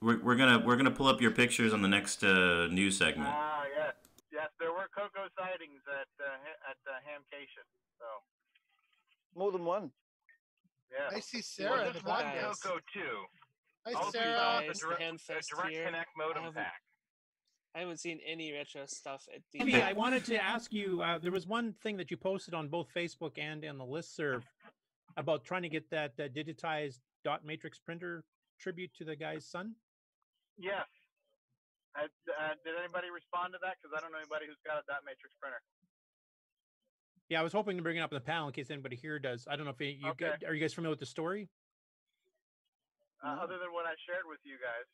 we're gonna pull up your pictures on the next news segment. Yes, there were CoCo sightings at HamCation. So more than one. Yeah, I see Sarah in the podcast. CoCo 2. Hi, Also Sarah. the Direct Connect modem pack. I haven't seen any retro stuff at the. Stevie, I wanted to ask you. There was one thing that you posted on both Facebook and on the listserv about trying to get that digitized dot matrix printer tribute to the guy's son. Yes. Did anybody respond to that? Because I don't know anybody who's got a dot matrix printer. Yeah, I was hoping to bring it up in the panel in case anybody here does. I don't know if you are you guys familiar with the story? Other than what I shared with you guys,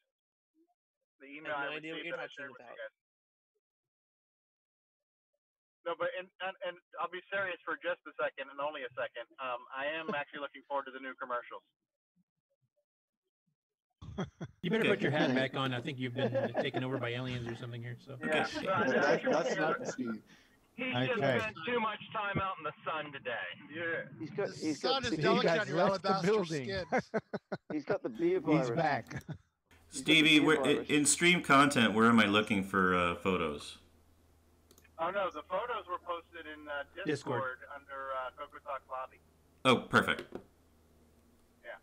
the email I received that I shared with you guys. No, but and I'll be serious for just a second and only a second. I am actually looking forward to the new commercials. You better put your hat back on. I think you've been taken over by aliens or something here. So yeah, that's not Steve. He's just spent too much time out in the sun today. Yeah. The sun is delicate on your alabaster skin. He's got the beer virus. He's back. Stevie, in stream content, where am I looking for photos? Oh no, the photos were posted in Discord under CoCoTALK lobby. Oh, perfect. Yeah.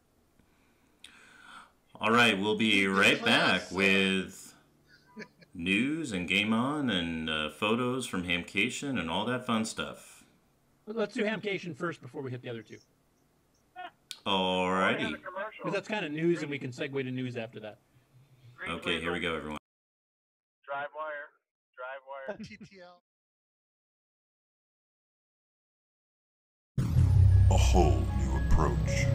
All right, we'll be right back with news and Game On and photos from HamCation and all that fun stuff. Let's do HamCation first before we hit the other two. All righty. Because that's kind of news, and we can segue to news after that. Okay, here we go, everyone. Drive wire. TTL. A whole new approach.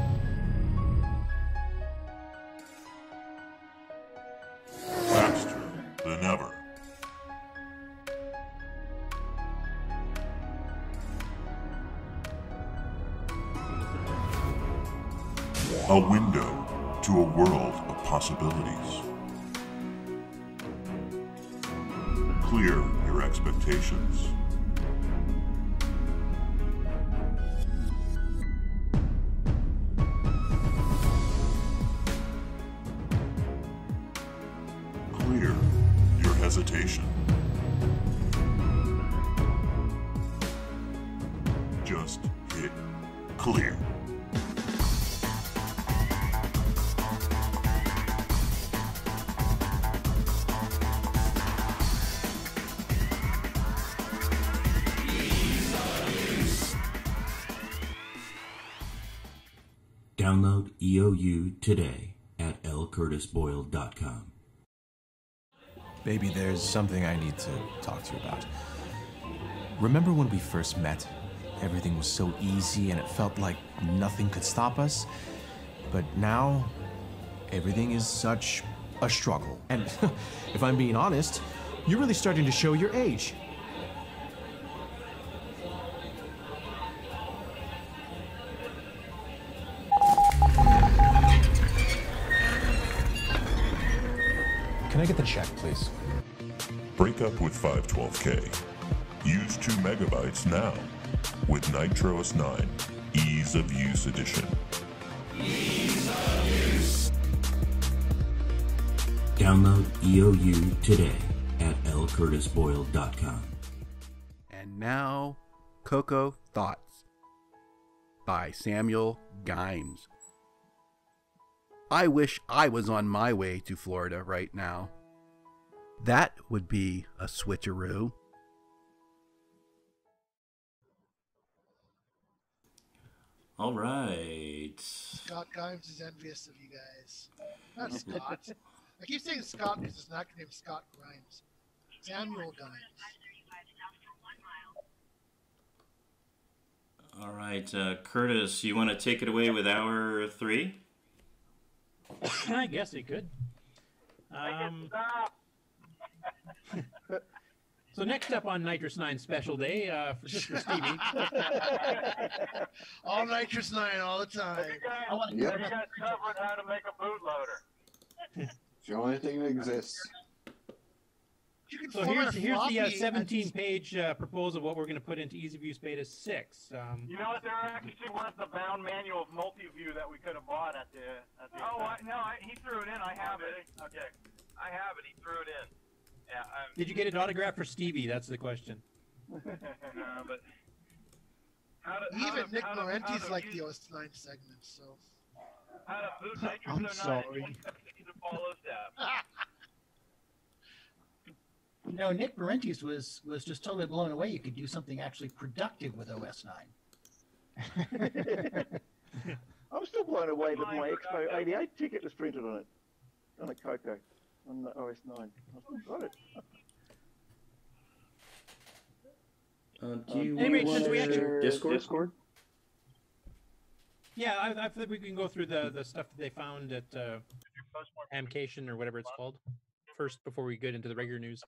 Faster than ever. A window to a world of possibilities. Clear your expectations. Clear your hesitation. Just hit clear. Download EOU today at lcurtisboyle.com. Baby, there's something I need to talk to you about. Remember when we first met? Everything was so easy and it felt like nothing could stop us. But now, everything is such a struggle. And if I'm being honest, you're really starting to show your age. Can I get the check, please? Break up with 512K. Use 2 megabytes now with NitrOS 9 Ease of Use Edition. Ease of use. Download EOU today at lcurtisboyle.com. And now, Coco Thoughts by Samuel Gimes. I wish I was on my way to Florida right now. That would be a switcheroo. All right. Scott Gimes is envious of you guys. Not Scott. I keep saying Scott because it's not named Scott Grimes. Samuel Gimes. All right, Curtis, you want to take it away with hour 3? I guess it could. So next up on Nitrous 9 special day, just for Stevie. All Nitrous 9 all the time. You guys covered how to make a bootloader. It's the only thing that exists. So here's the 17-page proposal of what we're going to put into Ease of Use Beta 6. You know what? There actually was the bound manual of multi-view that we could have bought at the. He threw it in. I have it. Okay, I have it. He threw it in. Yeah. Did you get an autograph for Stevie? That's the question. But even Nick Laurenti's like the OS 9 segment, so. How to boot Nitrous 09 I'm sorry. to follow step. No, Nick Parentes was just totally blown away. You could do something actually productive with OS 9. I'm still blown away that my Expo 88 ticket was printed on it, on a Coco, on the OS 9. I still got it. Do you Anyway, want since we to actually share Discord? Yeah, I think we can go through the stuff that they found at HamCation or whatever it's called first before we get into the regular news.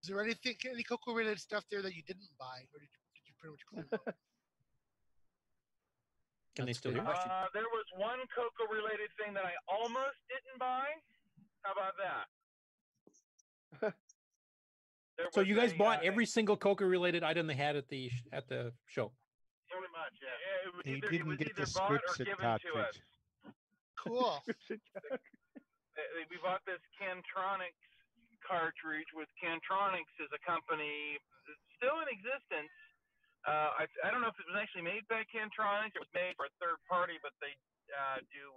Is there any Coco related stuff there that you didn't buy, or did you pretty much clean up? Can they still hear? There was one Coco related thing that I almost didn't buy. How about that? So you guys bought every single Coco related item they had at the show. Pretty much, yeah. He didn't get the Scripsit cartridge. Cool. We bought this Cantronics cartridge with Cantronics as a company still in existence. I don't know if it was actually made by Cantronics. It was made for a third party, but they do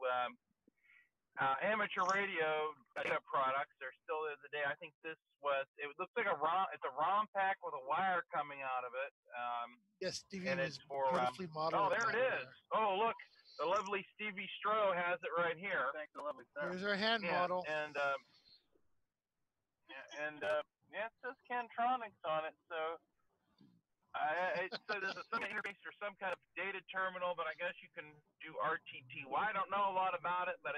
amateur radio products. They're still there today. I think it looks like it's a ROM pack with a wire coming out of it. Yes, Stevie and was it's for beautifully modeled. Oh, there it is. Oh, look, the lovely Stevie Stroh has it right here. Thanks, the lovely sir. Here's our hand model. And it says Cantronics on it, so. So there's some interface or some kind of data terminal, but I guess you can do RTTY. I don't know a lot about it, but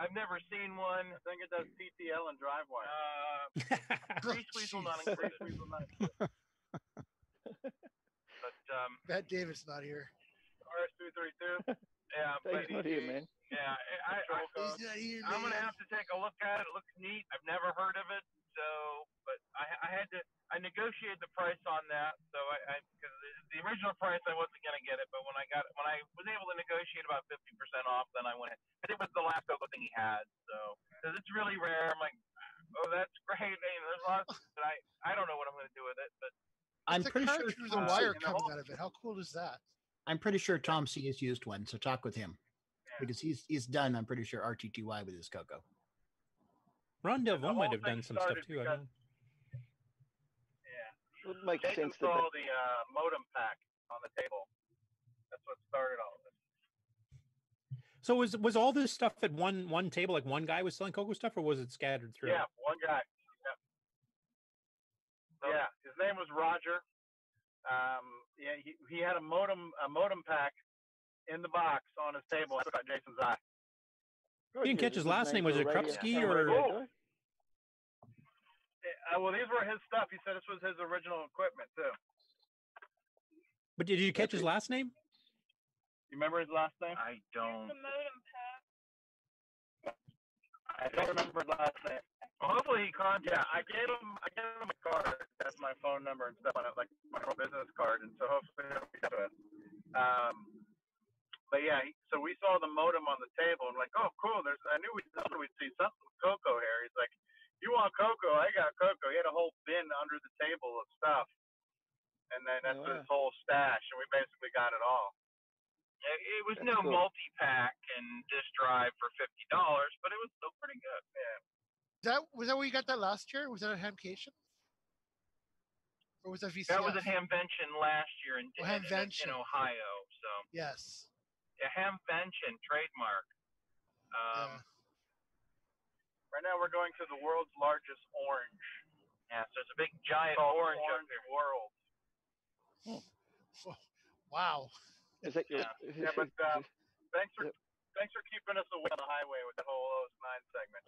I've never seen one. I think it does TTL and DriveWire. Grease Weasel not included. But Matt Davis not here. RS-232. Yeah, Dave's not here, man. Yeah, I'm gonna have to take a look at it. It looks neat. I've never heard of it, but I negotiated the price on that. So because the original price I wasn't gonna get it, but when I was able to negotiate about 50% off, then I went. But it was the last Coco thing he had, so because it's really rare. I'm like, oh, that's great. There's lots, but I don't know what I'm gonna do with it, but. I'm pretty sure There's a wire coming out of it. How cool is that? I'm pretty sure Tom C has used one, so talk with him because he's done. I'm pretty sure RTTY with his Coco. Ron Delvaux might have done some stuff too. I don't know. It makes sense to install the modem pack on the table. That's what started all of this. So was all this stuff at one table? Like one guy was selling Coco stuff, or was it scattered through? Yeah, one guy. Yeah, his name was Roger. He had a modem pack in the box on his table. I got Jason's eye. You didn't catch his last name. Was it Krupski or? Well, these were his stuff. He said this was his original equipment too. But did you catch his last name? You remember his last name? I don't. I don't remember his last name. Well, hopefully he contacted. Yeah, I gave him a card. That's my phone number and stuff on it, like my whole business card. And so hopefully he'll be to it. But yeah, so we saw the modem on the table and like, oh, cool. I knew we'd see something with Coco here. He's like, you want Coco? I got Coco. He had a whole bin under the table of stuff. And then that's his whole stash. And we basically got it all. It was no multi-pack and disk drive for $50, but it was still pretty good. Yeah. Was that where you got that last year? Was that at HamCation? Or was that VCS? That was at HamVention last year in Ohio. So yes. Yeah, HamVention trademark. Right now we're going to the world's largest orange. Yeah, so it's a big giant orange up in the world. Wow. Is that your? Yeah, but thanks for keeping us away on the highway with the whole OS 9 segment.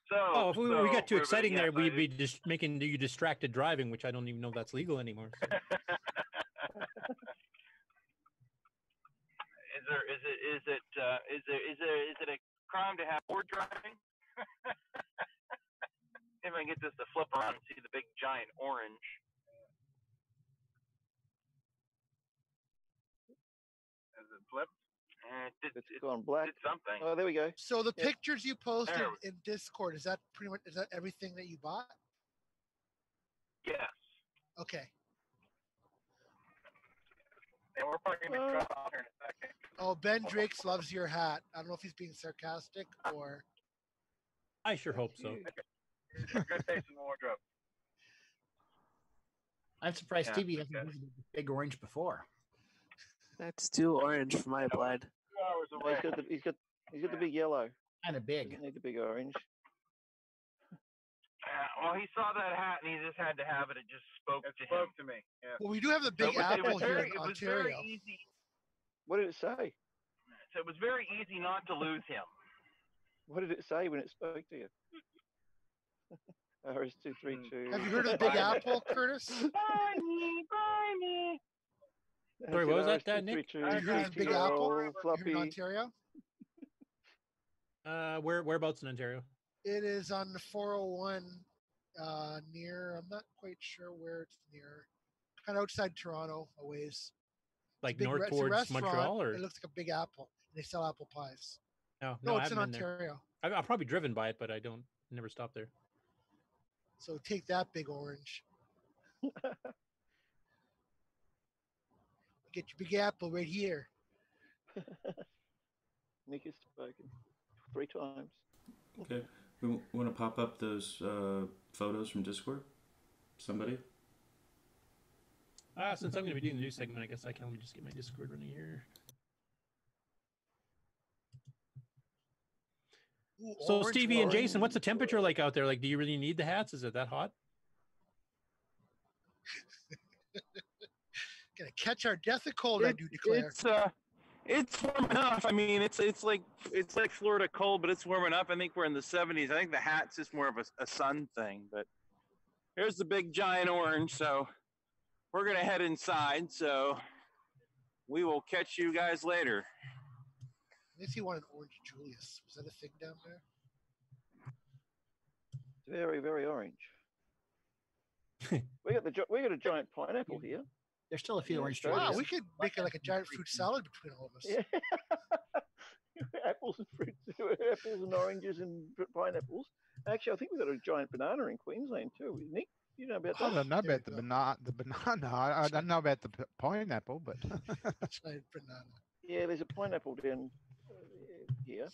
If we got too exciting there, we'd be just making you distracted driving, which I don't even know if that's legal anymore. So. Is it a crime to have board driving? If I can get this to flip around and see the big giant orange. Has it flipped? It's gone black. Did something. Oh, there we go. So the pictures you posted in Discord, is that everything that you bought? Yes. Okay. And we're probably going to cut off here in a second. Oh, Ben Drakes loves your hat. I don't know if he's being sarcastic or. I sure hope so. Good taste in the wardrobe. I'm surprised Yeah, Stevie hasn't used the big orange before. That's too orange for my blood. 2 hours No, away. he's got the big yellow. Kind of big. Doesn't need the big orange. Well, he saw that hat and he just had to have it. It just spoke to me. Yeah. Well, we do have the Big Apple here in Ontario. Easy. What did it say? So it was very easy not to lose him. What did it say when it spoke to you? RS232. Have you heard of the Big Apple, Curtis? Buy me. Sorry, what was that, Nick? Have you heard of the Big Apple here in Ontario? Whereabouts in Ontario? It is on the 401 near, I'm not quite sure where it's near, kind of outside Toronto a ways. Like north towards Montreal, or? It looks like a Big Apple. They sell apple pies. No, it's in Ontario. I've probably driven by it, but I never stopped there. So take that, Big Orange. Get your Big Apple right here. Nick has spoken 3 times. Okay. We want to pop up those photos from Discord? Somebody? Since I'm going to be doing the news segment, I guess I can only just get my Discord running here. Ooh, so Stevie and Jason, what's the temperature like out there? Like, do you really need the hats? Is it that hot? Gonna catch our death of cold, I do declare. It's warm enough. I mean, it's like Florida cold, but it's warm enough. I think we're in the 70s. I think the hat's just more of a sun thing. But here's the big giant orange. So we're gonna head inside. So we will catch you guys later. If you want an orange Julius, is that a thing down there? It's very, very orange. we got a giant pineapple here. There's still a few orange Wow, Julius. we could make it like a giant fruit salad between all of us. Yeah. Apples and fruits, apples and oranges and pineapples. Actually, I think we've got a giant banana in Queensland too. Nick, you know about that? I don't know about the banana. I don't know about the pineapple, but giant banana. Yeah, there's a pineapple down here.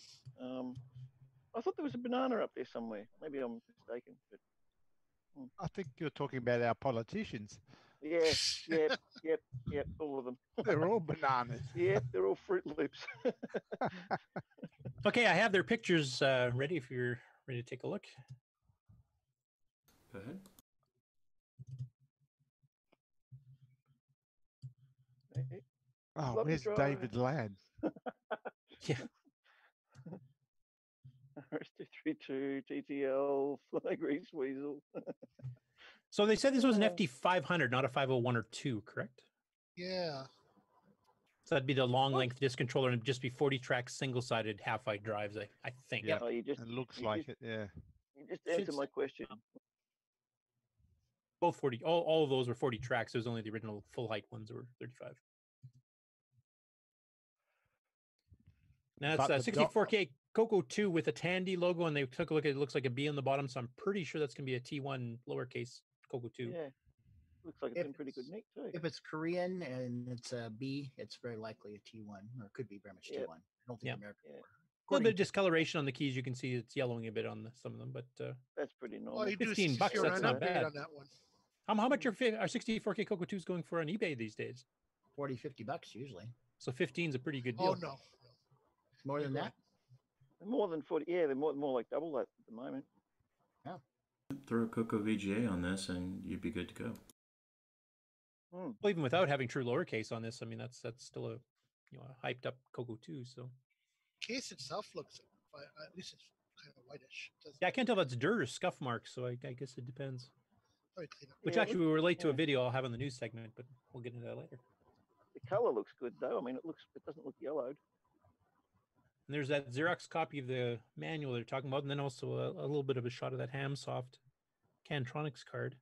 I thought there was a banana up there somewhere. Maybe I'm mistaken. But I think you're talking about our politicians. Yeah, yep, all of them. They're all bananas. Yeah, they're all Fruit Loops. Okay, I have their pictures ready if you're ready to take a look. Go ahead. Oh, where's David Ladd? Yeah. RS232, TTL, Grease Weasel. So they said this was an FD 500, not a 501 or 2, correct? Yeah. So that'd be the long length disc controller and it'd just be 40 track single sided half height drives, I think. Yeah, it looks like it. Yeah. You just answered my question. Both 40. All of those were 40 tracks. It was only the original full height ones were 35. Now it's 64K Coco 2 with a Tandy logo, and they took a look at it. It looks like a B on the bottom, so I'm pretty sure that's going to be a T1 lowercase Coco 2. Yeah, looks like it's in pretty good nick too. If it's Korean and it's a B, it's very likely a T1, or it could be very much T1. I don't think American. A little bit of discoloration on the keys. You can see it's yellowing a bit on some of them, but that's pretty normal. Well, you do $15. That's not bad. on that one. How much are 64K Coco 2s going for on eBay these days? $40, $50 usually. So 15 is a pretty good deal. Oh no. More than that? More than 40. Yeah, they're more like double that at the moment. Yeah. Throw a Coco VGA on this, and you'd be good to go. Well, even without having true lowercase on this, I mean that's still a a hyped up Coco 2. So case itself looks at least it's kind of whitish. Yeah, I can't tell if that's dirt or scuff marks, so I guess it depends. Probably clean up. Which actually will relate to a video I'll have on the news segment, but we'll get into that later. The color looks good though. I mean, it doesn't look yellowed. And there's that Xerox copy of the manual they're talking about, and then also a little bit of a shot of that HamSoft Cantronics card.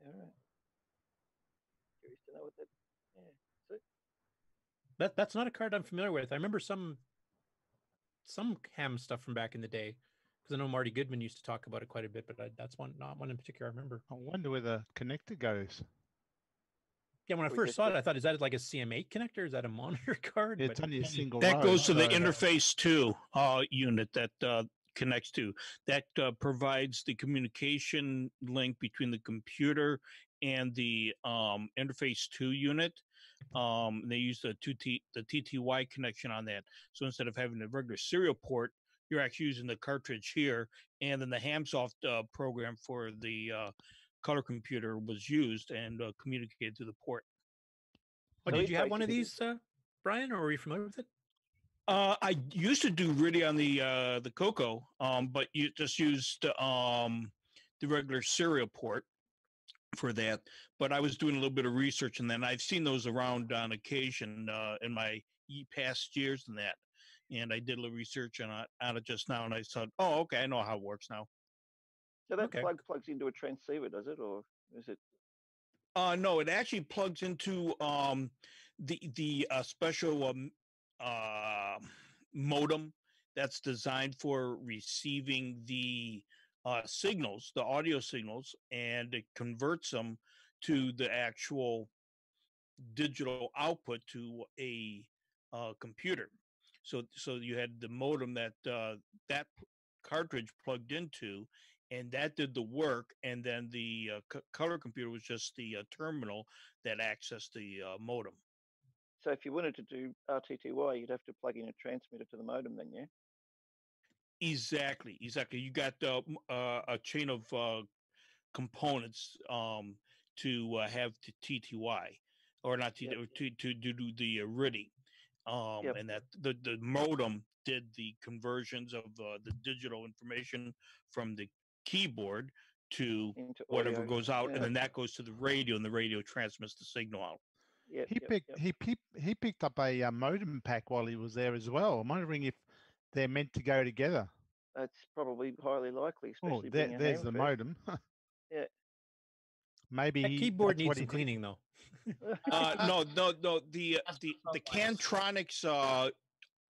All right. Curious to know what that. Yeah. That's not a card I'm familiar with. I remember some Ham stuff from back in the day, because I know Marty Goodman used to talk about it quite a bit, but that's not one in particular I remember. I wonder where the connector goes. Yeah, when I first saw it, I thought, is that like a CM8 connector? Is that a monitor card? It's only a single that row, goes to the so- interface 2 unit that connects to. That provides the communication link between the computer and the interface 2 unit. They use the TTY connection on that. So instead of having a regular serial port, you're actually using the cartridge here, and then the HamSoft program for the color computer was used and communicated through the port. Oh, did you have one of these, Brian, or were you familiar with it? I used to do really on the Coco, but you just used the regular serial port for that. But I was doing a little bit of research, and then I've seen those around on occasion in my past years and that. And I did a little research on it just now, and I thought, oh, okay, I know how it works now. So that plugs into a transceiver, does it, or is it? No, it actually plugs into the special modem that's designed for receiving the signals, the audio signals, and it converts them to the actual digital output to a computer. So you had the modem that that cartridge plugged into, and that did the work. And then the color computer was just the terminal that accessed the modem. So if you wanted to do RTTY, you'd have to plug in a transmitter to the modem, then, yeah. Exactly. You got a chain of components to have the TTY, or not TTY, to do the RIDI. And that the modem did the conversions of the digital information from the keyboard to whatever audio. goes out, Yeah. and then that goes to the radio, and the radio transmits the signal out. He picked up a modem pack while he was there as well. I'm wondering if they're meant to go together. That's probably highly likely, especially being a there's the ham modem. Yeah. Maybe that keyboard needs some cleaning, though. No. The Cantronics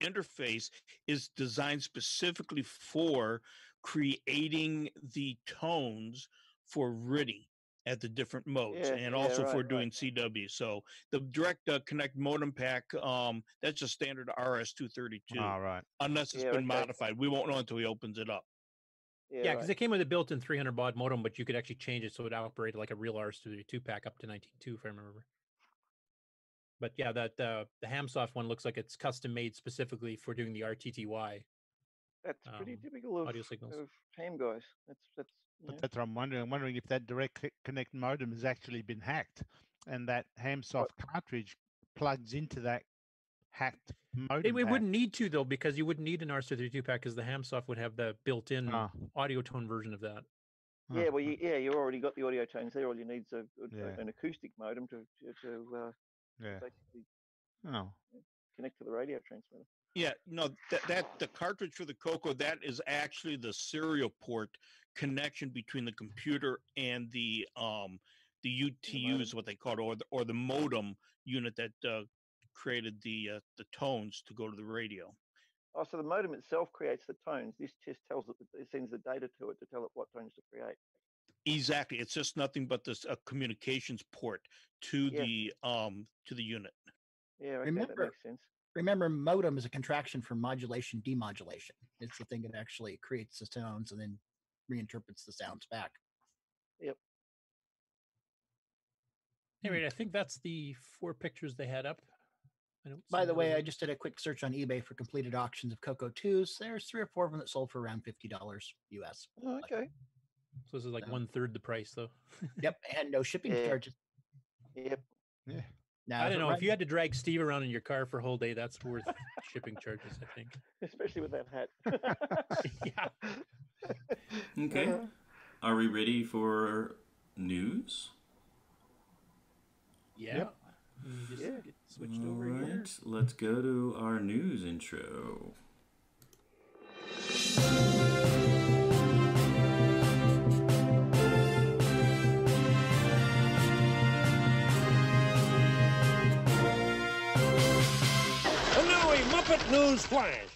interface is designed specifically for creating the tones for RIDI at the different modes, and also for doing CW. So the direct connect modem pack, that's a standard RS-232. All right. Unless it's been modified. We won't know until he opens it up. Yeah, because it came with a built-in 300 baud modem, but you could actually change it so it operated like a real RS-232 pack up to 19.2, if I remember. But yeah, that the HamSoft one looks like it's custom made specifically for doing the RTTY. That's pretty typical of audio signals. Of ham guys. That's. But that's what I'm wondering. I'm wondering if that direct connect modem has actually been hacked, and that HamSoft cartridge plugs into that hacked modem. It wouldn't need to, though, because you wouldn't need an RS-232 pack, because the HamSoft would have the built-in audio tone version of that. Yeah, well, you already got the audio tones there. All you need is an acoustic modem to basically connect to the radio transmitter. Yeah, no, that the cartridge for the Coco, that is actually the serial port connection between the computer and the UTU is what they call it, or the modem unit that created the tones to go to the radio. Oh, so the modem itself creates the tones. This just tells it sends the data to it to tell it what tones to create. Exactly, it's just nothing but this communications port to the unit. Yeah, okay, that makes sense. Remember, modem is a contraction for modulation demodulation. It's the thing that actually creates the tones and then reinterprets the sounds back. Yep. Anyway, I think that's the 4 pictures they had up. By the way, I just did a quick search on eBay for completed auctions of Coco 2s. There's 3 or 4 of them that sold for around $50 US. Oh, okay. So this is like 1/3 the price, though. Yep, and no shipping charges. Yep. Yeah. Now, I don't know. If you had to drag Steve around in your car for a whole day, that's worth shipping charges, I think. Especially with that hat. Yeah. Okay. Are we ready for news? Yeah. Yep. Let me just get switched over here. Let's go to our news intro. And now a Muppet News Flash.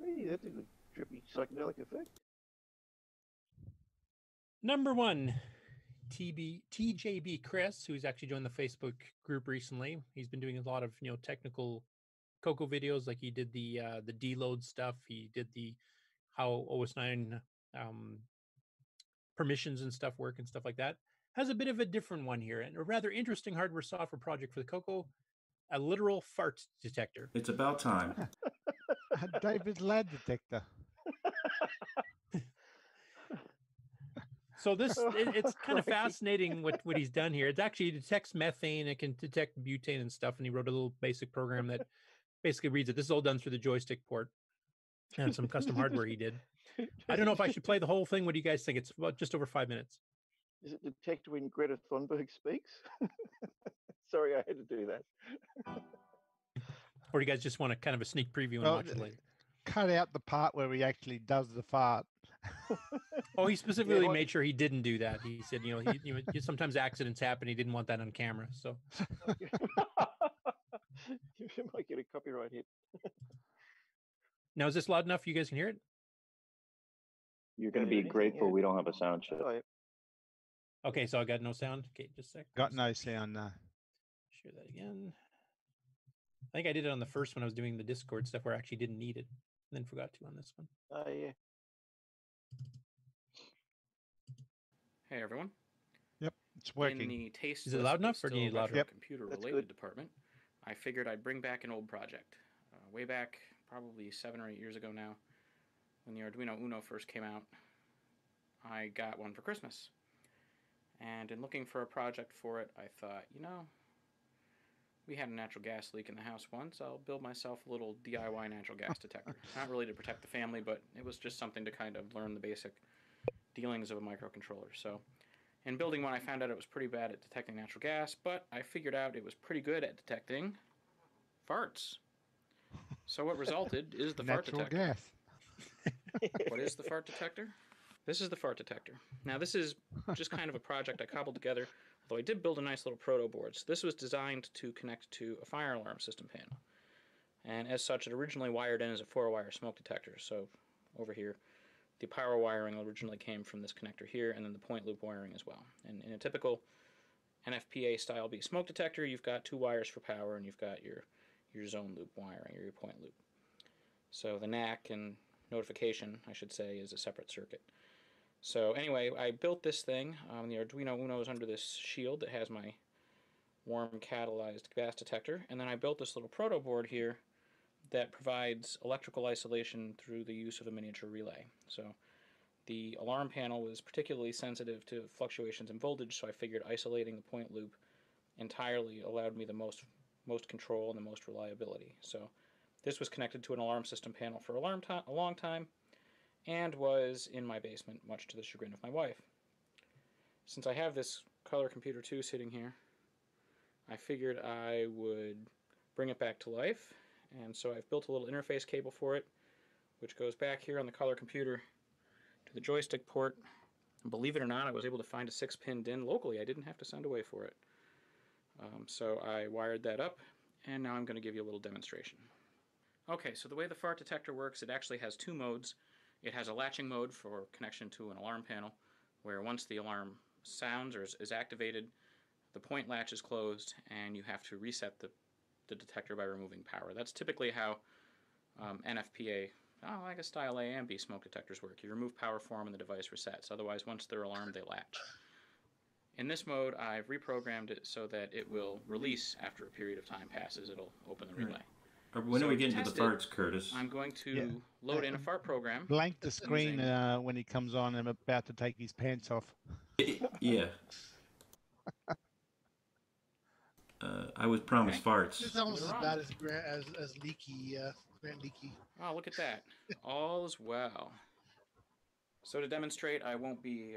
Hey, that's a good trippy psychedelic effect. Number 1, TJB Chris, who's actually joined the Facebook group recently. He's been doing a lot of technical Coco videos, like he did the deload stuff. He did the how OS 9 permissions and stuff work and stuff like that. Has a bit of a different one here, and a rather interesting hardware software project for the Coco, a literal fart detector. It's about time. David's lad detector. So it's kind of fascinating what he's done here. It actually detects methane, it can detect butane and stuff, and he wrote a little basic program that basically reads it. This is all done through the joystick port and some custom hardware he did. I don't know if I should play the whole thing. What do you guys think? It's about just over 5 minutes. Is it detect when Greta Thunberg speaks? Sorry, I had to do that. Or do you guys just want to kind of a sneak preview and watch it later? Cut out the part where he actually does the fart. Oh, he specifically made sure he didn't do that. He said, sometimes accidents happen. He didn't want that on camera. So You might get a copyright hit. Now, is this loud enough? You guys can hear it? You're going to be grateful we don't have a sound check. Okay, so I got no sound. Okay, just a sec. Got no sound. Share that again. I think I did it on the first one. I was doing the Discord stuff where I actually didn't need it, and then forgot to on this one. Oh, yeah. Hey, everyone. Yep, it's working. In the taste Is it loud enough, or do you need louder? Yep, computer-related department, I figured I'd bring back an old project. Way back, probably 7 or 8 years ago now, when the Arduino Uno first came out, I got one for Christmas. And in looking for a project for it, I thought, we had a natural gas leak in the house once. I'll build myself a little DIY natural gas detector. Not really to protect the family, but it was just something to kind of learn the basic dealings of a microcontroller. So in building one, I found out it was pretty bad at detecting natural gas, but I figured out it was pretty good at detecting farts. So what resulted is the fart detector. Natural gas. What is the fart detector? This is the fart detector. Now, this is just kind of a project I cobbled together, although I did build a nice little proto board. So this was designed to connect to a fire alarm system panel. And as such, it originally wired in as a 4-wire smoke detector. So over here, the power wiring originally came from this connector here, and then the point loop wiring as well. And in a typical NFPA style B smoke detector, you've got 2 wires for power, and you've got your zone loop wiring, or your point loop. So the NAC and notification, I should say, is a separate circuit. So anyway, I built this thing. The Arduino Uno is under this shield that has my warm catalyzed gas detector, and then I built this little proto board here that provides electrical isolation through the use of a miniature relay. So the alarm panel was particularly sensitive to fluctuations in voltage, so I figured isolating the point loop entirely allowed me the most control and the most reliability. So this was connected to an alarm system panel for a long time, and was in my basement, much to the chagrin of my wife. Since I have this Color Computer 2 sitting here, I figured I would bring it back to life, and so I've built a little interface cable for it, which goes back here on the Color Computer to the joystick port. And believe it or not, I was able to find a 6-pin DIN locally. I didn't have to send away for it. So I wired that up, and now I'm going to give you a little demonstration. Okay, so the way the fart detector works, it actually has 2 modes. It has a latching mode for connection to an alarm panel, where once the alarm sounds or is activated, the point latch is closed, and you have to reset the detector by removing power. That's typically how NFPA, I guess style A and B smoke detectors work. You remove power for them and the device resets. Otherwise, once they're alarmed, they latch. In this mode, I've reprogrammed it so that it will release after a period of time passes. It'll open the relay. When do we get into the farts, Curtis? I'm going to load in a fart program. Blank the screen when he comes on and about to take his pants off. Yeah. I was promised farts. It's almost as bad as Leaky, Grant Leaky. Oh, look at that. All is well. So to demonstrate, I won't be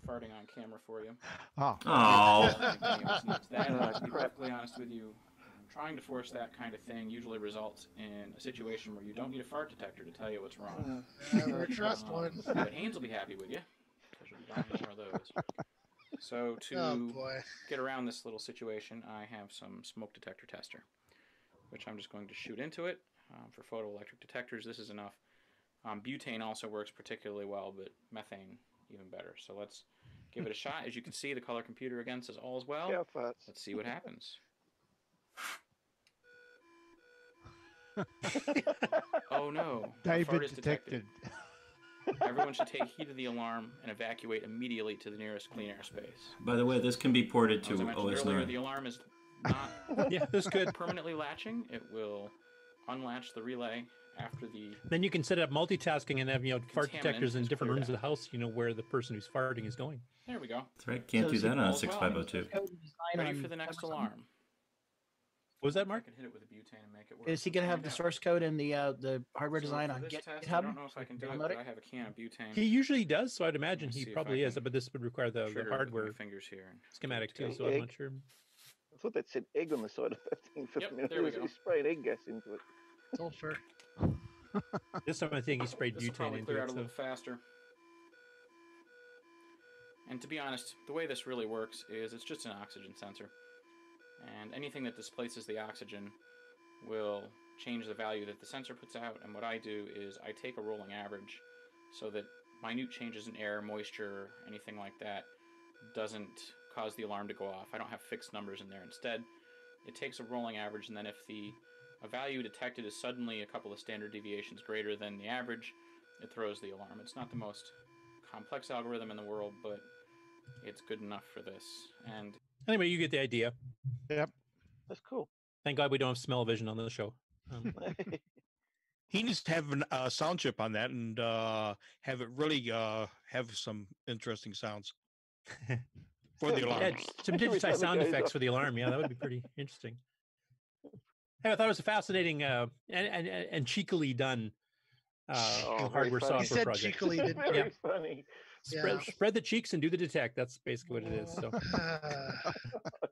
farting on camera for you. Oh. To be perfectly honest with you, trying to force that kind of thing usually results in a situation where you don't need a fart detector to tell you what's wrong. Never trust one. But Haynes will be happy with you, because you'll be buying more of those. So to get around this little situation, I have some smoke detector tester, which I'm just going to shoot into it. For photoelectric detectors, this is enough. Butane also works particularly well, but methane even better. So let's give it a shot. As you can see, the color computer again says all is well. Cow farts. Let's see what happens. Oh no, a fart is detected. Everyone should take heed of the alarm and evacuate immediately to the nearest clean air space. By the way, this can be ported As I to mentioned OS earlier, 9. the alarm is not Yeah, that's good. permanently latching. It will unlatch the relay after the Then you can set up multitasking and have fart detectors in is different cleared rooms of the house. You know where the person who's farting is going. There we go. That's right. Can't do that on a 6502. Ready for the next alarm. What was that, Mark? I can hit it with a butane and make it work. Is he going to have the source code and the hardware So design for on this test, GitHub? I don't know if I can do it, but I have a can of butane. He usually does, so I'd imagine Let's he see if probably I is. can But this would require the trigger it with hardware my fingers here and schematic too, Okay, so I'm egg. not sure. I thought that said egg on the side of that thing for Yep, the minute. there we go. He sprayed egg gas into it. Sulfur. This time I think he sprayed This will butane probably into clear it. out a So. little faster. And to be honest, the way this really works is it's just an oxygen sensor. And anything that displaces the oxygen will change the value that the sensor puts out. And what I do is I take a rolling average so that minute changes in air, moisture, anything like that doesn't cause the alarm to go off. I don't have fixed numbers in there. Instead, it takes a rolling average, and then if a value detected is suddenly a couple of standard deviations greater than the average, it throws the alarm. It's not the most complex algorithm in the world, but it's good enough for this. And Anyway, you get the idea. Yep. That's cool. Thank God we don't have smell-o-vision on the show. He needs to have a sound chip on that and have it really have some interesting sounds for the alarm. Yeah, some digitized sound effects for the alarm. Yeah, that would be pretty interesting. Hey, I thought it was a fascinating and cheekily done hardware software He said project. cheekily, didn't he? Very funny. Spread the cheeks and do the detect. That's basically what it is. So.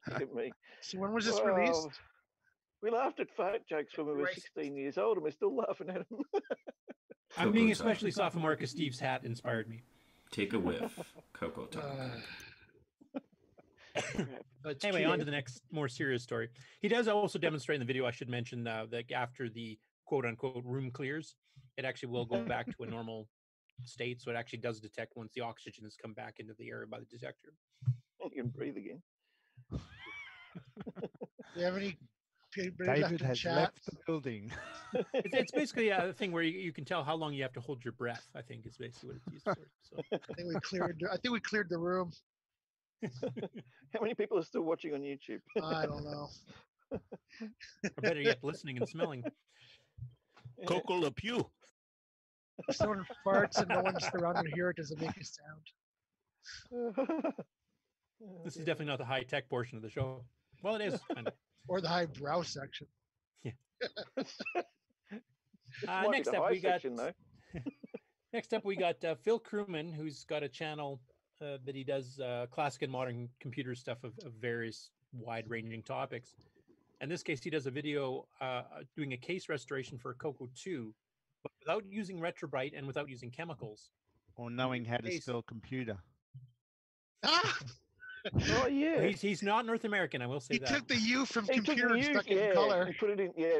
Look at me. So when was this released? We laughed at fart jokes when we were 16 years old, and we're still laughing at them. I'm being especially sophomore because Steve's hat inspired me. Take a whiff, CoCoTALK. Anyway, on to the next more serious story. He does also demonstrate in the video, I should mention, that after the quote-unquote room clears, it actually will go back to a normal state. So it actually does detect once the oxygen has come back into the air by the detector. You can breathe again. Do you have any people David left in has chat? left the building. It's basically a thing where you can tell how long you have to hold your breath, I think is basically what it's used for. So. I think we cleared the room. How many people are still watching on YouTube? I don't know. Or better yet, listening and smelling. Coco Le Pew. If someone farts and no one's around to hear it, does it make a sound? This is definitely not the high-tech portion of the show. Well, it is, kind of. Or the highbrow section. Yeah. Might be Next the up, high we got section, though. Next up, we got Phil Krugman, who's got a channel that he does classic and modern computer stuff of various wide-ranging topics. In this case, he does a video doing a case restoration for a Coco 2, but without using retrobrite and without using chemicals. Or knowing how to spell computer. Ah! Oh yeah. He's not North American, I will say that. He took the U from He took computer the and U, stuck it in color. and put it in. Yeah.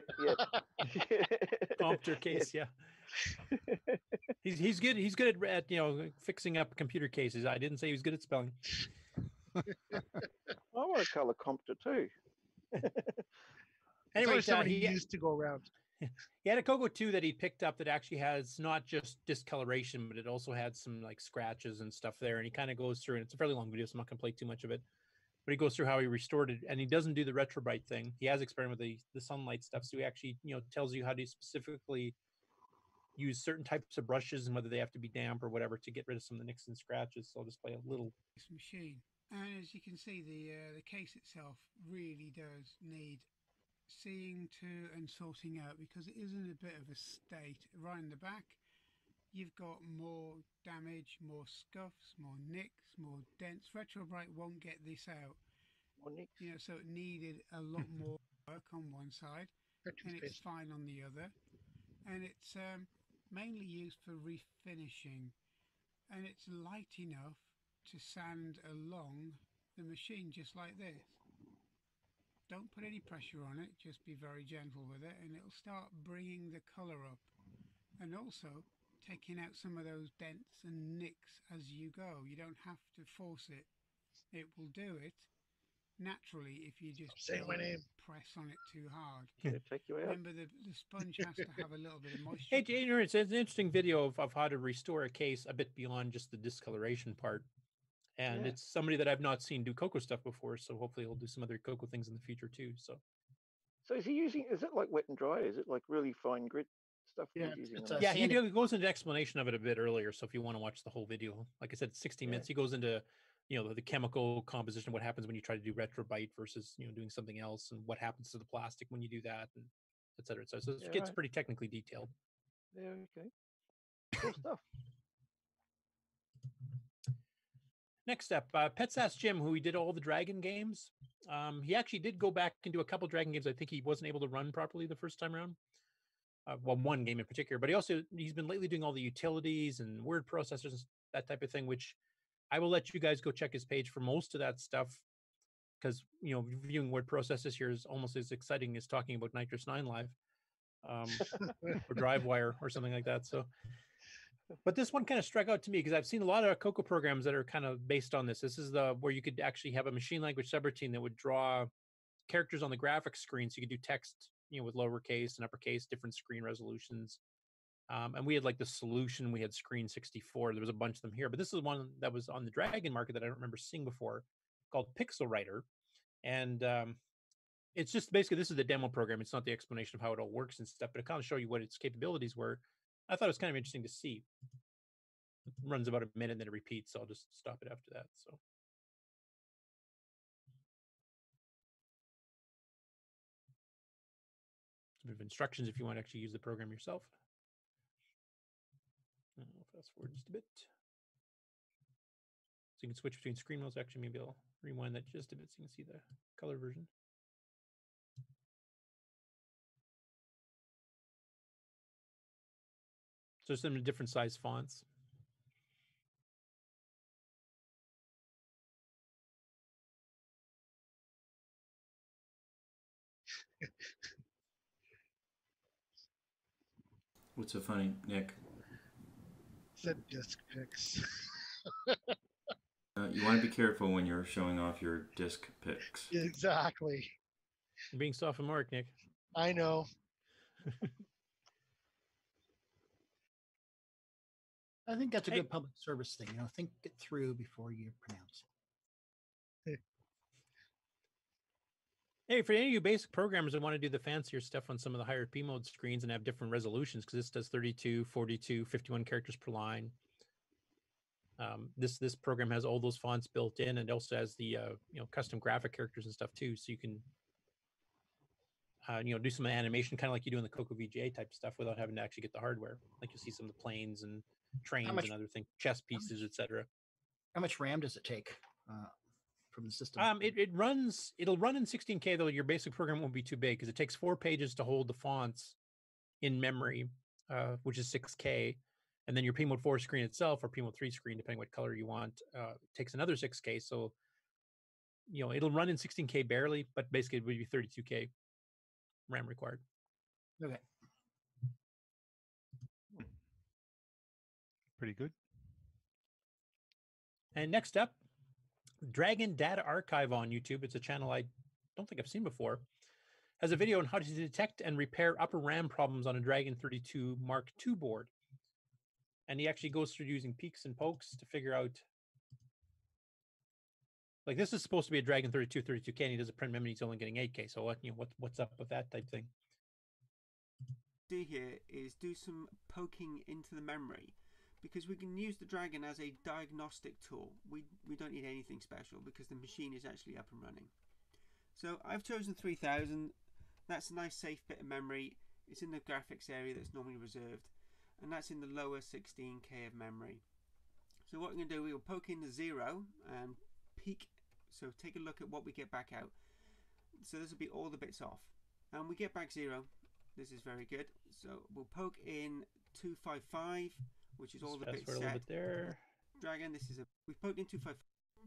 Computer case, yeah. He's good. He's good at fixing up computer cases. I didn't say he was good at spelling. I want to color Compter too. Anyway, somebody used to go around. He had a Coco 2 that he picked up that actually has not just discoloration, but it also had some like scratches and stuff there. And he kind of goes through, and it's a fairly long video, so I'm not going to play too much of it. But he goes through how he restored it, and he doesn't do the retrobrite thing. He has experimented with the sunlight stuff, so he actually tells you how to specifically use certain types of brushes and whether they have to be damp or whatever to get rid of some of the nicks and scratches. So I'll just play a little. This machine, and as you can see, the case itself really does need seeing to and sorting out because it is in a bit of a state. Right in the back, you've got more damage, more scuffs, more nicks, more dents. Retrobrite won't get this out. So it needed a lot more work on one side, and it's fine on the other. And it's mainly used for refinishing, and it's light enough to sand along the machine just like this. Don't put any pressure on it, just be very gentle with it, and it'll start bringing the color up. And also, taking out some of those dents and nicks as you go. You don't have to force it. It will do it naturally if you just don't press on it too hard. Take you out. Remember, the sponge has to have a little bit of moisture. Hey, Jane, it's an interesting video of how to restore a case a bit beyond just the discoloration part. And it's somebody that I've not seen do Coco stuff before, so hopefully he'll do some other Coco things in the future too. So is he using? Is it like wet and dry? Is it like really fine grit stuff? Yeah, he's using he goes into explanation of it a bit earlier. So if you want to watch the whole video, like I said, 60 minutes. He goes into the chemical composition, what happens when you try to do retrobite versus doing something else, and what happens to the plastic when you do that, and et cetera, et cetera. So it gets pretty technically detailed. Yeah. Okay. Cool stuff. Next up, Pets Ask Jim, who he did all the Dragon games. He actually did go back and do a couple Dragon games. I think he wasn't able to run properly the first time around. Well, one game in particular, but he's been lately doing all the utilities and word processors and that type of thing, which I will let you guys go check his page for most of that stuff, because viewing word processors here is almost as exciting as talking about NitrOS 9 live, or DriveWire or something like that. So. But this one kind of struck out to me because I've seen a lot of Coco programs that are kind of based on this. This is where you could actually have a machine language subroutine that would draw characters on the graphics screen, so you could do text, with lowercase and uppercase, different screen resolutions. And we had like the solution. We had Screen 64. There was a bunch of them here, but this is one that was on the Dragon market that I don't remember seeing before, called Pixel Writer, and it's just basically this is the demo program. It's not the explanation of how it all works and stuff, but it kind of show you what its capabilities were. I thought it was kind of interesting to see. It runs about a minute and then it repeats, so I'll just stop it after that. So. Some bit of instructions if you want to actually use the program yourself. I'll fast forward just a bit. So you can switch between screen modes. Actually, maybe I'll rewind that just a bit so you can see the color version. So some different size fonts. What's so funny, Nick? Said disc pics. You want to be careful when you're showing off your disc pics. Exactly. You're being sophomoric, Nick. I know. I think that's a good public service thing. Think it through before you pronounce it. Hey, for any of you basic programmers that want to do the fancier stuff on some of the higher P mode screens and have different resolutions, because this does 32, 42, 51 characters per line. This program has all those fonts built in, and it also has the custom graphic characters and stuff too, so you can do some animation kind of like you do in the Coco VGA type stuff without having to actually get the hardware. Like you see some of the planes and trains and other things, chess pieces, etc. How much RAM does it take from the system? It'll run in 16K, though your basic program won't be too big because it takes 4 pages to hold the fonts in memory, which is 6K. And then your P Mode 4 screen itself, or P Mode 3 screen, depending what color you want, takes another 6K. So, it'll run in 16K barely, but basically it would be 32K RAM required. Okay. Pretty good. And next up, Dragon Data Archive on YouTube. It's a channel I don't think I've seen before. Has a video on how to detect and repair upper RAM problems on a Dragon 32 Mark II board. And he actually goes through using peeks and pokes to figure out, like, this is supposed to be a Dragon 32K, and he does a print memory, he's only getting 8K. So what's up with that type thing? Do here is do some poking into the memory, because we can use the Dragon as a diagnostic tool. We don't need anything special because the machine is actually up and running. So I've chosen 3000. That's a nice safe bit of memory. It's in the graphics area that's normally reserved, and that's in the lower 16K of memory. So what we're going to do, we will poke in the 0 and peek. So take a look at what we get back out. So this will be all the bits off, and we get back 0. This is very good. So we'll poke in 255, which is all the bits set. There. Dragon, we've poked in 255.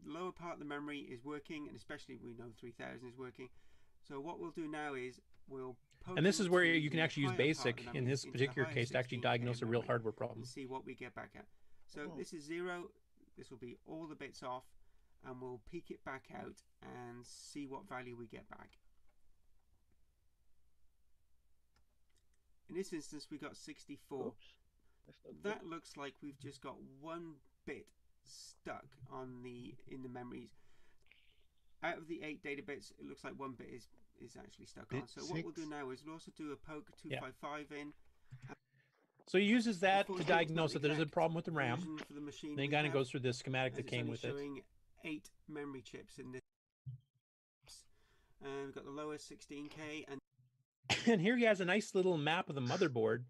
The lower part of the memory is working, and especially we know 3000 is working. So what we'll do now is we'll and this is where you can the actually use higher part basic of the in memory this into the particular higher case to actually 16K diagnose a real memory hardware problem. and see what we get back at. So this is 0. This will be all the bits off, and we'll peek it back out and see what value we get back. In this instance, we got 64. Oops. That looks like we've just got one bit stuck on in the memories. Out of the 8 data bits, it looks like one bit is actually stuck on. So what we'll do now is we'll also do a poke 255 in. So he uses that to diagnose that there's a problem with the RAM. For the machine then he kind of goes through the schematic that came with it. Showing 8 memory chips in this. And we've got the lowest 16K and here he has a nice little map of the motherboard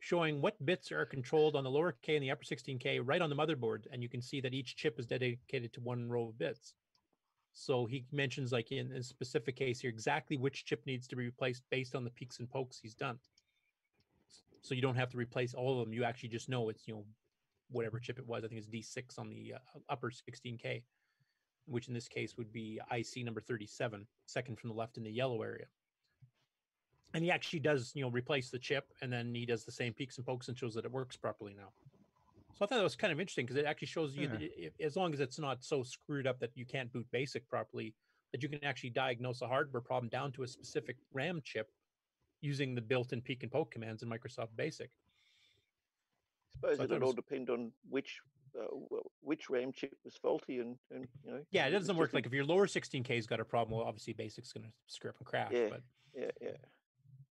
showing what bits are controlled on the lower K and the upper 16K right on the motherboard, and you can see that each chip is dedicated to one row of bits. So he mentions, like in a specific case here, exactly which chip needs to be replaced based on the peaks and pokes he's done. So you don't have to replace all of them. You actually just know it's, whatever chip it was. I think it's D6 on the upper 16K, which in this case would be IC number 37, second from the left in the yellow area. And he actually does, replace the chip, and then he does the same peaks and pokes and shows that it works properly now. So I thought that was kind of interesting because it actually shows you that as long as it's not so screwed up that you can't boot BASIC properly, that you can actually diagnose a hardware problem down to a specific RAM chip using the built-in peek and poke commands in Microsoft BASIC. I suppose it'll all depend on which RAM chip was faulty, and Yeah, it doesn't work like if your lower 16K's got a problem. Well, obviously BASIC's going to screw up and crash. Yeah, but yeah.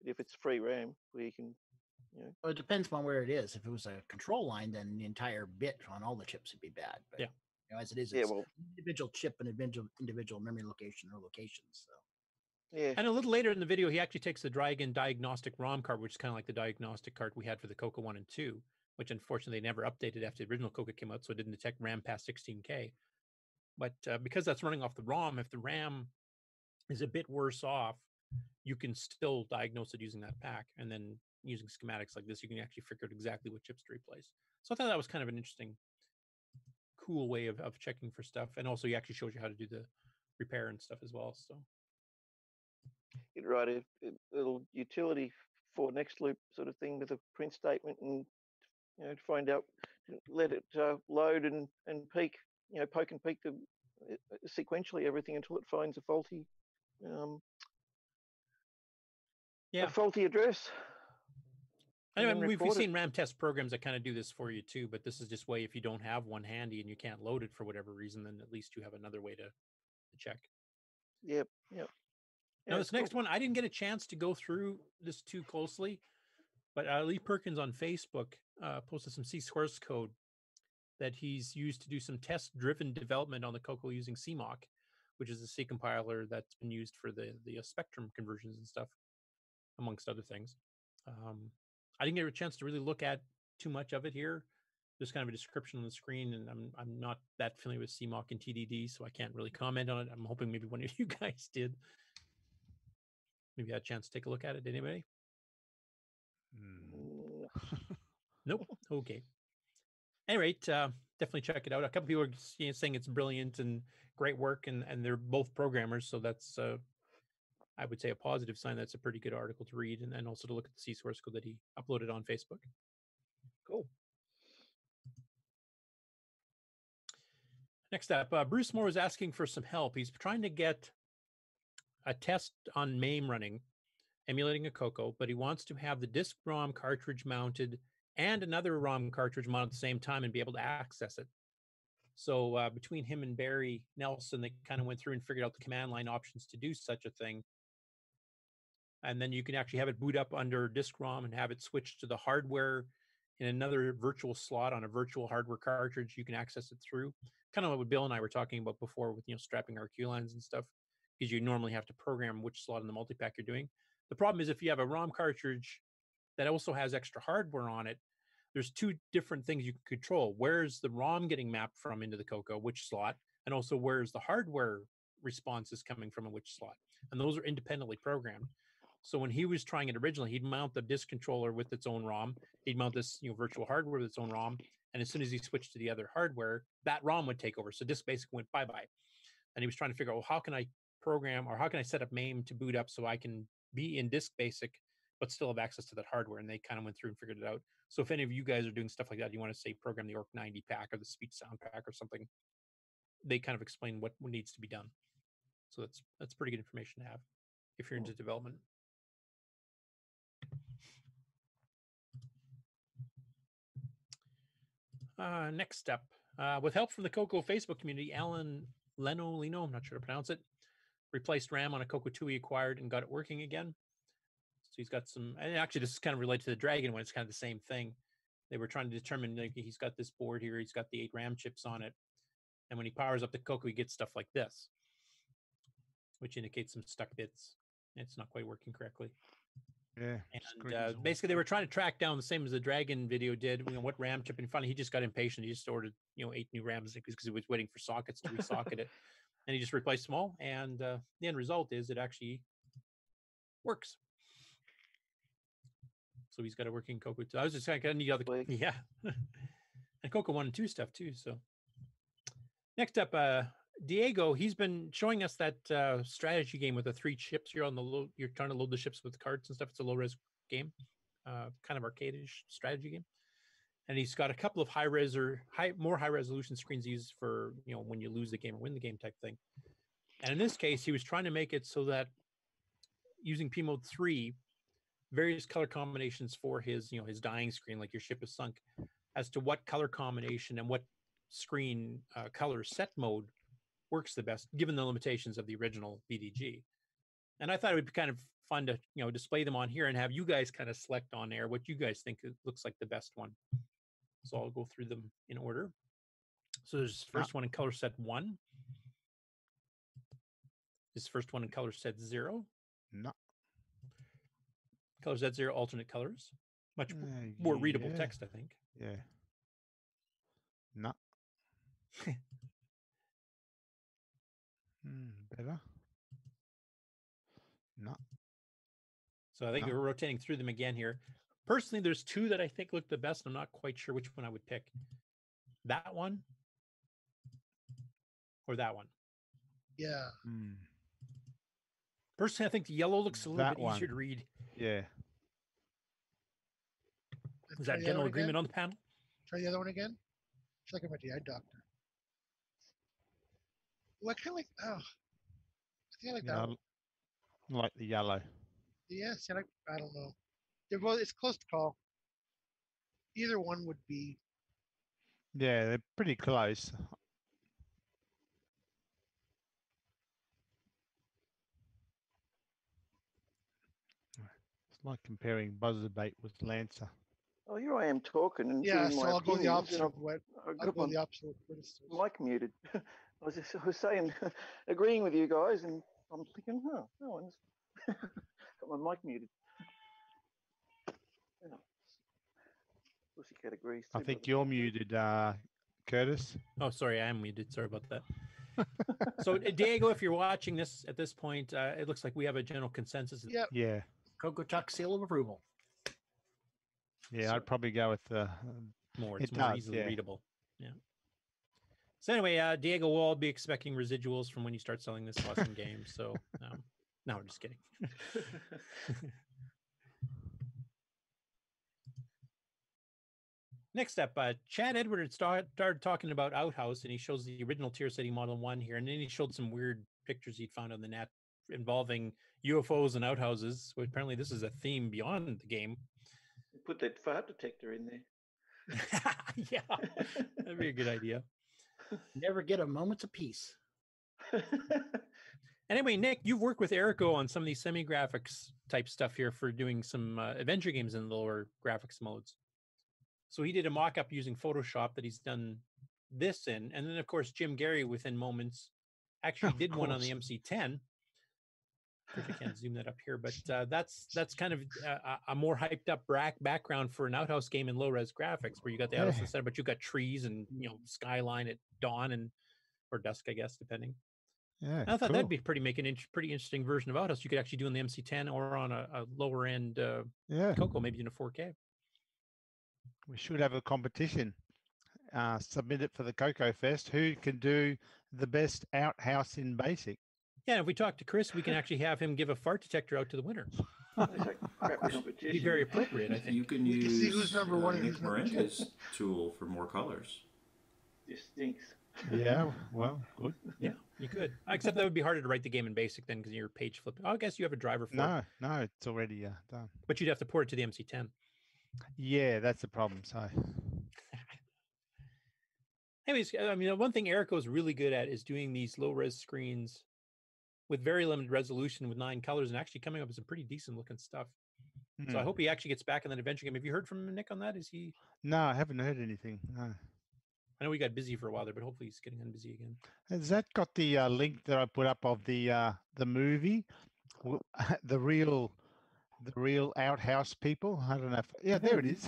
But if it's free RAM, where you can, Well, it depends on where it is. If it was a control line, then the entire bit on all the chips would be bad. But, as it is, it's individual chip and individual memory location or locations. So. Yeah. And a little later in the video, he actually takes the Dragon diagnostic ROM card, which is kind of like the diagnostic card we had for the CoCo 1 and 2, which unfortunately they never updated after the original CoCo came out, so it didn't detect RAM past 16K. But because that's running off the ROM, if the RAM is a bit worse off, you can still diagnose it using that pack. And then using schematics like this, you can actually figure out exactly what chips to replace. So I thought that was kind of an interesting, cool way of checking for stuff. And also he actually shows you how to do the repair and stuff as well. So you'd write a little utility for next loop sort of thing with a print statement, and to find out, let it load and peak, poke and peek sequentially everything until it finds a faulty a faulty address. Anyway, we've seen RAM test programs that kind of do this for you too, but this is just way if you don't have one handy and you can't load it for whatever reason, then at least you have another way to check. Yep. Now this next one, I didn't get a chance to go through this too closely, but Lee Perkins on Facebook posted some C source code that he's used to do some test-driven development on the CoCo using CMOC, which is a C compiler that's been used for the Spectrum conversions and stuff, amongst other things. I didn't get a chance to really look at too much of it here. There's kind of a description on the screen, and I'm not that familiar with CMOC and TDD, so I can't really comment on it. I'm hoping maybe one of you guys did. Maybe had a chance to take a look at it. Anybody? Nope. Okay. Anyway, definitely check it out. A couple people are saying it's brilliant and great work, and they're both programmers, so that's I would say a positive sign. That's a pretty good article to read, and also to look at the C source code that he uploaded on Facebook. Cool. Next up, Bruce Moore is asking for some help. He's trying to get a test on MAME running, emulating a CoCo, but he wants to have the disk ROM cartridge mounted and another ROM cartridge mounted at the same time and be able to access it. So between him and Barry Nelson, they kind of went through and figured out the command line options to do such a thing. And then you can actually have it boot up under disk ROM and have it switch to the hardware in another virtual slot on a virtual hardware cartridge. You can access it through. Kind of what Bill and I were talking about before with strapping our Q lines and stuff, because you normally have to program which slot in the multi-pack you're doing. The problem is if you have a ROM cartridge that also has extra hardware on it, there's two different things you can control. Where's the ROM getting mapped from into the CoCo, which slot, and also where's the hardware responses coming from in which slot. And those are independently programmed. So when he was trying it originally, he'd mount the disk controller with its own ROM. He'd mount this virtual hardware with its own ROM. And as soon as he switched to the other hardware, that ROM would take over. So disk basically went bye-bye. And he was trying to figure out, well, how can I program or how can I set up MAME to boot up so I can be in disk basic, but still have access to that hardware. And they kind of went through and figured it out. So if any of you guys are doing stuff like that, you want to say program the ORC 90 pack or the speech sound pack or something, they kind of explain what needs to be done. So that's pretty good information to have if you're into development. Next step, with help from the Coco Facebook community, Alan Leno, I'm not sure to pronounce it, replaced RAM on a Coco 2 he acquired and got it working again. So he's got some, and actually this is kind of related to the Dragon one. It's kind of the same thing. They were trying to determine, like, he's got this board here, he's got the 8 RAM chips on it. And when he powers up the Coco, he gets stuff like this, which indicates some stuck bits. It's not quite working correctly. Yeah. And basically, they were trying to track down the same as the Dragon video did. What RAM chip? And finally, he just got impatient. He just ordered 8 new RAMs because he was waiting for sockets to resocket it, and he just replaced them all. And the end result is it actually works. So he's got a working Coco 2. I was just like, I need other, yeah, and Coco 1 and 2 stuff too. So next up, Diego, he's been showing us that strategy game with the 3 chips. You're trying to load the ships with cards and stuff. It's a low res game, kind of arcade-ish strategy game. And he's got a couple of more high resolution screens used for when you lose the game or win the game type thing. And in this case, he was trying to make it so that using P mode 3, various color combinations for his his dying screen, like your ship is sunk, as to what color combination and what screen color set mode works the best given the limitations of the original VDG. And I thought it would be kind of fun to display them on here and have you guys kind of select on air what you guys think looks like the best one. So I'll go through them in order. So there's the first one in color set 1. This first one in color set 0. No. Color set 0, alternate colors. Much more readable text, I think. Yeah. No. Better. No. So I think we're rotating through them again here. Personally, there's 2 that I think look the best. I'm not quite sure which one I would pick. That one or that one. Yeah. Personally, I think the yellow looks a little bit easier to read. Yeah. Is that general agreement on the panel? Try the other one again. It's like about the eye doctor. Well, I kind of like. I think I like that one. I like the yellow. Yeah, see, I don't know. They're both. It's close to call. Either one would be. Yeah, they're pretty close. It's like comparing buzzbait with Lancer. Oh, here I am talking and yeah. giving So my I'll go the opposite. I'll go the opposite. Mic muted. I was saying, agreeing with you guys, and I'm thinking, no one's got my mic muted. Yeah. Pussycat agrees. I think you're muted, Curtis. Oh, sorry, I am muted. Sorry about that. So, Diego, if you're watching this at this point, it looks like we have a general consensus. Yep. Yeah. CoCoTALK seal of approval. Yeah, I'd probably go with the more. It's more easily readable. Yeah. So anyway, Diego will all be expecting residuals from when you start selling this awesome game. So no, I'm just kidding. Next up, Chad Edward started talking about Outhouse, and he shows the original Tier City Model 1 here, and then he showed some weird pictures he'd found on the net involving UFOs and outhouses. Well, apparently this is a theme beyond the game. Put that fart detector in there. Yeah, that'd be a good idea. Never get a moment's of peace. Anyway, Nick, you've worked with Erico on some of these semi-graphics type stuff here for doing some adventure games in lower graphics modes. So he did a mock-up using Photoshop that he's done this in. And then, of course, Jim Gary, within moments, actually did one on the MC10. If I can't zoom that up here, but that's kind of a more hyped up background for an outhouse game in low-res graphics, where you got the outhouse instead, but you got trees and skyline at dawn or dusk, I guess, depending. Yeah, I thought that'd be pretty interesting version of outhouse. You could actually do in the MC10 or on a lower end Coco, maybe in a 4K. We should have a competition. Submit it for the Coco Fest. Who can do the best outhouse in BASIC? Yeah, if we talk to Chris, we can actually have him give a fart detector out to the winner. Be very appropriate, I think. You can We can see use who's number one and Nick who's number two. Morenda's tool for more colors. Just stinks. Yeah, well, good. Yeah, you could. Except that would be harder to write the game in BASIC then because you're page flipping. I guess you have a driver for it. No, it's already done. But you'd have to port it to the MC10. Yeah, that's the problem. So, anyways, I mean, one thing Erico's really good at is doing these low-res screens with very limited resolution with 9 colors and actually coming up with some pretty decent looking stuff. So I hope he actually gets back in that adventure game. Have you heard from Nick on that? Is he? No, I haven't heard anything. No. I know he got busy for a while there, but hopefully he's getting unbusy again. Has that got the link that I put up of the movie, the real outhouse people? I don't know. Yeah, there it is.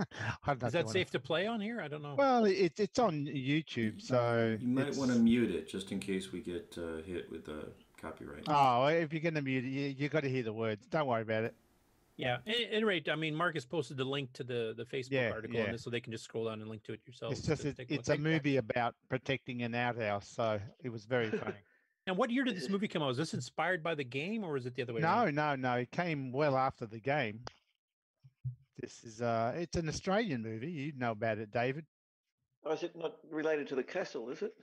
I don't know Is that safe to play on here? I don't know. Well, it's on YouTube, so You might want to mute it just in case we get hit with the copyright. Oh, if you're going to mute it, you got to hear the words. Don't worry about it. Yeah, at any rate, I mean, Marcus posted the link to the Facebook article on this, so they can just scroll down and link to it yourselves. It's just it's a movie about protecting an outhouse, so it was very funny. And what year did this movie come out? Was this inspired by the game, or was it the other way around? No. It came well after the game. This is it's an Australian movie. You know about it, David. Oh, is it not related to the castle? Is it?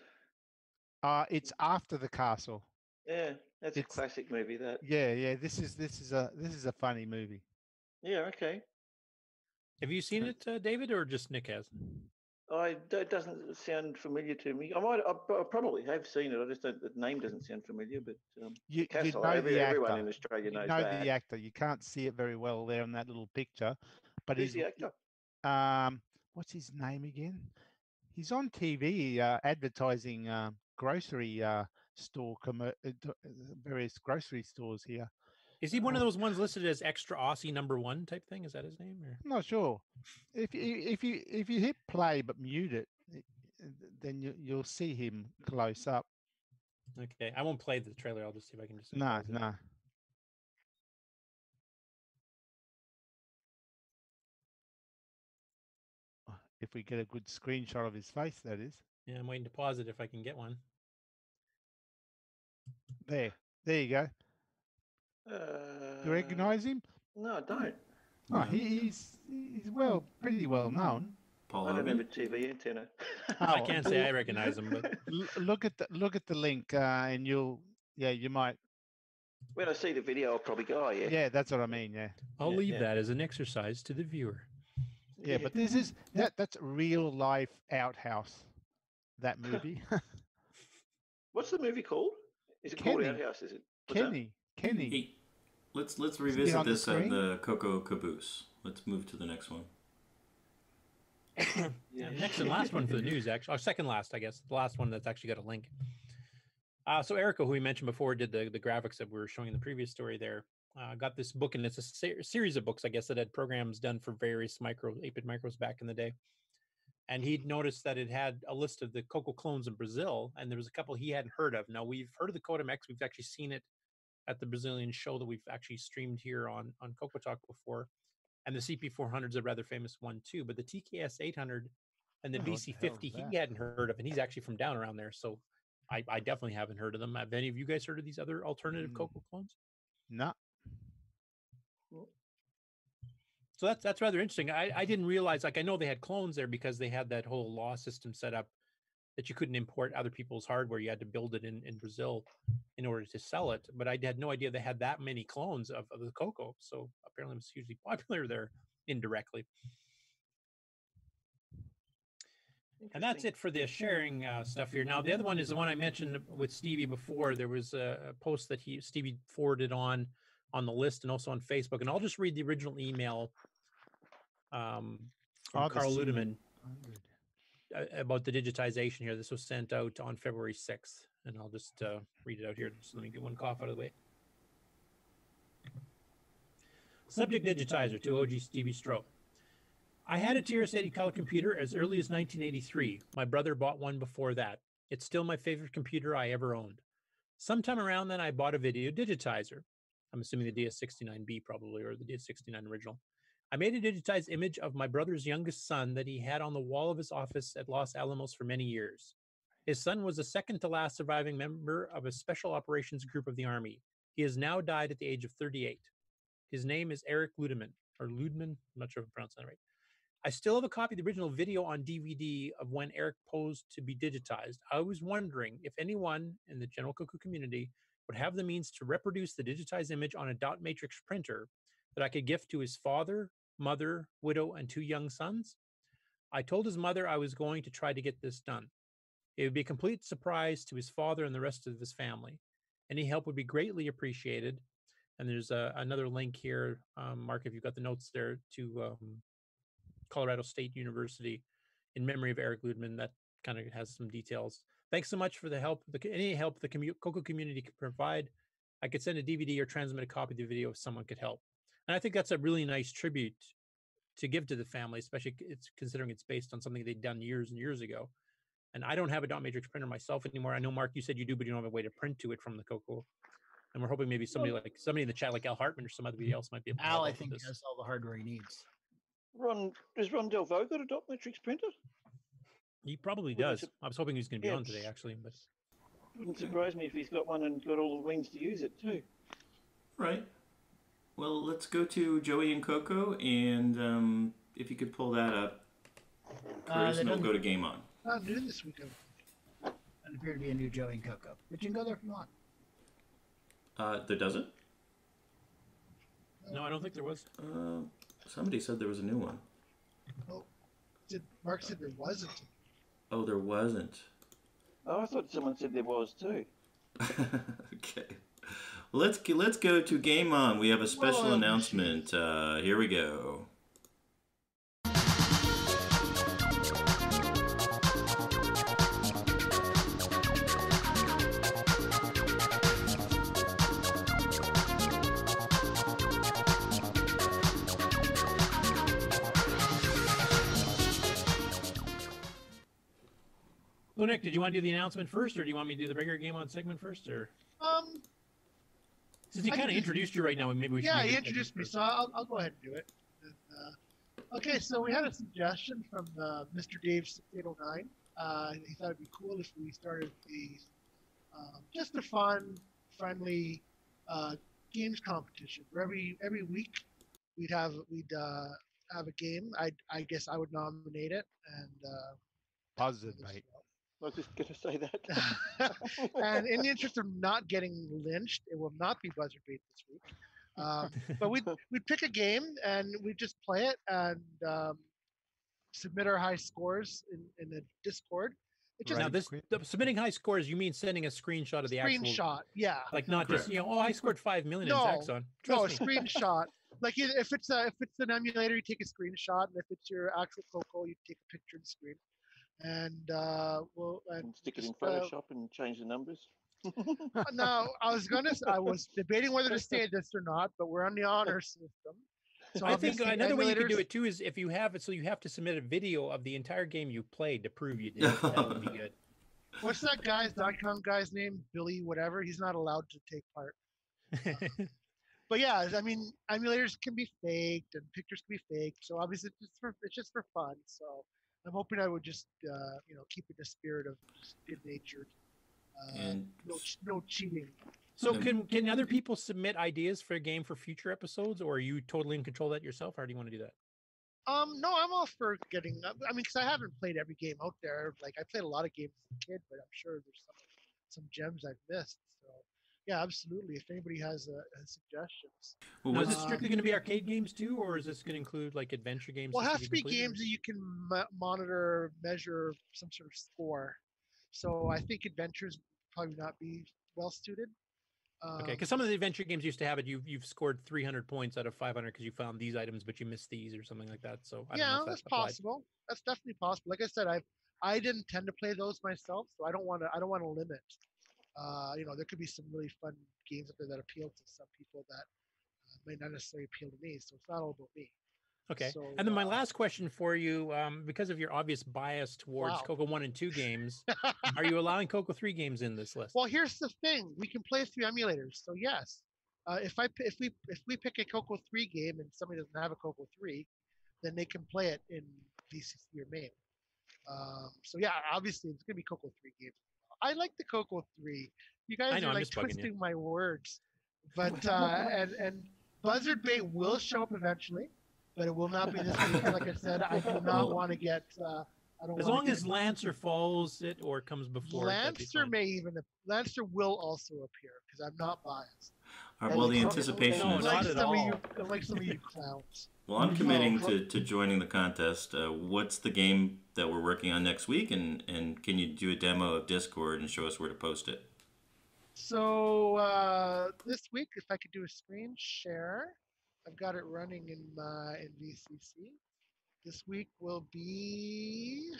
It's after the castle. Yeah, that's a classic movie. That. Yeah. This is a funny movie. Yeah. Okay. Have you seen it, David, or just Nick has? It doesn't sound familiar to me. I probably have seen it. I just don't. The name doesn't sound familiar. But Castle, know the everyone actor. in Australia knows you know that. the actor. You can't see it very well there in that little picture, but Who's the actor? What's his name again? He's on TV advertising grocery store various grocery stores here. Is he one of those ones listed as extra Aussie #1 type thing? Is that his name? Or? I'm not sure. If you hit play but mute it, then you'll see him close up. Okay, I won't play the trailer. I'll just see if I can just. No. If we get a good screenshot of his face, that is. Yeah, I'm waiting to pause it if I can get one. There you go. You recognize him? No, I don't. Oh, he's pretty well known. Paul I don't Hogan? have a TV antenna. I can't say I recognize him, but look at the link, and you might. When I see the video, I'll probably go, oh, yeah. Yeah, that's what I mean. Yeah. I'll leave that as an exercise to the viewer. Yeah, but this is that's real life outhouse. That movie. What's the movie called? Is it called Outhouse? Is it? Kenny. Hey, let's revisit this at the Coco Caboose. Let's move to the next one. Next and last one for the news, actually. Or second last, I guess. The last one that's actually got a link. So Erica, who we mentioned before, did the graphics that we were showing in the previous story there. Got this book, and it's a series of books, I guess, that had programs done for various 8-bit micros back in the day. And he'd noticed that it had a list of the Coco clones in Brazil, and there was a couple he hadn't heard of. Now, we've heard of the Codem X. We've actually seen it at the Brazilian show that we've actually streamed here on CoCoTALK before. And the CP400 is a rather famous one, too. But the TKS 800 and the BC50 he hadn't heard of, and he's actually from down around there. So I definitely haven't heard of them. Have any of you guys heard of these other alternative Coco clones? No. So that's rather interesting. I didn't realize, like, I know they had clones there because they had that whole law system set up that you couldn't import other people's hardware. You had to build it in Brazil in order to sell it. But I had no idea they had that many clones of the Coco. So apparently it was hugely popular there indirectly. And that's it for the sharing stuff here. Now, the other one is the one I mentioned with Stevie before. There was a post that Stevie forwarded on the list and also on Facebook. And I'll just read the original email from Carl Ludeman about the digitization here. This was sent out on February 6th. And I'll just read it out here. Just let me get one cough out of the way. Subject digitizer to OG Stevie Stroh. I had a TRS-80 color computer as early as 1983. My brother bought one before that. It's still my favorite computer I ever owned. Sometime around then, I bought a video digitizer. I'm assuming the DS69B probably, or the DS69 original. I made a digitized image of my brother's youngest son that he had on the wall of his office at Los Alamos for many years. His son was the second to last surviving member of a special operations group of the Army. He has now died at the age of 38. His name is Eric Ludeman, or Ludman. I'm not sure if I'm pronouncing that right. I still have a copy of the original video on DVD of when Eric posed to be digitized. I was wondering if anyone in the general Cuckoo community would have the means to reproduce the digitized image on a dot matrix printer that I could gift to his father, mother, widow, and 2 young sons. I told his mother I was going to try to get this done. It would be a complete surprise to his father and the rest of his family. Any help would be greatly appreciated. And there's another link here, Mark, if you've got the notes there, to Colorado State University in memory of Eric Ludman. That kind of has some details. Thanks so much for the help. Any help the Coco community can provide. I could send a DVD or transmit a copy of the video if someone could help. And I think that's a really nice tribute to give to the family, especially considering it's based on something they'd done years and years ago. And I don't have a dot matrix printer myself anymore. I know, Mark, you said you do, but you don't have a way to print to it from the Coco. And we're hoping maybe somebody in the chat, like Al Hartman or somebody else, might be able to Al, help I out think, with this. has all the hardware he needs. Does Ron Delvaux got a dot matrix printer? He probably does. I was hoping he was going to be on today, actually, but wouldn't surprise me if he's got one and got all the wings to use it too. Right. Well, let's go to Joey and Coco, and if you could pull that up, Chris, and we'll go to Game On. Not new this week. Doesn't appear to be a new Joey and Coco, but you can go there if you want. There doesn't? No, I don't think there was. Somebody said there was a new one. Oh, Mark said there wasn't. Oh, there wasn't. Oh, I thought someone said there was too. Okay. Well, let's go to Game On. We have a special announcement. Here we go. Well, Nick, did you want to do the announcement first, or do you want me to do the regular Game On segment first, or? Since he kind of introduced you right now, maybe we should. Yeah, he introduced me, so I'll go ahead and do it. Okay, so we had a suggestion from Mr. Dave 6809. He thought it'd be cool if we started just a fun, friendly games competition. Where every week we'd have a game. I guess I would nominate it and. Positive, mate. I was just going to say that. And in the interest of not getting lynched, it will not be buzzer beat this week. But we'd pick a game and we'd just play it and submit our high scores in the Discord. Now, submitting high scores, you mean sending a screenshot of the actual screenshot? Yeah. Like not just I scored 5 million in Zaxxon. No, a screenshot. Like if it's an emulator, you take a screenshot, and if it's your actual Coco, you take a picture of the screen. And and stick it in Photoshop and change the numbers. No, I was debating whether to say this or not, but we're on the honor system. So I think another way you could do it too is if you have it, so you have to submit a video of the entire game you played to prove you did. That would be good. What's that .com guy's name? Billy, whatever. He's not allowed to take part. But yeah, I mean, emulators can be faked and pictures can be faked. So obviously, it's just for fun. So. I'm hoping I would just, keep it the spirit of good natured, and no cheating. So can other people submit ideas for a game for future episodes, or are you totally in control of that yourself? How do you want to do that? No, I'm all for getting. I mean, because I haven't played every game out there. Like I played a lot of games as a kid, but I'm sure there's some gems I've missed. So yeah, absolutely. If anybody has suggestions. Well, now, is this strictly going to be arcade games too, or is this going to include like adventure games? Well, it has to be games that you can monitor, measure some sort of score. So I think adventures probably not be well suited. Okay, because some of the adventure games used to have it. You've scored 300 points out of 500 because you found these items, but you missed these or something like that. So I don't know if that's possible. That's definitely possible. Like I said, I didn't tend to play those myself, so I don't want to limit. There could be some really fun games up there that appeal to some people that may not necessarily appeal to me. So it's not all about me. Okay. So, and then my last question for you, because of your obvious bias towards Coco 1 and 2 games, are you allowing Coco 3 games in this list? Well, here's the thing: we can play through emulators. So yes, if we pick a Coco 3 game and somebody doesn't have a Coco 3, then they can play it in VCC or MAME. So yeah, obviously it's gonna be Coco 3 games. I like the Coco 3. You guys are like twisting my words, but and Buzzard Bait will show up eventually, but it will not be this week. Like I said, I do not want to get. I don't. As long as Lancer follows it or comes before. Lancer will also appear because I'm not biased. All right, well, the anticipation is... Like some of you clowns. Well, I'm committing to joining the contest. What's the game that we're working on next week? And can you do a demo of Discord and show us where to post it? So this week, if I could do a screen share, I've got it running in VCC. This week will be...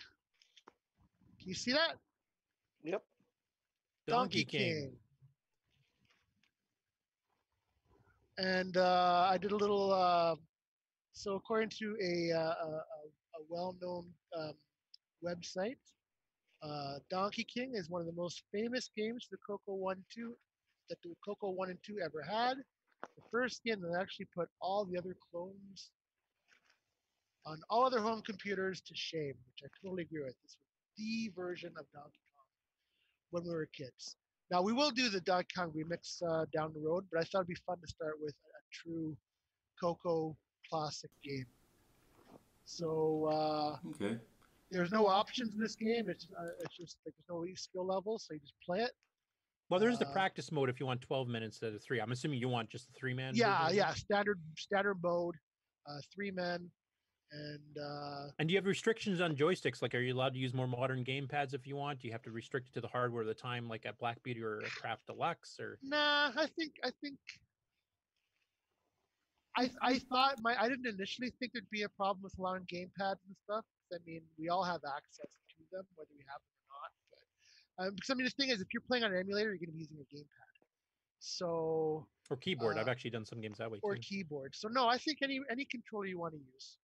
Can you see that? Yep. Donkey King. And I did a little... so according to a well-known website, Donkey King is one of the most famous games the Coco 1 and 2 ever had. The first game that actually put all the other clones on all other home computers to shame, which I totally agree with. This was the version of Donkey Kong when we were kids. Now, we will do the Donkey Kong remix down the road, but I thought it'd be fun to start with a true Coco classic game. So, okay. There's no options in this game. It's just like there's no skill level, so you just play it. Well, there's the practice mode if you want 12 minutes instead of 3. I'm assuming you want just the 3-man. Yeah, standard mode, 3 men, and. And do you have restrictions on joysticks? Like, are you allowed to use more modern game pads if you want? Do you have to restrict it to the hardware at the time, like at Black Beauty or Craft Deluxe, or? Nah, I think. I thought I didn't initially think there'd be a problem with allowing game pads and stuff. I mean, we all have access to them, whether we have them or not. But because I mean, the thing is, if you're playing on an emulator, you're going to be using a gamepad. So. Or keyboard. I've actually done some games that way too. Or keyboard. So no, I think any controller you want to use.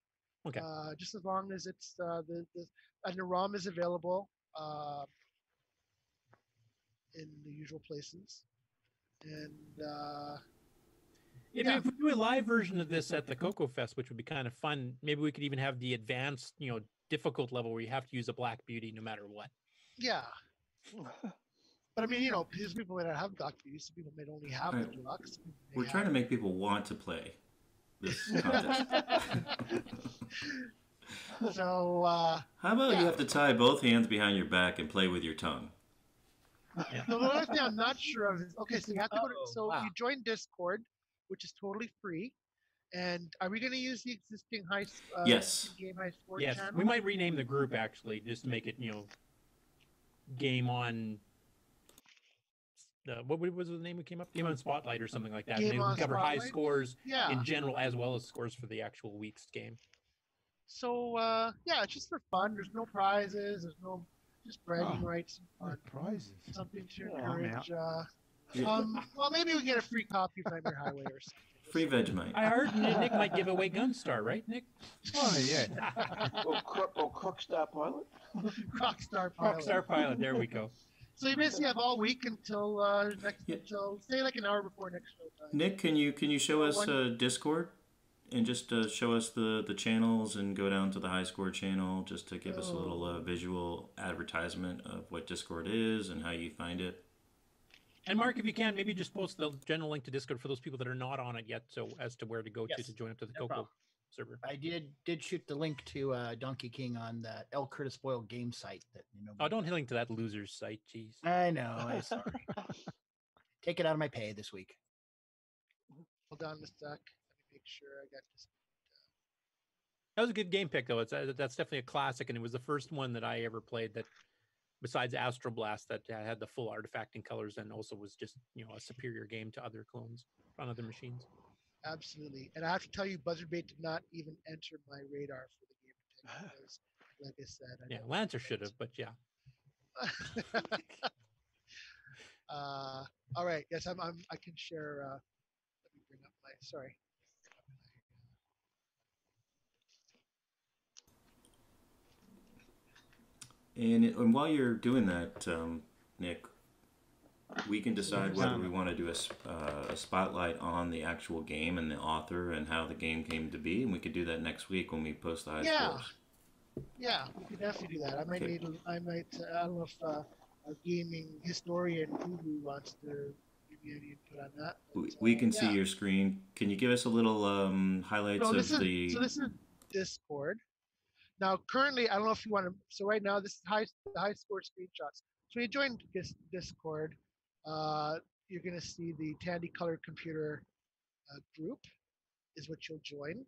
Okay. Just as long as it's and the ROM is available in the usual places, and. If we do a live version of this at the Coco Fest, which would be kind of fun, maybe we could even have the advanced, difficult level where you have to use a Black Beauty no matter what. Yeah. But I mean, because people may not have Black Beauty, some people may only have the deluxe. We're trying to make people want to play this contest. So, how about you have to tie both hands behind your back and play with your tongue? Yeah. The only thing I'm not sure of is, okay, so you have to you join Discord, which is totally free. And are we going to use the existing yes. Game High Sport yes. channel? We might rename the group actually, just to make it, Game on. What was the name we came up? Game on Spotlight or something like that. Game and on cover Spotlight? High scores Yeah. in general as well as scores for the actual week's game. So yeah, it's just for fun. There's no prizes. There's no just bragging rights. And prizes. Something to encourage. Well, maybe we get a free copy of Nightmare Highway or something. Free Vegemite. I heard Nick might give away Gunstar, right, Nick? Oh, yeah. or Crockstar Pilot. Crockstar Pilot. Crockstar Pilot, there we go. So you basically have all week until until say like an hour before next show time. Nick, can you show us Discord and just show us the channels and go down to the High Score channel just to give us a little visual advertisement of what Discord is and how you find it. And Mark, if you can, maybe just post the general link to Discord for those people that are not on it yet, so as to where to go to join up to the Coco server. I did shoot the link to Donkey King on that L. Curtis Boyle game site. That Oh, don't link to that loser's site, jeez. I know. I'm sorry. Take it out of my pay this week. Hold on a sec. Let me make sure I got this. That was a good game pick, though. That's definitely a classic, and it was the first one that I ever played that, besides Astro Blast, that had the full artifacting colors and also was just a superior game to other clones on other machines. Absolutely, and I have to tell you, Buzzard Bait did not even enter my radar for the game because, like I said, Lancer should have, but yeah. All right. Yes, I can share. Let me bring up my. Sorry. And while you're doing that, Nick, we can decide whether we want to do a spotlight on the actual game and the author and how the game came to be, and we could do that next week when we post the high scores. Yeah, we could definitely do that. I might Okay. I don't know if a gaming historian who wants to give me any input on that. We can see yeah. your screen. Can you give us a little highlights So of the? this is Discord. Now, currently, I don't know if you want to. So right now, this is the high score screenshots. So when you join Discord, you're going to see the Tandy Color Computer group is what you'll join,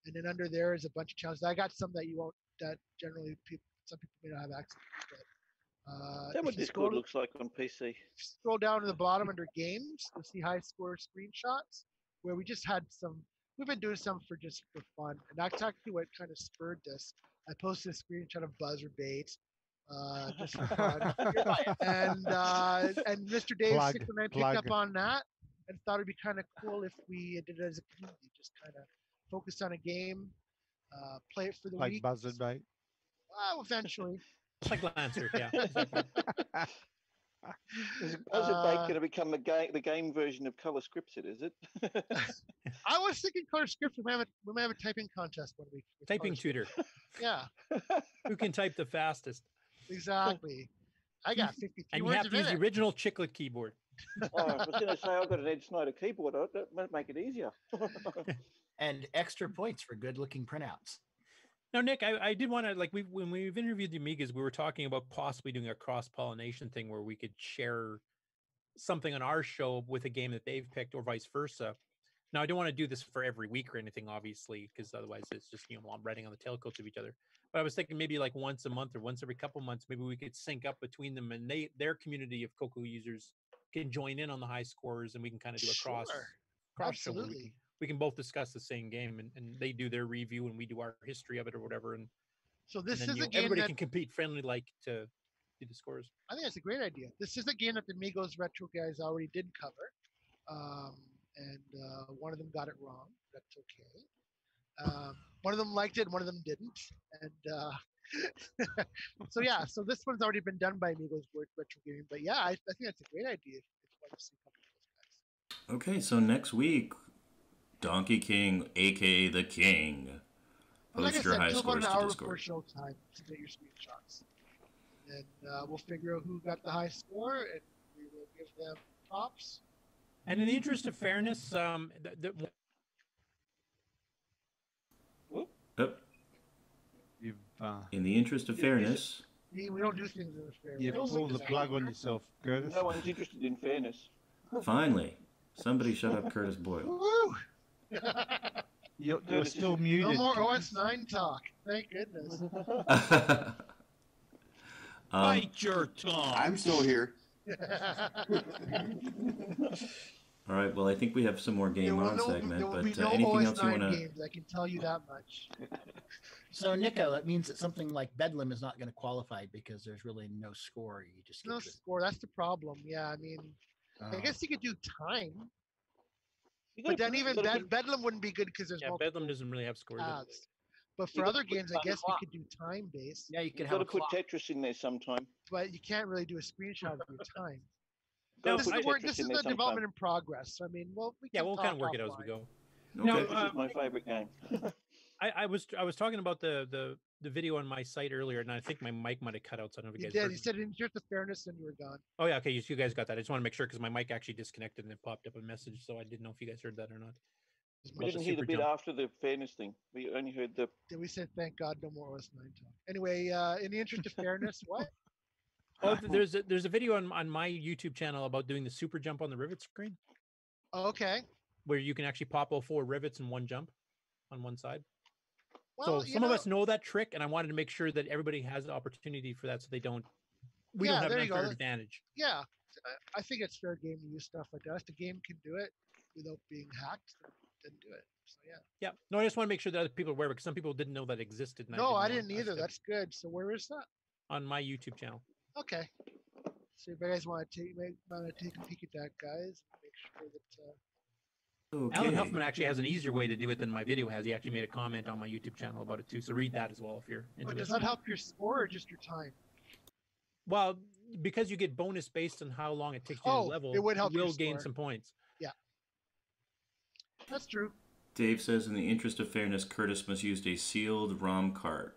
and then under there is a bunch of channels. I got some that you won't. That generally some people may not have access to. Is that what Discord looks like on PC? Scroll down to the bottom under games, you'll see high score screenshots, where we just had some. We've been doing some for just for fun, and that's actually what kind of spurred this. I posted a screenshot of buzzer bait, just for fun, and Mr. Dave Sickleman picked up on that and thought it'd be kind of cool if we did it as a community, just kind of focus on a game, play it for the like week. buzzer bait. Well, eventually. Like Lancer, yeah. Exactly. Is Buzzer Bait going to become the game version of Color Scripted, is it? I was thinking Color Scripted. We might have a typing contest one week. Typing tutor. Yeah. Who can type the fastest? Exactly. I got 53 and you words have to use the original chiclet keyboard. Oh, I was going to say I've got an Ed Snyder keyboard. That might make it easier. And extra points for good-looking printouts. Now, Nick, I did want to, like, when we've interviewed the Amigas, we were talking about possibly doing a cross-pollination thing where we could share something on our show with a game that they've picked or vice versa. Now, I don't want to do this for every week or anything, obviously, because otherwise it's just, riding on the tailcoats of each other. But I was thinking maybe like once a month or once every couple months, maybe we could sync up between them and their community of Coco users can join in on the high scores and we can kind of do a cross show where we can both discuss the same game and they do their review and we do our history of it or whatever. And so this and then, is a game everybody that can compete friendly like to do the scores. I think that's a great idea. This is a game that the Amigos Retro guys already did cover. One of them got it wrong. That's okay. One of them liked it, one of them didn't. And so yeah, so this one's already been done by Amigos Retro Gaming. But yeah, I think that's a great idea if you want to see a couple of those guys. Okay, so next week, Donkey King, aka the King. Post your high scores to Discord. Discord. Before showtime to get your screenshots. And we'll figure out who got the high score, and we will give them props. And in the interest of fairness, in the interest of fairness, we don't do things in a fair way. You've pulled the plug on yourself, Curtis. No one's interested in fairness. Finally, somebody shut up Curtis Boyle. Woo! You're still muted. No more OS9 talk. Thank goodness. Bite your tongue. I'm still here. All right. Well, I think we have some more game on segment, but no anything OS9 else you want to? games, I can tell you that much. So, Nico, that means that something like Bedlam is not going to qualify because there's really no score. You just no score. That's the problem. Yeah, I mean, I guess you could do time. But then even Bedlam wouldn't be good because there's Bedlam doesn't really have scores. But for other games, I guess we could do time-based. Yeah, you could have. Got to put Tetris in there sometime. But you can't really do a screenshot of your time. No, this is the development in progress. So, I mean, we'll kind of work it out as we go. Okay. This is my favorite game. I was talking about the video on my site earlier, and I think my mic might have cut out. So I don't know if you guys heard. You said in just the fairness, and you were gone. Oh yeah, okay. You guys got that. I just want to make sure because my mic actually disconnected and it popped up a message, so I didn't know if you guys heard that or not. We didn't hear the bit after the fairness thing. We only heard the. We said thank God no more OS9 talk. Anyway, in the interest of fairness, what? Oh, there's a video on my YouTube channel about doing the super jump on the rivet screen. Oh, okay. Where you can actually pop all 4 rivets in one jump on one side. Well, so some of us know that trick, and I wanted to make sure that everybody has the opportunity for that, so we don't have an unfair advantage. Yeah, I think it's fair game to use stuff like that. If the game can do it without being hacked, then do it. So yeah. Yeah. No, I just want to make sure that other people are aware because some people didn't know that existed. And I didn't either. That's good. So where is that? On my YouTube channel. Okay. So if you guys want to take a peek at that, guys, make sure that. Okay. Alan Huffman actually has an easier way to do it than my video has. He actually made a comment on my YouTube channel about it too. So read that as well if you're into Does that help your score or just your time? Well, because you get bonus based on how long it takes you to level, it would help you will gain some points. Yeah. That's true. Dave says, in the interest of fairness, Curtis must use a sealed ROM cart.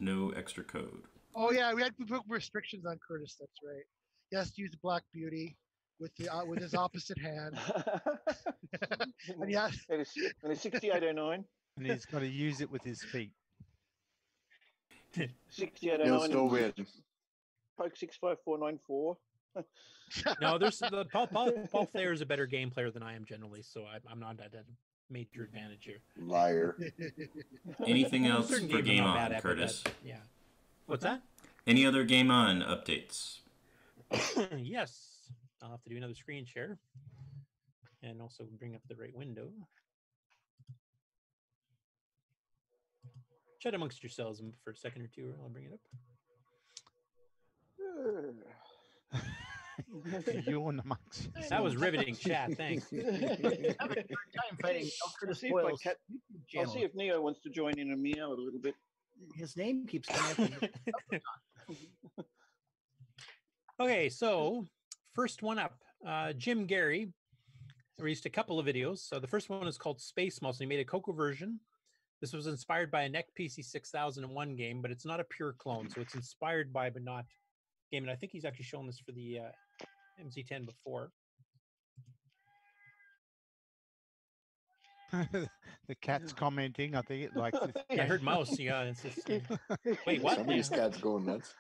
no extra code. Oh yeah, we put restrictions on Curtis. That's right. He has to use Black Beauty with his opposite hand. And it's 6809. And he's got to use it with his feet. 6809. He'll still win. Poke 65494. No, there's Paul Thayer is a better game player than I am generally, so I'm not at a major advantage here. Liar. Anything else Certain for games I'm Game not bad On, at, but Curtis? yeah. What's that? Any other Game On updates? Yes. I'll have to do another screen share and also bring up the right window. Chat amongst yourselves for a second or two, or I'll bring it up. Yawn amongst yourselves. That was riveting chat. Thanks. I'll see if Neo wants to join in and meow a little bit. His name keeps coming up. Okay, so first one up. Jim Gary released a couple of videos. So the first one is called Space Muscle. He made a Coco version. This was inspired by a NEC PC 6001 game, but it's not a pure clone. So it's inspired by, but not game. And I think he's actually shown this for the MC10 before. The cat's commenting. I think it likes it. Yeah, I heard mouse. Yeah, it's just, wait, what? Somebody's cat's going nuts.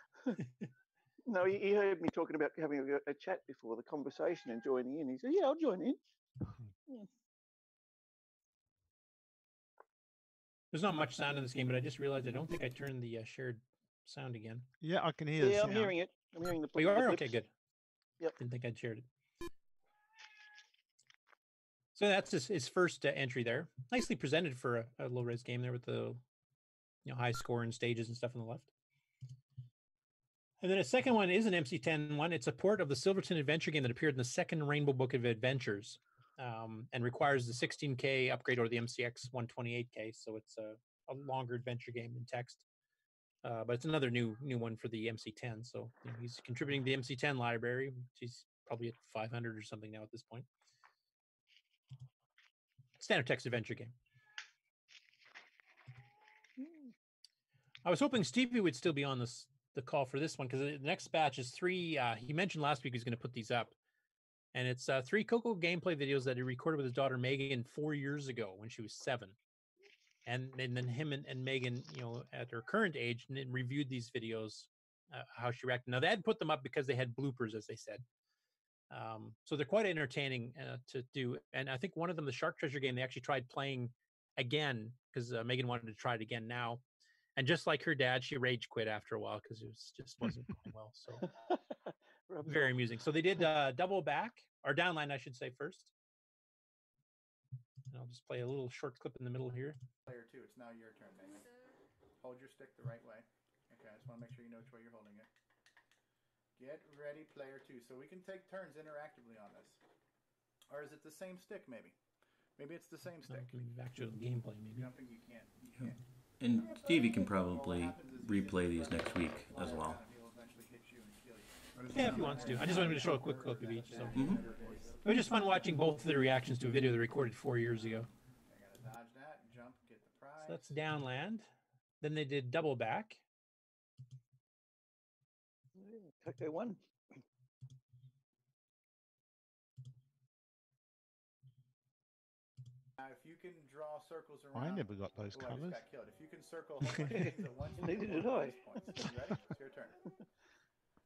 No, he heard me talking about having a chat before the conversation and joining in. He said, "Yeah, I'll join in." Yeah. There's not much sound in this game, but I just realized I don't think I turned the shared sound again. Yeah, I can hear. Yeah, I'm hearing it. I'm hearing the. Oh, you the are? blips. Okay, good. Yep. Didn't think I'd shared it. So that's his first entry there. Nicely presented for a low-res game there with the high score and stages and stuff on the left. And then a second one is an MC10 one. It's a port of the Silverton adventure game that appeared in the second Rainbow Book of Adventures, and requires the 16K upgrade or the MCX 128K. So it's a longer adventure game in text. But it's another new one for the MC10. So he's contributing to the MC10 library. He's probably at 500 or something now at this point. Standard text adventure game. I was hoping Stevie would still be on the call for this one, because the next batch is 3. He mentioned last week he's going to put these up, and it's 3 Coco gameplay videos that he recorded with his daughter Megan 4 years ago when she was 7, and then him and Megan, at her current age, and reviewed these videos, how she reacted. Now they had put them up because they had bloopers, as they said. So they're quite entertaining to do. And I think one of them, the Shark Treasure game, they actually tried playing again because Megan wanted to try it again now. And just like her dad, she rage quit after a while because it just wasn't going well. So very amusing. So they did double back, or downline, I should say, first. And I'll just play a little short clip in the middle here. Player 2, it's now your turn, Megan. Hold your stick the right way. Okay, I just want to make sure you know which way you're holding it. Get ready, player 2. So we can take turns interactively on this. Or is it the same stick, maybe? Maybe it's the same stick. Maybe actual gameplay, maybe. I don't think you can. You can't. And Stevie can probably replay these next week as well. Yeah, if he wants to. I just wanted to show a quick clip of each. So. It was just fun watching both of the reactions to a video they recorded 4 years ago. Dodge that, jump, get the prize. So that's downland. Then they did double back. Okay, one. Now, if you can draw circles around. I never got those I just colors. got killed. If you can circle a whole bunch of things at once, you Neither can did score I. bonus points. You ready? It's your turn.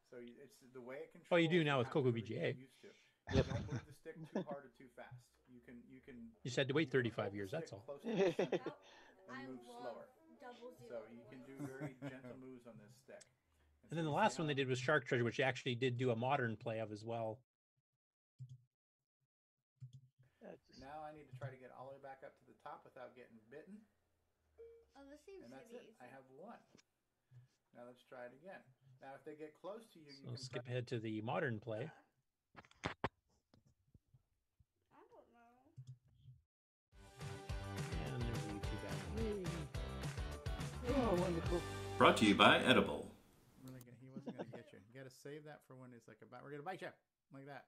So it's the way it controls. Oh, you do now with have to Coco really VGA. get used to. Don't move the stick too hard or too fast. You can. You just had to wait 35 years. That's all. Close to the center and move slower. So you can do very gentle moves on this stick. And then the last one they did was Shark Treasure, which actually did do a modern play of as well. Now I need to try to get all the way back up to the top without getting bitten. Oh, this seems And that's to it. be I have one. Now let's try it again. Now if they get close to you, So skip ahead to the modern play. I don't know. And there's the YouTube ad. Oh, wonderful. Brought to you by Edible. He wasn't going to get you. You got to save that for when it's like about, we're going to bite you. Like that.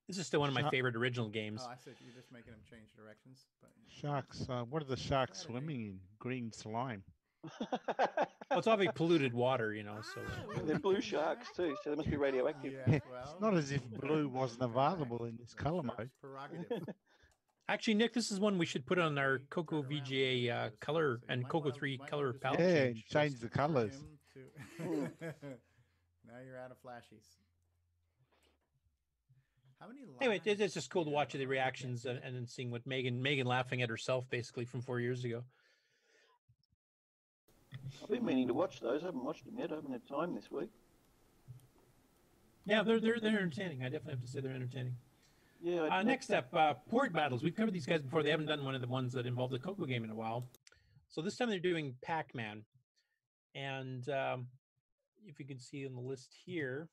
This is still one of my favorite original games. Oh, I see. You're just making them change directions. But Sharks. What are the sharks swimming in? Green slime. Well, it's obviously polluted water, you know. So And they're blue sharks too, so they must be radioactive. Yeah, it's not as if blue wasn't available in this color mode. actually, Nick, this is one we should put on our Coco VGA color and Coco 3 color palette Yeah, change. change the colors. Now you're out of flashies. How many Anyway, it's just cool to watch the reactions and then seeing what Megan laughing at herself basically from 4 years ago. I've been meaning to watch those. I haven't watched them yet. I haven't had time this week. Yeah, they're entertaining. I definitely have to say they're entertaining. Yeah. Next up, port battles. We've covered these guys before. They haven't done one of the ones that involved the Coco game in a while. So this time they're doing Pac-Man. And if you can see on the list here,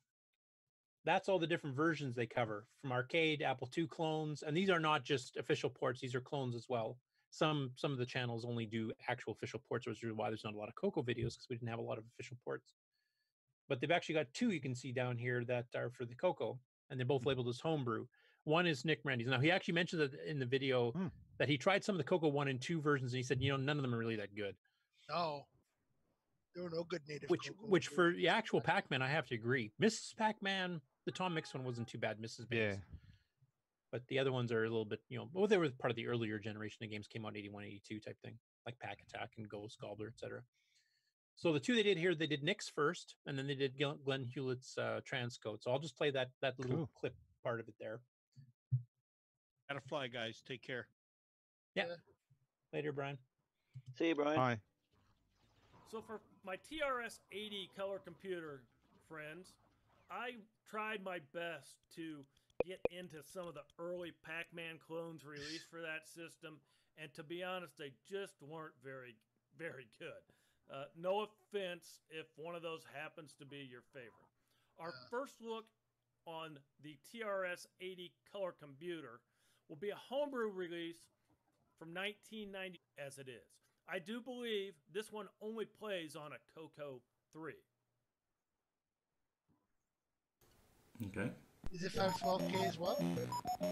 that's all the different versions they cover from arcade, Apple II clones. And these are not just official ports. These are clones as well. Some of the channels only do actual official ports, which is why there's not a lot of Coco videos, because we didn't have a lot of official ports. But they've actually got two you can see down here that are for the Coco, and they're both labeled as homebrew. One is Nick Randy's. Now, he actually mentioned that in the video that he tried some of the Coco 1 and 2 versions, and he said, none of them are really that good. No. There were no good native Coco. Which for the actual Pac-Man, I have to agree. Mrs. Pac-Man, the Tom Mix one wasn't too bad. Mrs. Bates. Yeah. But the other ones are a little bit, well, they were part of the earlier generation of games, came out in 81, 82 type thing, like Pack Attack and Ghost Gobbler, etc. So the two they did here, they did Nick's first, and then they did Glenn Hewlett's transcode. So I'll just play that little clip part of it there. Gotta fly, guys. Take care. Yeah. Later, Brian. See you, Brian. Bye. So for my TRS-80 color computer, friends, I tried my best to get into some of the early Pac-Man clones released for that system, and to be honest, they just weren't very, very good. No offense if one of those happens to be your favorite. Our first look on the TRS-80 color computer will be a homebrew release from 1990 as it is. I do believe this one only plays on a Coco 3. Okay. Is it 512K as well?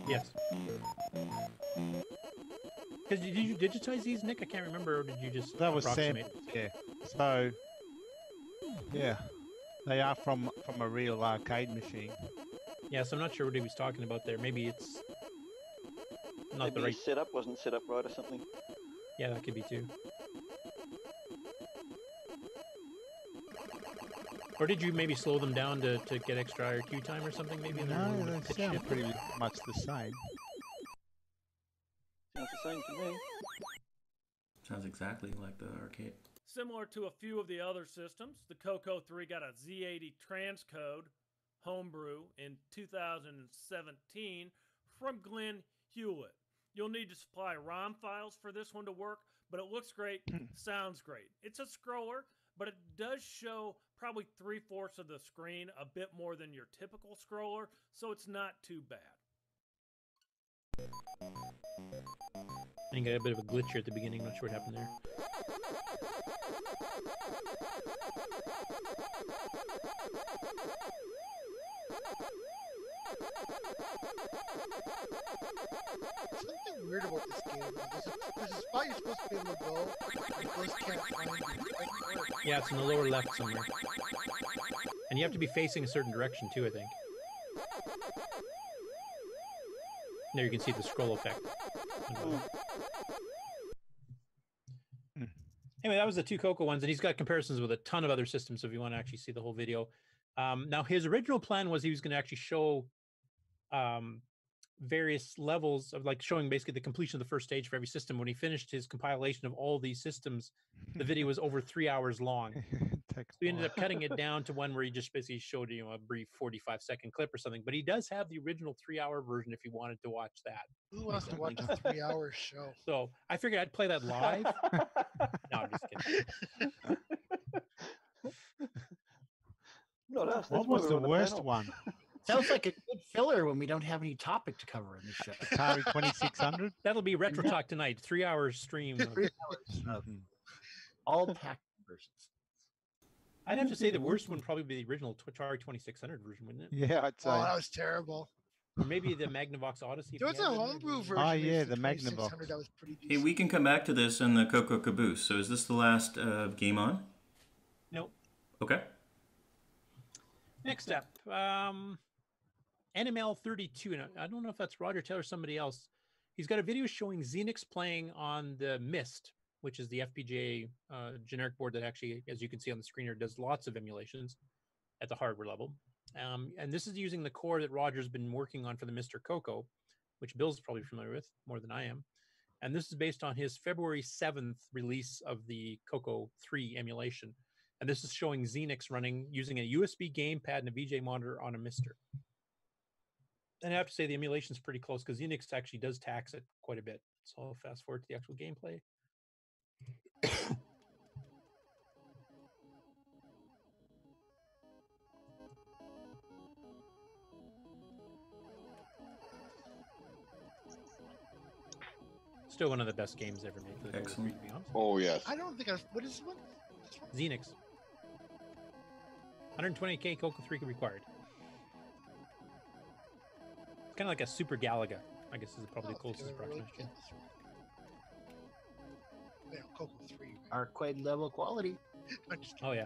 Yes. Because did you digitize these, Nick? I can't remember. Or did you just that was approximate? Yeah. So, yeah, they are from a real arcade machine. Yeah, so I'm not sure what he was talking about there. Maybe it's not Maybe the right setup wasn't set up right or something. Yeah, that could be too. Or did you maybe slow them down to get extra IRQ time or something? Maybe in No, they sound pretty much the same. Sounds the same to me. Sounds exactly like the arcade. Similar to a few of the other systems, the Coco 3 got a Z80 transcode homebrew in 2017 from Glenn Hewlett. You'll need to supply ROM files for this one to work, but it looks great, sounds great. It's a scroller, but it does show probably 3/4 of the screen, a bit more than your typical scroller, so it's not too bad. I think I got a bit of a glitch here at the beginning. Not sure what happened there. Something weird about this game. There's a spot you're supposed to be able to go, and Ghost can't find you. Yeah, it's in the lower left somewhere. And you have to be facing a certain direction too, I think. There you can see the scroll effect. Anyway, that was the two Coco ones, and he's got comparisons with a ton of other systems, so if you want to actually see the whole video. Now, his original plan was he was going to actually show various levels of, like, showing basically the completion of the first stage for every system. When he finished his compilation of all these systems, the video was over 3 hours long. So he ended up cutting it down to one where he just basically showed, a brief 45-second clip or something. But he does have the original 3-hour version if you wanted to watch that. Who wants to watch a 3-hour show? So I figured I'd play that live. No, I'm just kidding. Not us. What was the worst one? Sounds like a good filler when we don't have any topic to cover in this show. Atari 2600? That'll be Retro Talk tonight. 3 hours stream. 3 hours of all packed versions. I'd have to say the worst one would probably be the original Atari 2600 version, wouldn't it? Yeah, I'd say. Oh, that was terrible. Or maybe the Magnavox Odyssey. There was a homebrew version. Oh yeah, for the Magnavox. $2,600 that was pretty Hey, decent. we can come back to this in the Coco Caboose. So is this the last game on? Nope. Okay. Next up, NML32, and I don't know if that's Roger Taylor or somebody else. He's got a video showing Xenix playing on the Mist, which is the FPGA generic board that actually, as you can see on the screen here, does lots of emulations at the hardware level. And this is using the core that Roger's been working on for the Mr. Coco, which Bill's probably familiar with more than I am. And this is based on his February 7th release of the Coco 3 emulation. And this is showing Xenix running using a USB gamepad and a VJ monitor on a Mister. And I have to say the emulation is pretty close because Xenix actually does tax it quite a bit. So I'll fast forward to the actual gameplay. Still one of the best games ever made for the Coco 3, to be honest. Oh, yes. I don't think I've. What is this one? Xenix. 120K Coco 3 required. It's kind of like a Super Galaga, I guess is probably the closest approximation. Yeah, Coco 3. Arcade level quality. Oh, yeah.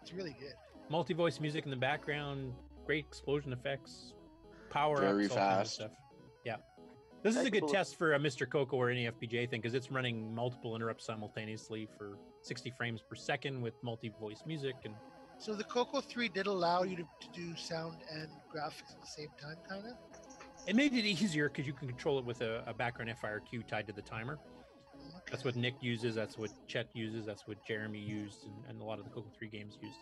It's really good. Multi-voice music in the background, great explosion effects, power Very ups, all kinds of fast. stuff. Yeah. This is a good Capable of- test for a Mr. Coco or any FPGA thing because it's running multiple interrupts simultaneously for 60 frames per second with multi-voice music. And So the Coco 3 did allow you to do sound and graphics at the same time, kind of? it made it easier because you can control it with a background FIRQ tied to the timer. That's what Nick uses. That's what Chet uses. That's what Jeremy used, and a lot of the Coco 3 games used.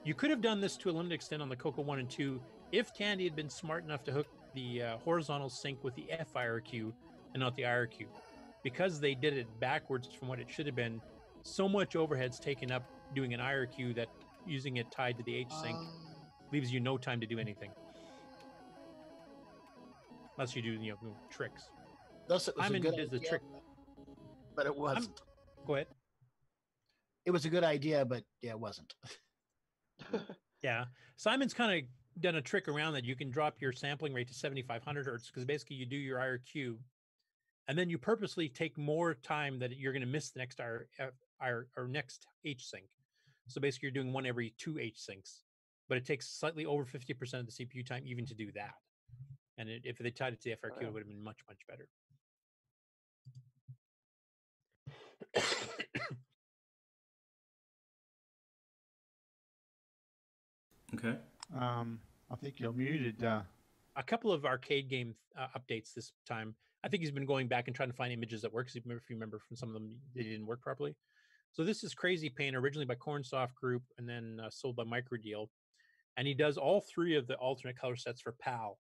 You could have done this to a limited extent on the Coco 1 and 2 if Tandy had been smart enough to hook the horizontal sync with the FIRQ and not the IRQ. Because they did it backwards from what it should have been, so much overhead's taken up doing an IRQ that using it tied to the H sync leaves you no time to do anything. Unless you do, tricks. Thus, it was Simon a good does the idea, trick. but it wasn't. Go ahead. It was a good idea, but yeah, it wasn't. Yeah. Simon's kind of done a trick around that. You can drop your sampling rate to 7,500 hertz because basically you do your IRQ and then you purposely take more time that you're going to miss the next or next H sync. So basically you're doing one every 2 H syncs, but it takes slightly over 50% of the CPU time even to do that. And if they tied it to the FRQ, it would have been much, much better. Okay. I think you're muted. A couple of arcade game updates this time. I think he's been going back and trying to find images that work. Because if you remember from some of them, they didn't work properly. So this is Crazy Paint, originally by Cornsoft Group and then sold by Microdeal. And he does all three of the alternate color sets for PAL.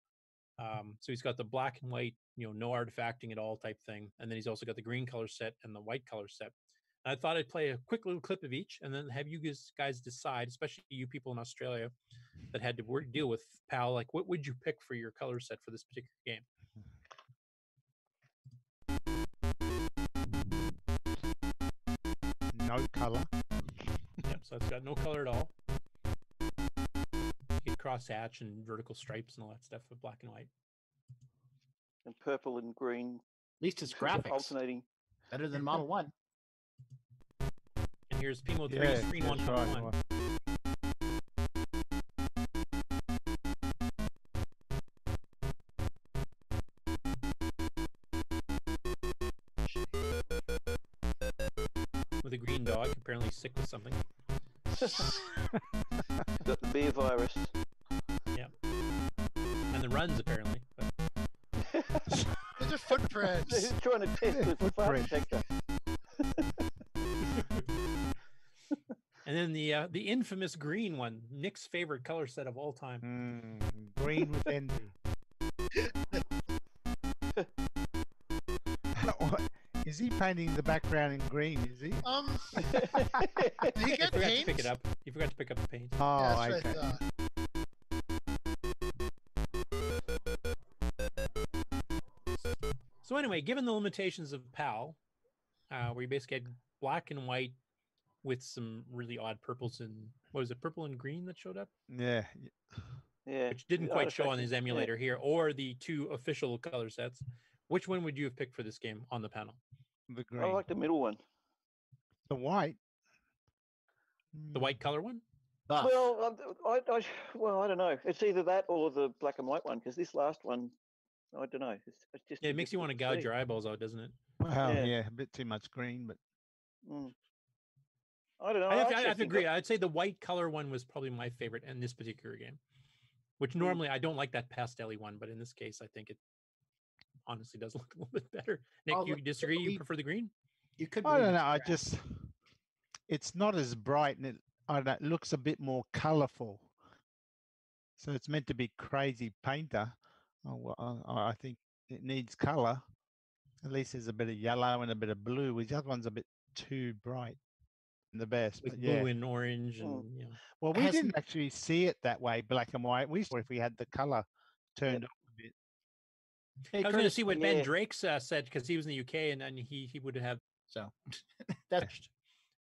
So he's got the black and white, no artifacting at all type thing. And then he's also got the green color set and the white color set. And I thought I'd play a quick little clip of each and then have you guys decide, especially you people in Australia that had to deal with PAL, like what would you pick for your color set for this particular game? No color. Yep, so it's got no color at all. You get cross hatch and vertical stripes and all that stuff with black and white. And purple and green. At least it's graphics. Alternating. Better than Model 1. And here's PMO 3 screen 1.1. With a green dog, apparently sick with something. Got the beer virus. Yeah. And the runs, apparently. Those are footprints. Who's trying to test with the fire detector? And then the infamous green one, Nick's favorite color set of all time. Green with envy. Is he painting the background in green? Is he? Did he get paint? To pick it up. You forgot to pick up the paint. Oh, yeah, that's okay. what I thought. So anyway, given the limitations of PAL, where you basically had black and white with some really odd purples and what was it, purple and green that showed up? Yeah. Yeah. which didn't the quite show on artifacting, his yeah. emulator here, or the 2 official color sets. Which one would you have picked for this game on the panel? The I green. like the middle one. The white. The white color one? Well, I don't know. It's either that or the black and white one, because this last one, I don't know. It's just Yeah, it makes you want to gouge your eyeballs out, doesn't it? Well, yeah, a bit too much green, but I don't know. I have to agree. I'd say the white color one was probably my favorite in this particular game, which normally I don't like that pastel-y one, but in this case, I think it honestly does look a little bit better. Nick, you disagree? You prefer the green? You could. I don't know. It's not as bright, and it looks a bit more colorful. So it's meant to be crazy painter. I think it needs color. At least there's a bit of yellow and a bit of blue, which the other one's a bit too bright. The best, Like but yeah. blue and orange, and Well, we didn't actually see it that way, black and white. We saw if we had the color turned up a bit. I was going to see what Ben Drake said, because he was in the UK, and he would have so that's.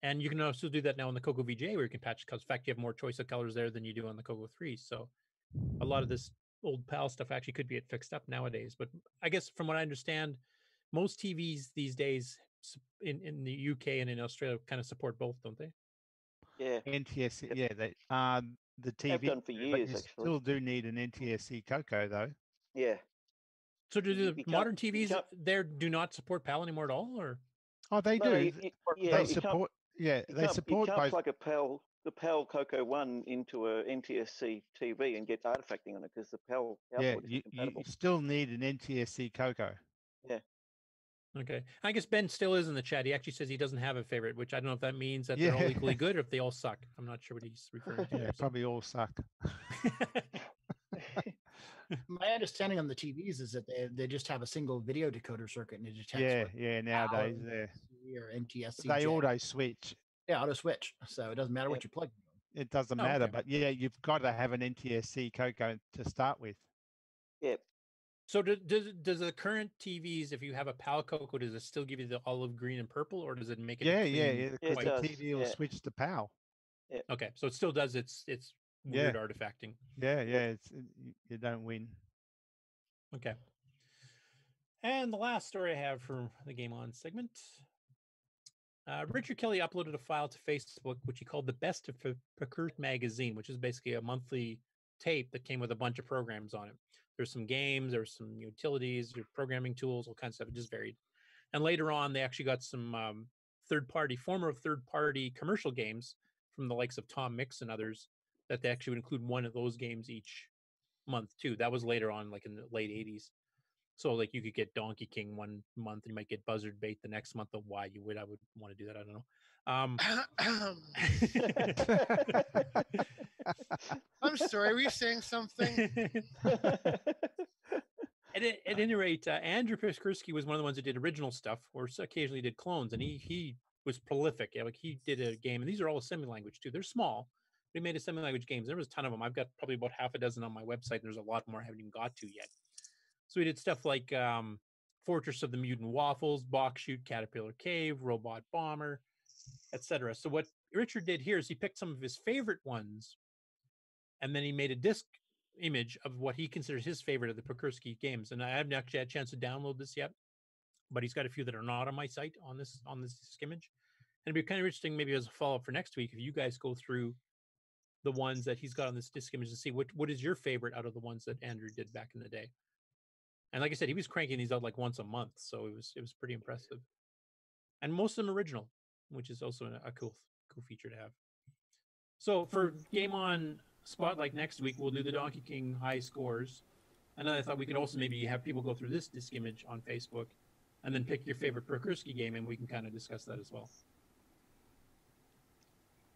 And you can also do that now on the Coco VJ, where you can patch colors. In fact, you have more choice of colors there than you do on the Coco 3. So a lot of this old PAL stuff actually could be fixed up nowadays. But I guess from what I understand, most TVs these days in the UK and in Australia kind of support both, don't they? Yeah. NTSC, yeah. They the TV have done for years, but you actually. still do need an NTSC CoCo though. Yeah. So do the modern TVs there do not support PAL anymore at all, or? Oh, they No, do. They support. Yeah, they support You can't both. plug the PAL CoCo 1 into a NTSC TV and get artifacting on it, because the PAL Yeah, output isn't compatible. you still need an NTSC CoCo. Yeah. Okay. I guess Ben still is in the chat. He actually says he doesn't have a favorite, which I don't know if that means that they're all equally good or if they all suck. I'm not sure what he's referring to. Yeah, probably all suck. My understanding on the TVs is that they just have a single video decoder circuit and it detects. Nowadays or NTSC. they auto switch. Yeah, auto switch. So it doesn't matter what you plug. It doesn't matter, but yeah, you've got to have an NTSC CoCo to start with. Yeah. So does the current TVs, if you have a PAL CoCo, does it still give you the olive green and purple, or does it make it? The white TV will switch to PAL. Yeah. Okay, so it still does its weird artifacting. Yeah, you don't win. Okay. And the last story I have for the Game On segment. Richard Kelly uploaded a file to Facebook, which he called the Best of Precurse Magazine, which is basically a monthly tape that came with a bunch of programs on it. There's some games, there's some utilities, there's programming tools, all kinds of stuff. It just varied. And later on, they actually got some former third-party commercial games from the likes of Tom Mix and others that they actually would include one of those games each month too. That was later on, like in the late 80s. So like you could get Donkey King one month, and you might get Buzzard Bait the next month. Of why you would, I would want to do that. I don't know. I'm sorry, were you saying something? At any rate, Andrew Piskursky was one of the ones that did original stuff, or occasionally did clones, and he was prolific. Yeah, like he did a game, and these are all assembly language too. They're small. But he made assembly language games. There was a ton of them. I've got probably about half a dozen on my website, and there's a lot more I haven't even got to yet. So we did stuff like Fortress of the Mutant Waffles, Box Shoot, Caterpillar Cave, Robot Bomber, etc. So what Richard did here is he picked some of his favorite ones, and then he made a disc image of what he considers his favorite of the Pekursky games. And I haven't actually had a chance to download this yet, but he's got a few that are not on my site on this disc image. And it'd be kind of interesting, maybe as a follow-up for next week, if you guys go through the ones that he's got on this disc image and see what is your favorite out of the ones that Andrew did back in the day. And like I said, he was cranking these out like once a month, so it was pretty impressive. And most of them original, which is also a cool feature to have. So for Game On Spotlight next week, we'll do the Donkey King high scores. And then I thought we could also maybe have people go through this disc image on Facebook and then pick your favorite Pekursky game, and we can kind of discuss that as well.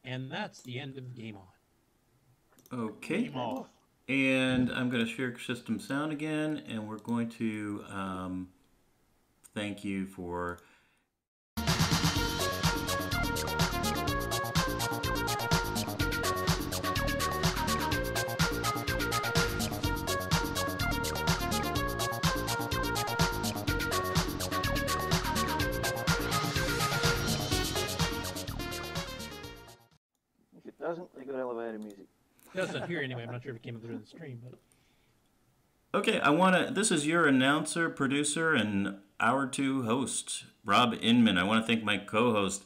And that's the end of Game On. Okay. Game off. And I'm going to share system sound again, and we're going to thank you for... If it doesn't, they got elevator music. He doesn't appear anyway. I'm not sure if he came through the stream, but. Okay, this is your announcer, producer, and Hour 2 host, Rob Inman. I want to thank my co-host,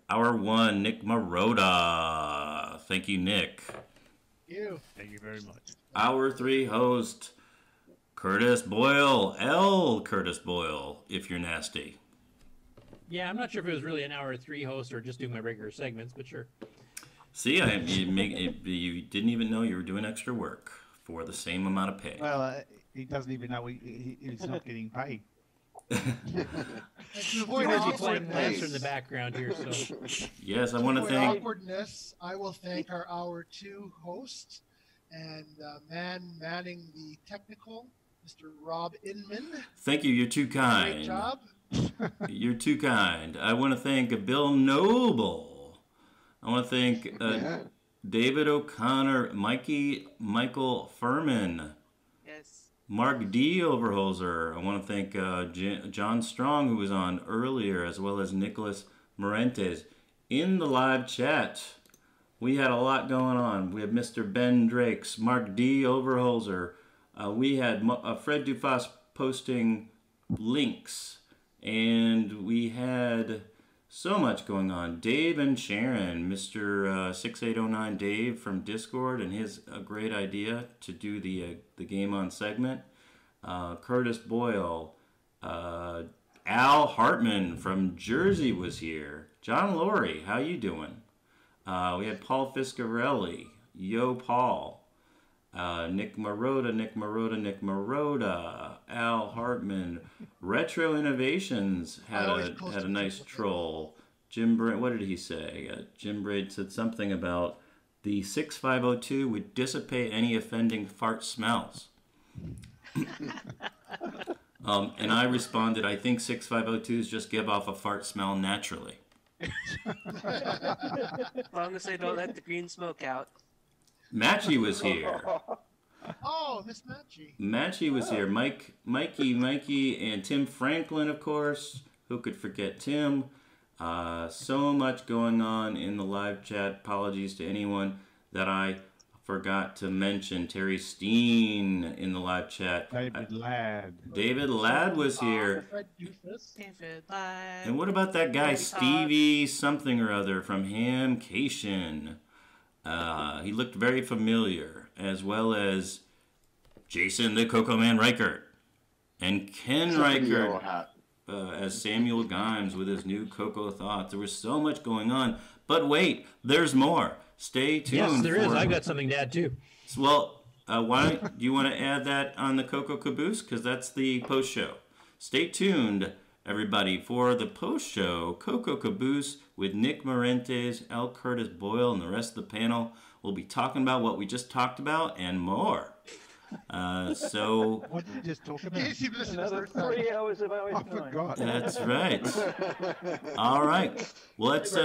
Hour 1, Nick Maroda. Thank you, Nick. Thank you very much. Hour 3 host, Curtis Boyle. Curtis Boyle, if you're nasty. Yeah, I'm not sure if it was really an Hour 3 host or just doing my regular segments, but sure. See, you didn't even know you were doing extra work for the same amount of pay. Well, he doesn't even know he's not getting paid. To avoid awkwardness in the background here, so. Yes, I want to thank. Awkwardness, I will thank our Hour 2 host and manning the technical, Mr. Rob Inman. Thank you. You're too kind. Great job. You're too kind. I want to thank Bill Noble. I want to thank David O'Connor, Michael Furman. Yes. Mark D. Overholzer. I want to thank John Strong, who was on earlier, as well as Nicholas Morentes. In the live chat, we had a lot going on. We have Mr. Ben Drakes, Mark D. Overholzer. We had Fred Dufas posting links. And we had so much going on. Dave and Sharon, Mr. 6809 Dave from Discord, and his great idea to do the game on segment. Curtis Boyle, Al Hartman from Jersey was here. John Laurie, how you doing? We had Paul Fiscarelli, Yo Paul, Nick Maroda, Al Hartman, Retro Innovations had a nice troll. Jim Braid, what did he say? Jim Braid said something about the 6502 would dissipate any offending fart smells. And I responded, I think 6502s just give off a fart smell naturally. As long as they don't let the green smoke out. Matchy was here. Oh, Miss Matchy. Matchy was here. Mikey, and Tim Franklin, of course. Who could forget Tim? So much going on in the live chat. Apologies to anyone that I forgot to mention. Terry Steen in the live chat. David Ladd was here. David Ladd. And what about that guy, Stevie something or other from HamCation? He looked very familiar, as well as Jason the Coco Man Reichert and Ken Reichert as Samuel Gimes with his new Coco Thoughts. There was so much going on, but wait, there's more. Stay tuned. Yes, there is. I got something to add too. Well, why do you want to add that on the Coco Caboose? Because that's the post show. Stay tuned, everybody, for the post show Coco Caboose with Nick Morentes, L. Curtis Boyle, and the rest of the panel. We'll be talking about what we just talked about and more. So what did you just talk about? Another 3 hours of our time. Forgot. That's right. All right. Well, let's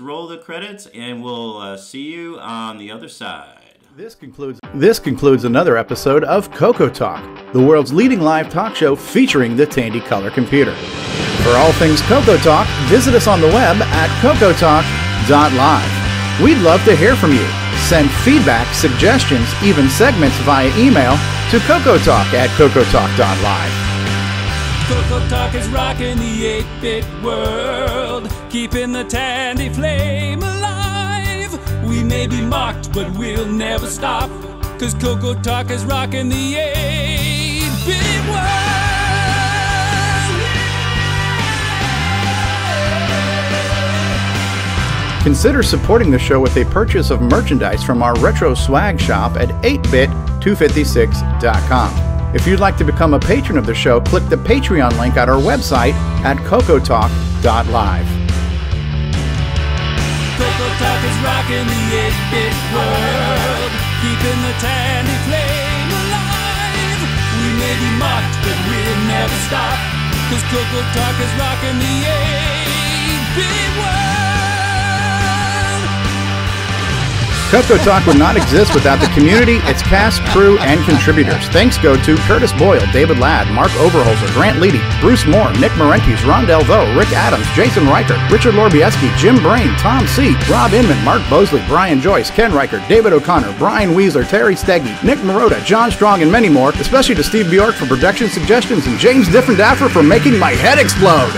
roll the credits, and we'll see you on the other side. This concludes another episode of CoCoTALK, the world's leading live talk show featuring the Tandy Color Computer. For all things CoCoTALK, visit us on the web at cocotalk.live. We'd love to hear from you. Send feedback, suggestions, even segments via email to cocotalk@cocotalk.live. CoCoTALK is rocking the 8-bit world, keeping the Tandy flame alive. We may be mocked, but we'll never stop, 'cause CoCoTALK is rocking the 8-bit world. Consider supporting the show with a purchase of merchandise from our retro swag shop at 8bit256.com. If you'd like to become a patron of the show, click the Patreon link at our website at cocotalk.live. CoCoTALK is rocking the 8-bit world, keeping the Tandy flame alive. We may be mocked, but we'll never stop, 'cause CoCoTALK is rocking the 8-bit world. CoCoTALK would not exist without the community, its cast, crew, and contributors. Thanks go to Curtis Boyle, David Ladd, Mark Overholzer, Grant Leedy, Bruce Moore, Nick Marentes, Ron Delvaux, Rick Adams, Jason Reichert, Richard Lorbieski, Jim Brain, Tom C., Rob Inman, Mark Bosley, Brian Joyce, Ken Reichert, David O'Connor, Brian Weasler, Terry Steggy, Nick Marotta, John Strong, and many more, especially to Steve Bjork for production suggestions and James Diffendaffer for making my head explode.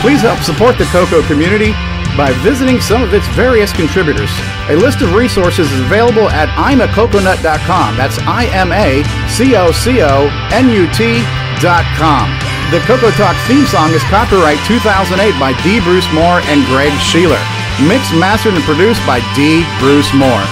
Please help support the CoCo community by visiting some of its various contributors. A list of resources is available at imacoconut.com. That's IMACOCONUT.com. The CoCoTALK theme song is copyright 2008 by D. Bruce Moore and Greg Sheeler. Mixed, mastered, and produced by D. Bruce Moore.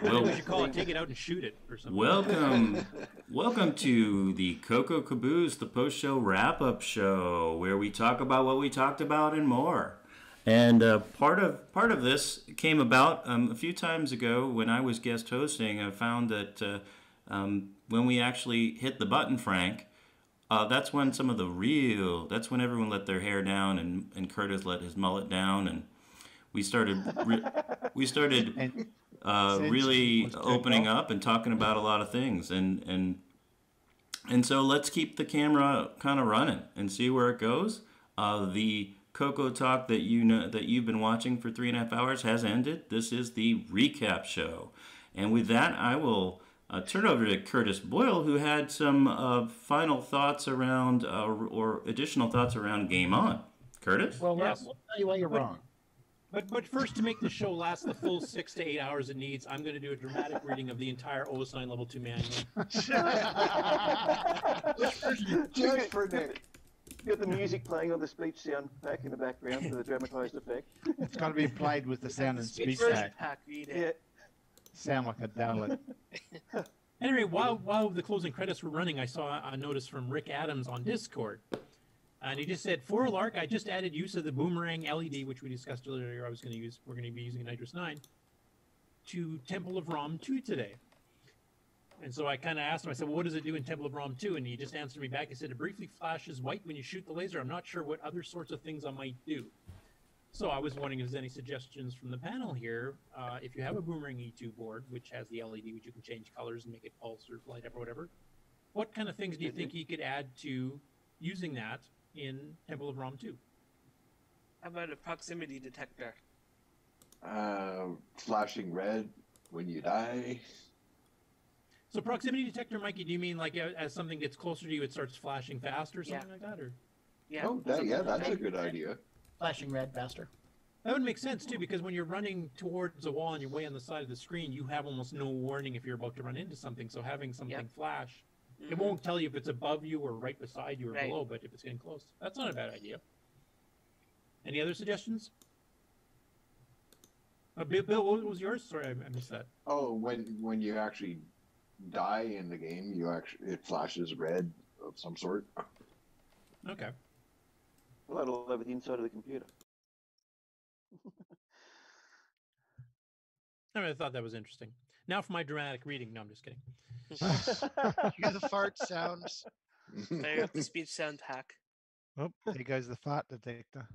Well, we should call it "Take It Out and Shoot It" or something. Welcome to the Coco Caboose, the post-show wrap-up show, where we talk about what we talked about and more. And part of this came about a few times ago when I was guest hosting. I found that when we actually hit the button, Frank, that's when that's when everyone let their hair down and Curtis let his mullet down, and we started really opening up and talking about a lot of things, and so let's keep the camera kind of running and see where it goes. The CoCoTALK that you've been watching for 3.5 hours has ended. This is the recap show, and with that, I will turn over to Curtis Boyle, who had some final thoughts around or additional thoughts around Game On. Curtis? Well, yes. I'll tell you why you're wrong. But first, to make the show last the full 6 to 8 hours it needs, I'm going to do a dramatic reading of the entire OS9 Level 2 manual. Just for Nick. Got the music playing on the speech sound pack in the background for the dramatized effect. It's got to be played with the sound and speech pack. Yeah. Sound like a Dalek. Anyway, while the closing credits were running, I saw a notice from Rick Adams on Discord. And he just said, for Lark, I just added use of the boomerang LED, which we discussed earlier. We're going to be using NitrOS 9 to Temple of Rom 2 today. And so I kind of asked him, I said, well, what does it do in Temple of Rom 2? And he just answered me back. He said, it briefly flashes white when you shoot the laser. I'm not sure what other sorts of things I might do. So I was wondering if there's any suggestions from the panel here. If you have a boomerang E2 board, which has the LED, which you can change colors and make it pulse or light up or whatever, what kind of things do you think you could add to using that in Temple of Rom 2? How about a proximity detector? Flashing red when you die. So proximity detector, Mikey, do you mean like as something gets closer to you, it starts flashing faster or something like that? Or? Yeah. Oh, that's a good idea. Flashing red faster. That would make sense too, because when you're running towards a wall and you're way on the side of the screen, you have almost no warning if you're about to run into something. So having something flash, it won't tell you if it's above you or right beside you or below, but if it's getting close. That's not a bad idea. Any other suggestions? Bill, what was yours? Sorry, I missed that. Oh, when you actually die in the game, it flashes red of some sort. Okay. Well, that'll over the inside of the computer. I thought that was interesting. Now for my dramatic reading. No, I'm just kidding. You hear the fart sounds. Fire up the speech sound pack. Oh, there goes the fart detector.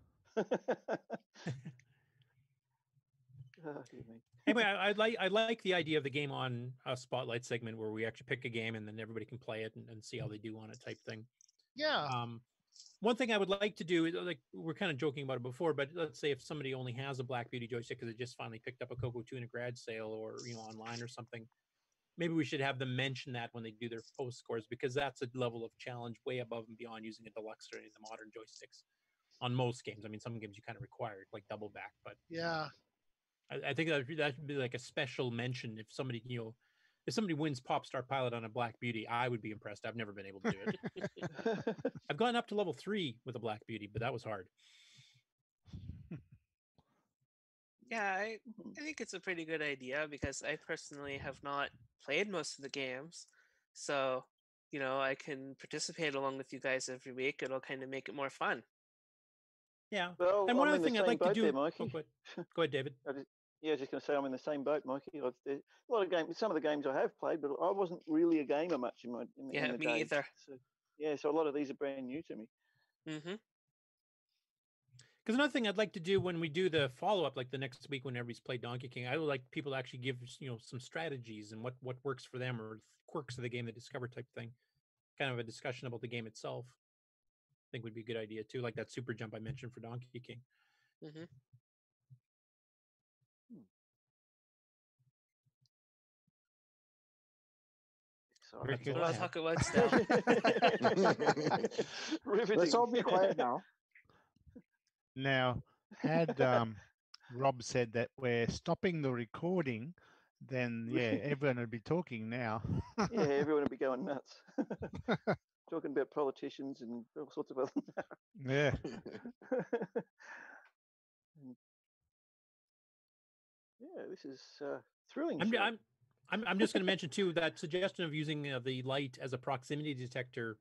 Anyway, I like the idea of the Game On spotlight segment where we actually pick a game and then everybody can play it and see how they do on it type thing. Yeah. One thing I would like to do is, like, we're kind of joking about it before, but let's say if somebody only has a Black Beauty joystick because it just finally picked up a Coco 2 in a garage sale or online or something, maybe we should have them mention that when they do their post scores, because that's a level of challenge way above and beyond using a deluxe or any of the modern joysticks on most games. I mean, some games you kind of require it, like double back, but yeah. I think that should be like a special mention. If somebody, if somebody wins Pop Star Pilot on a Black Beauty, I would be impressed. I've never been able to do it. I've gone up to level 3 with a Black Beauty, but that was hard. Yeah, I think it's a pretty good idea because I personally have not played most of the games. So, I can participate along with you guys every week. It'll kind of make it more fun. Yeah. Well, And one I'm other in the thing I'd same like to boat do. there, Mikey. Go ahead, David. Yeah, I was just going to say I'm in the same boat, Mikey. There's a lot of games. Some of the games I have played, but I wasn't really a gamer much in the Me day. either. So a lot of these are brand new to me. Mm-hmm. Because another thing I'd like to do when we do the follow up, like the next week when everybody's played Donkey King, I would like people to actually give some strategies and what works for them or quirks of the game they discover type thing. Kind of a discussion about the game itself. I think would be a good idea too, like that super jump I mentioned for Donkey King. Mm-hmm. Cricket. What I'll talk about still. Riveting. Let's all be quiet now. Now, had Rob said that we're stopping the recording, then yeah, everyone would be talking now. Yeah, everyone would be going nuts. Talking about politicians and all sorts of other. Yeah. Yeah, this is thrilling. I'm just going to mention too that suggestion of using the light as a proximity detector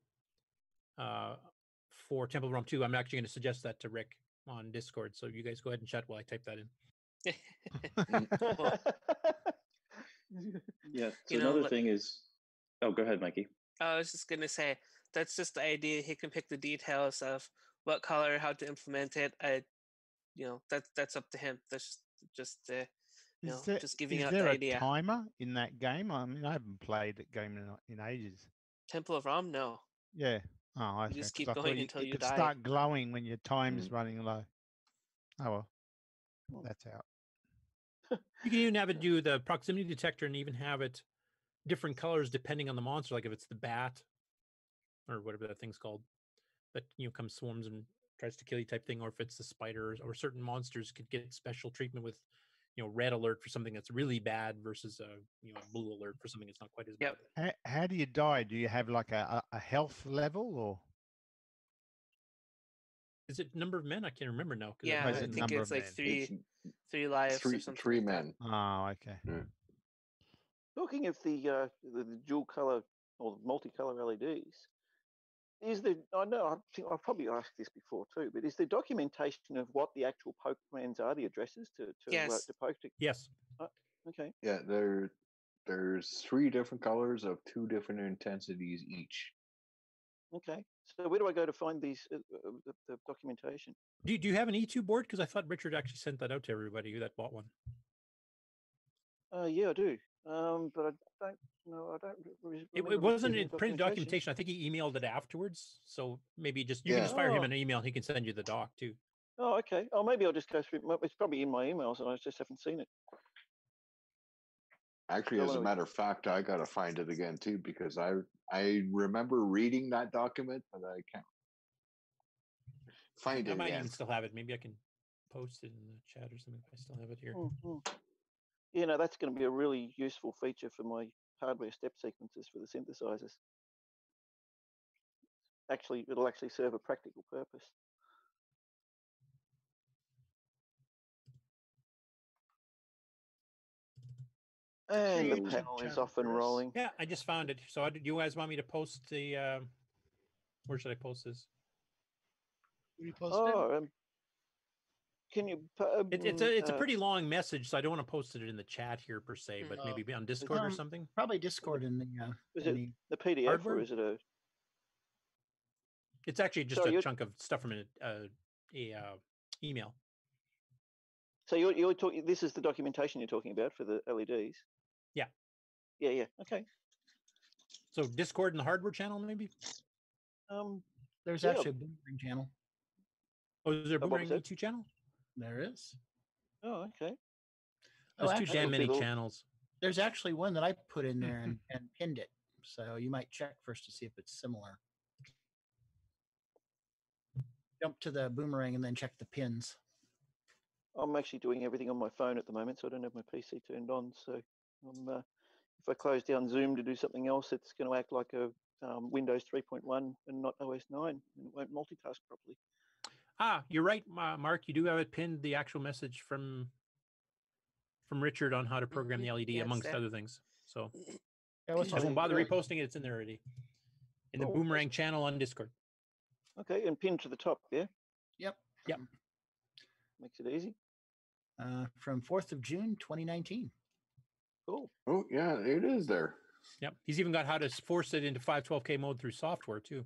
for Temple Run 2. I'm actually going to suggest that to Rick on Discord. So you guys go ahead and chat while I type that in. Yeah. So another thing is, oh, go ahead, Mikey. I was just gonna say that's just the idea. He can pick the details of what color, how to implement it. That's up to him. That's just just giving out the idea. Is there a timer in that game? I mean, I haven't played that game in ages. Temple of Ram, no. Yeah. Oh, okay. You just keep I going thought until it you could die. start glowing when your time's running low. Oh well, that's out. You can even have it do the proximity detector and even have it different colors depending on the monster. Like if it's the bat or whatever that thing's called that comes swarms and tries to kill you type thing, or if it's the spiders or certain monsters could get special treatment with red alert for something that's really bad versus a blue alert for something that's not quite as bad. How do you die? Do you have like a health level or? Is it number of men? I can't remember now. Yeah, I think it's like three lives or something. 3 men. Oh, okay. Yeah. Talking of the dual color or multicolor LEDs, I think I've probably asked this before too, but is there documentation of what the actual poke commands are, the addresses to poke to? Yes. Okay. Yeah, there's 3 different colors of 2 different intensities each. Okay. So where do I go to find these the documentation? Do you have an E2 board? Because I thought Richard actually sent that out to everybody that bought one. Yeah, I do. But I don't know. I don't. It wasn't in printed documentation. I think he emailed it afterwards. So maybe you can just fire him an email. He can send you the doc too. Oh, okay. Oh, maybe I'll just go through. It's probably in my emails, and I just haven't seen it. Actually, as a matter of fact, I gotta find it again too because I remember reading that document, but I can't find it. I might again. even still have it. Maybe I can post it in the chat or something if I still have it here. Mm-hmm. Yeah, no, that's going to be a really useful feature for my hardware step sequences for the synthesizers. Actually, it'll actually serve a practical purpose. And the panel is off and rolling. Yeah, I just found it. So do you guys want me to post the where should I post this? Where you post it? Can you? It's a pretty long message, so I don't want to post it in the chat here per se, but maybe on Discord or something. Probably Discord in the. Is it the PDF hardware? Or is it a? It's actually just a chunk of stuff from an email. So you're talking. This is the documentation you're talking about for the LEDs. Yeah. Yeah. Okay. So Discord and the hardware channel, maybe. There's actually a Boomerang channel. Oh, is there a Boomerang E2 channel? There is. Oh, okay. There's too damn many channels. There's actually one that I put in there and pinned it. So you might check first to see if it's similar. Jump to the Boomerang and then check the pins. I'm actually doing everything on my phone at the moment, so I don't have my PC turned on. So if I close down Zoom to do something else, it's going to act like a Windows 3.1 and not OS 9, and it won't multitask properly. You're right, Mark. You do have it pinned, the actual message from from Richard on how to program the LED, Yeah, it's amongst there. other things. So Yeah, I what's won't bother good. reposting it. It's in there already. In the Cool. Boomerang channel on Discord. Okay, and pinned to the top, yeah? Yep. Yep. Makes it easy. From 4th of June, 2019. Cool. Oh, yeah, it is there. Yep. He's even got how to force it into 512K mode through software, too.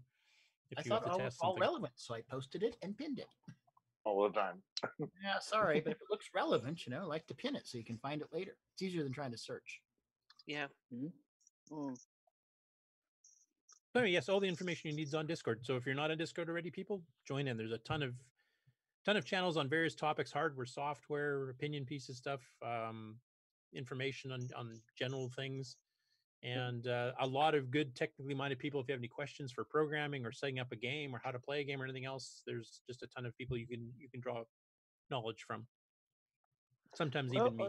I If you have thought to it was test all something. relevant, so I posted it and pinned it. All the time. Yeah, sorry, but if it looks relevant, I like to pin it so you can find it later. It's easier than trying to search. Yeah. So anyway, yes, all the information you need is on Discord. So if you're not on Discord already, people, join in. There's a ton of channels on various topics, hardware, software, opinion pieces stuff, information on general things, and a lot of good technically minded people. If you have any questions for programming or setting up a game or how to play a game or anything else, there's just a ton of people you can draw knowledge from. Sometimes Well, even me.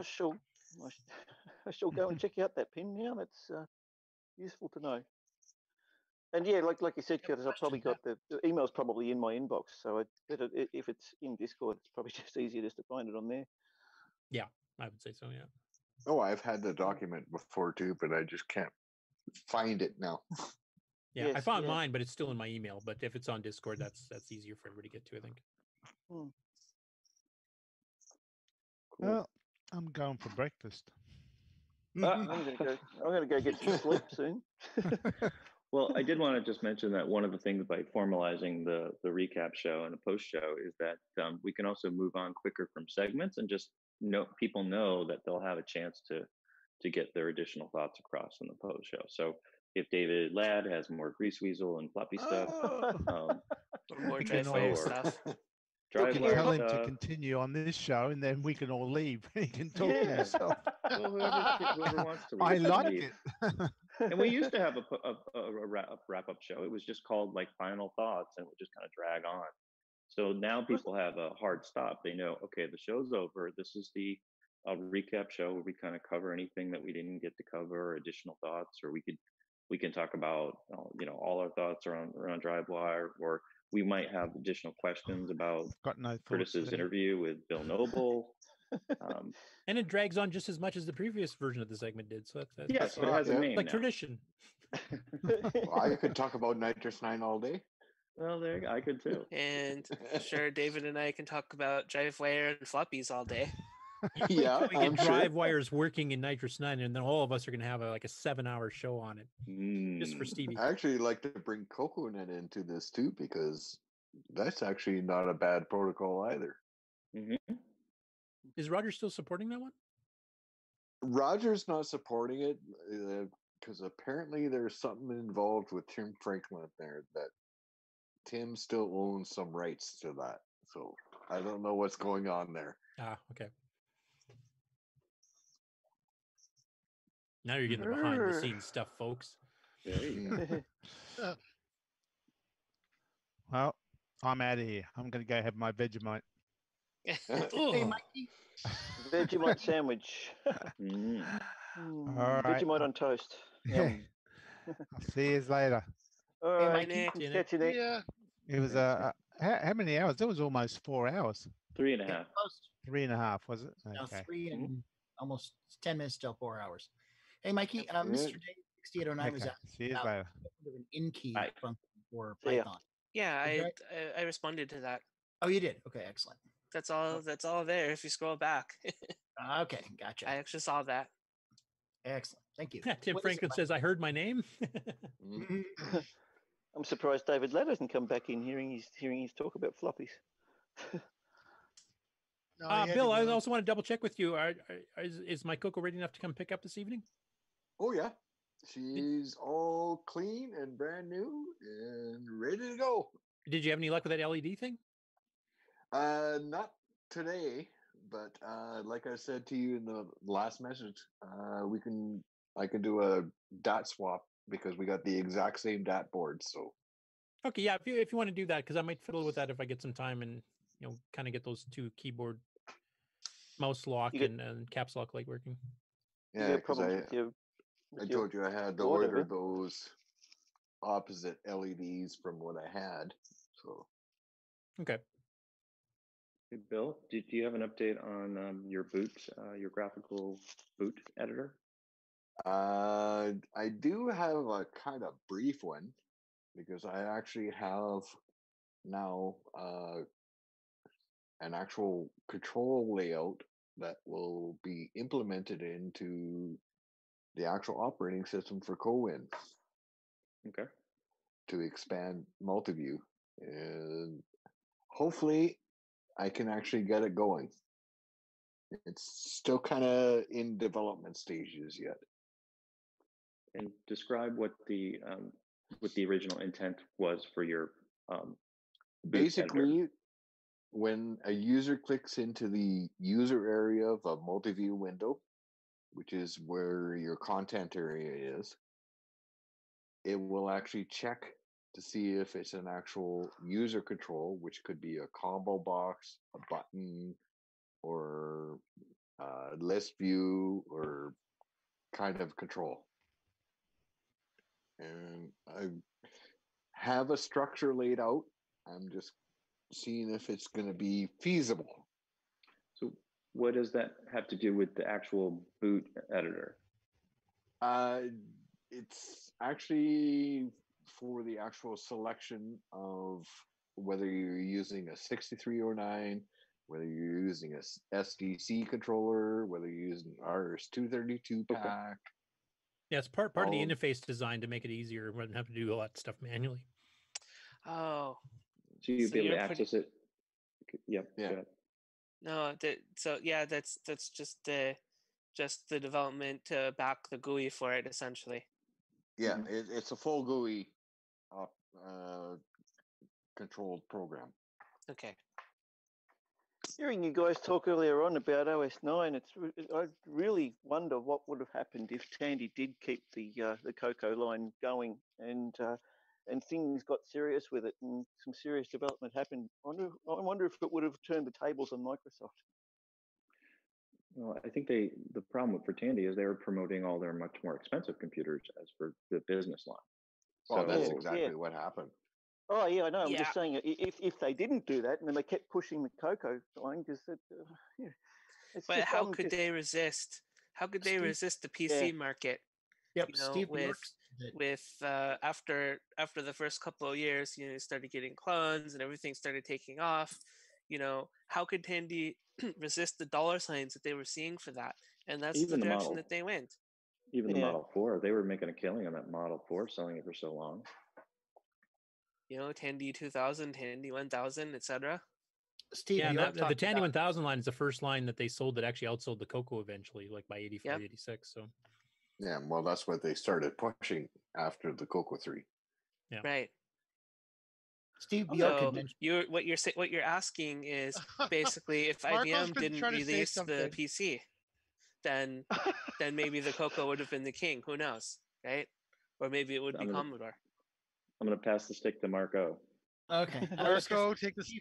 I shall go and check out that pin now. That's useful to know. And yeah, like you said, Curtis, I've probably got the email's probably in my inbox. So if it's in Discord, it's probably just easier just to find it on there. Yeah, I would say so. Yeah. Oh, I've had the document before too, but I just can't find it now. Yeah, I found mine, but it's still in my email. But if it's on Discord, that's easier for everybody to get to, I think. Cool. Well, I'm going for breakfast. I'm gonna go get some sleep soon. Well, I did want to just mention that one of the things by formalizing the recap show and the post show is that we can also move on quicker from segments and just people know that they'll have a chance to get their additional thoughts across in the post show. So if David Ladd has more Grease Weasel and floppy stuff, more Drivewire stuff. You can tell him to stuff. continue on this show, and then we can all leave. He can talk to Yeah. himself. Well, whoever wants to leave. I can like leave. it. And we used to have a wrap-up show. It was just called like Final Thoughts, and it would just kind of drag on. So now people have a hard stop. They know, okay, the show's over. This is the recap show where we kind of cover anything that we didn't get to cover, or additional thoughts, or we can talk about all our thoughts around Drivewire, or we might have additional questions about Got no thoughts Curtis's there. interview with Bill Noble. And it drags on just as much as the previous version of the segment did. So that's yes, but it has a name like now. tradition. Well, I could talk about Nitrous 9 all day. Well, there I could too. And sure, David and I can talk about Drivewire and floppies all day. Yeah, we get drive wires working in Nitrous 9, and then all of us are going to have a 7-hour show on it just for Stevie. I actually like to bring CoCoNet into this too, because that's actually not a bad protocol either. Mm-hmm. Is Roger still supporting that one? Roger's not supporting it because apparently there's something involved with Tim Franklin there that Tim still owns some rights to that. So I don't know what's going on there. Ah, okay. Now you're getting the behind the scenes stuff, folks. There you go. Well, I'm out of here. I'm going to go have my Vegemite. Hey, Mikey. Vegemite sandwich. All right. Vegemite on toast. Yeah. I'll see you later. All Hey, right. Mikey. Catch you next. Yeah. It was how many hours? It was almost 4 hours. 3.5. Close. 3.5, was it? Now Okay. 3 and almost 10 minutes till 4 hours. Hey, Mikey, Mr. Dave 6809 was Okay. asking See you about later. an in-key function for See ya. Python. Yeah, Okay. I responded to that. Oh, you did? Okay, excellent. That's all there if you scroll back. Okay, gotcha. I actually saw that. Excellent. Thank you. Tim What is Franklin it, says, I heard my name. I'm surprised David Ladd hasn't come back in hearing his talk about floppies. No, he had Bill, to I go. also want to double check with you. Is my Coco ready enough to come pick up this evening? Oh yeah, she's all clean and brand new and ready to go. Did you have any luck with that LED thing? Not today, but like I said to you in the last message, I can do a dot swap because we got the exact same dot board. So Okay, yeah. If you want to do that, because I might fiddle with that if I get some time and kind of get those two keyboard mouse lock and caps lock light working. yeah, because I told you I had to order whatever. those opposite LEDs from what I had. So Okay. Hey, Bill, do you have an update on your your graphical boot editor? I do have a kind of brief one because I actually have now an actual control layout that will be implemented into the actual operating system for CoWin. Okay. To expand multi-view, and hopefully I can actually get it going. It's still kind of in development stages yet. And describe what the original intent was for your basically editor. When a user clicks into the user area of a multi-view window, which is where your content area is, it will actually check to see if it's an actual user control, which could be a combo box, a button, or list view, or kind of control. And I have a structure laid out. I'm just seeing if it's going to be feasible. So what does that have to do with the actual boot editor? It's actually for the actual selection of whether you're using a 6309, whether you're using a SDC controller, whether you're using RS-232 pack. Okay. Yeah, it's part of the interface design to make it easier rather than have to do all that stuff manually. Oh. So you'd be able to access it. Yep. Yeah. No, that's just the development to back the GUI for it, essentially. Yeah, it's a full GUI controlled program. Okay. Hearing you guys talk earlier on about OS 9, I really wonder what would have happened if Tandy did keep the Coco line going and things got serious with it and some serious development happened. I wonder if it would have turned the tables on Microsoft. Well, I think the problem for Tandy is they were promoting all their much more expensive computers as for the business line. Well, that's exactly what happened. Oh yeah, I know. I'm just saying if they didn't do that and then they kept pushing the Coco line, because but how could they resist? How could they resist the PC market? Yep, you know, Steve with after the first couple of years, you started getting clones and everything started taking off. How could Tandy resist the dollar signs that they were seeing for that? And that's the direction that they went. Even the Model 4, they were making a killing on that Model 4, selling it for so long. Tandy 2000, Tandy 1000, etc. Steve, the Tandy 1000 line is the first line that they sold that actually outsold the Coco eventually, like by 85, 86. So. Yeah, well, that's what they started pushing after the Coco 3. Yeah. Right. Steve, so what you're asking is basically if IBM didn't release the PC, then maybe the Coco would have been the king. Who knows, right? Or maybe it would be Commodore. I'm going to pass the stick to Marco. Okay, Marco, take this.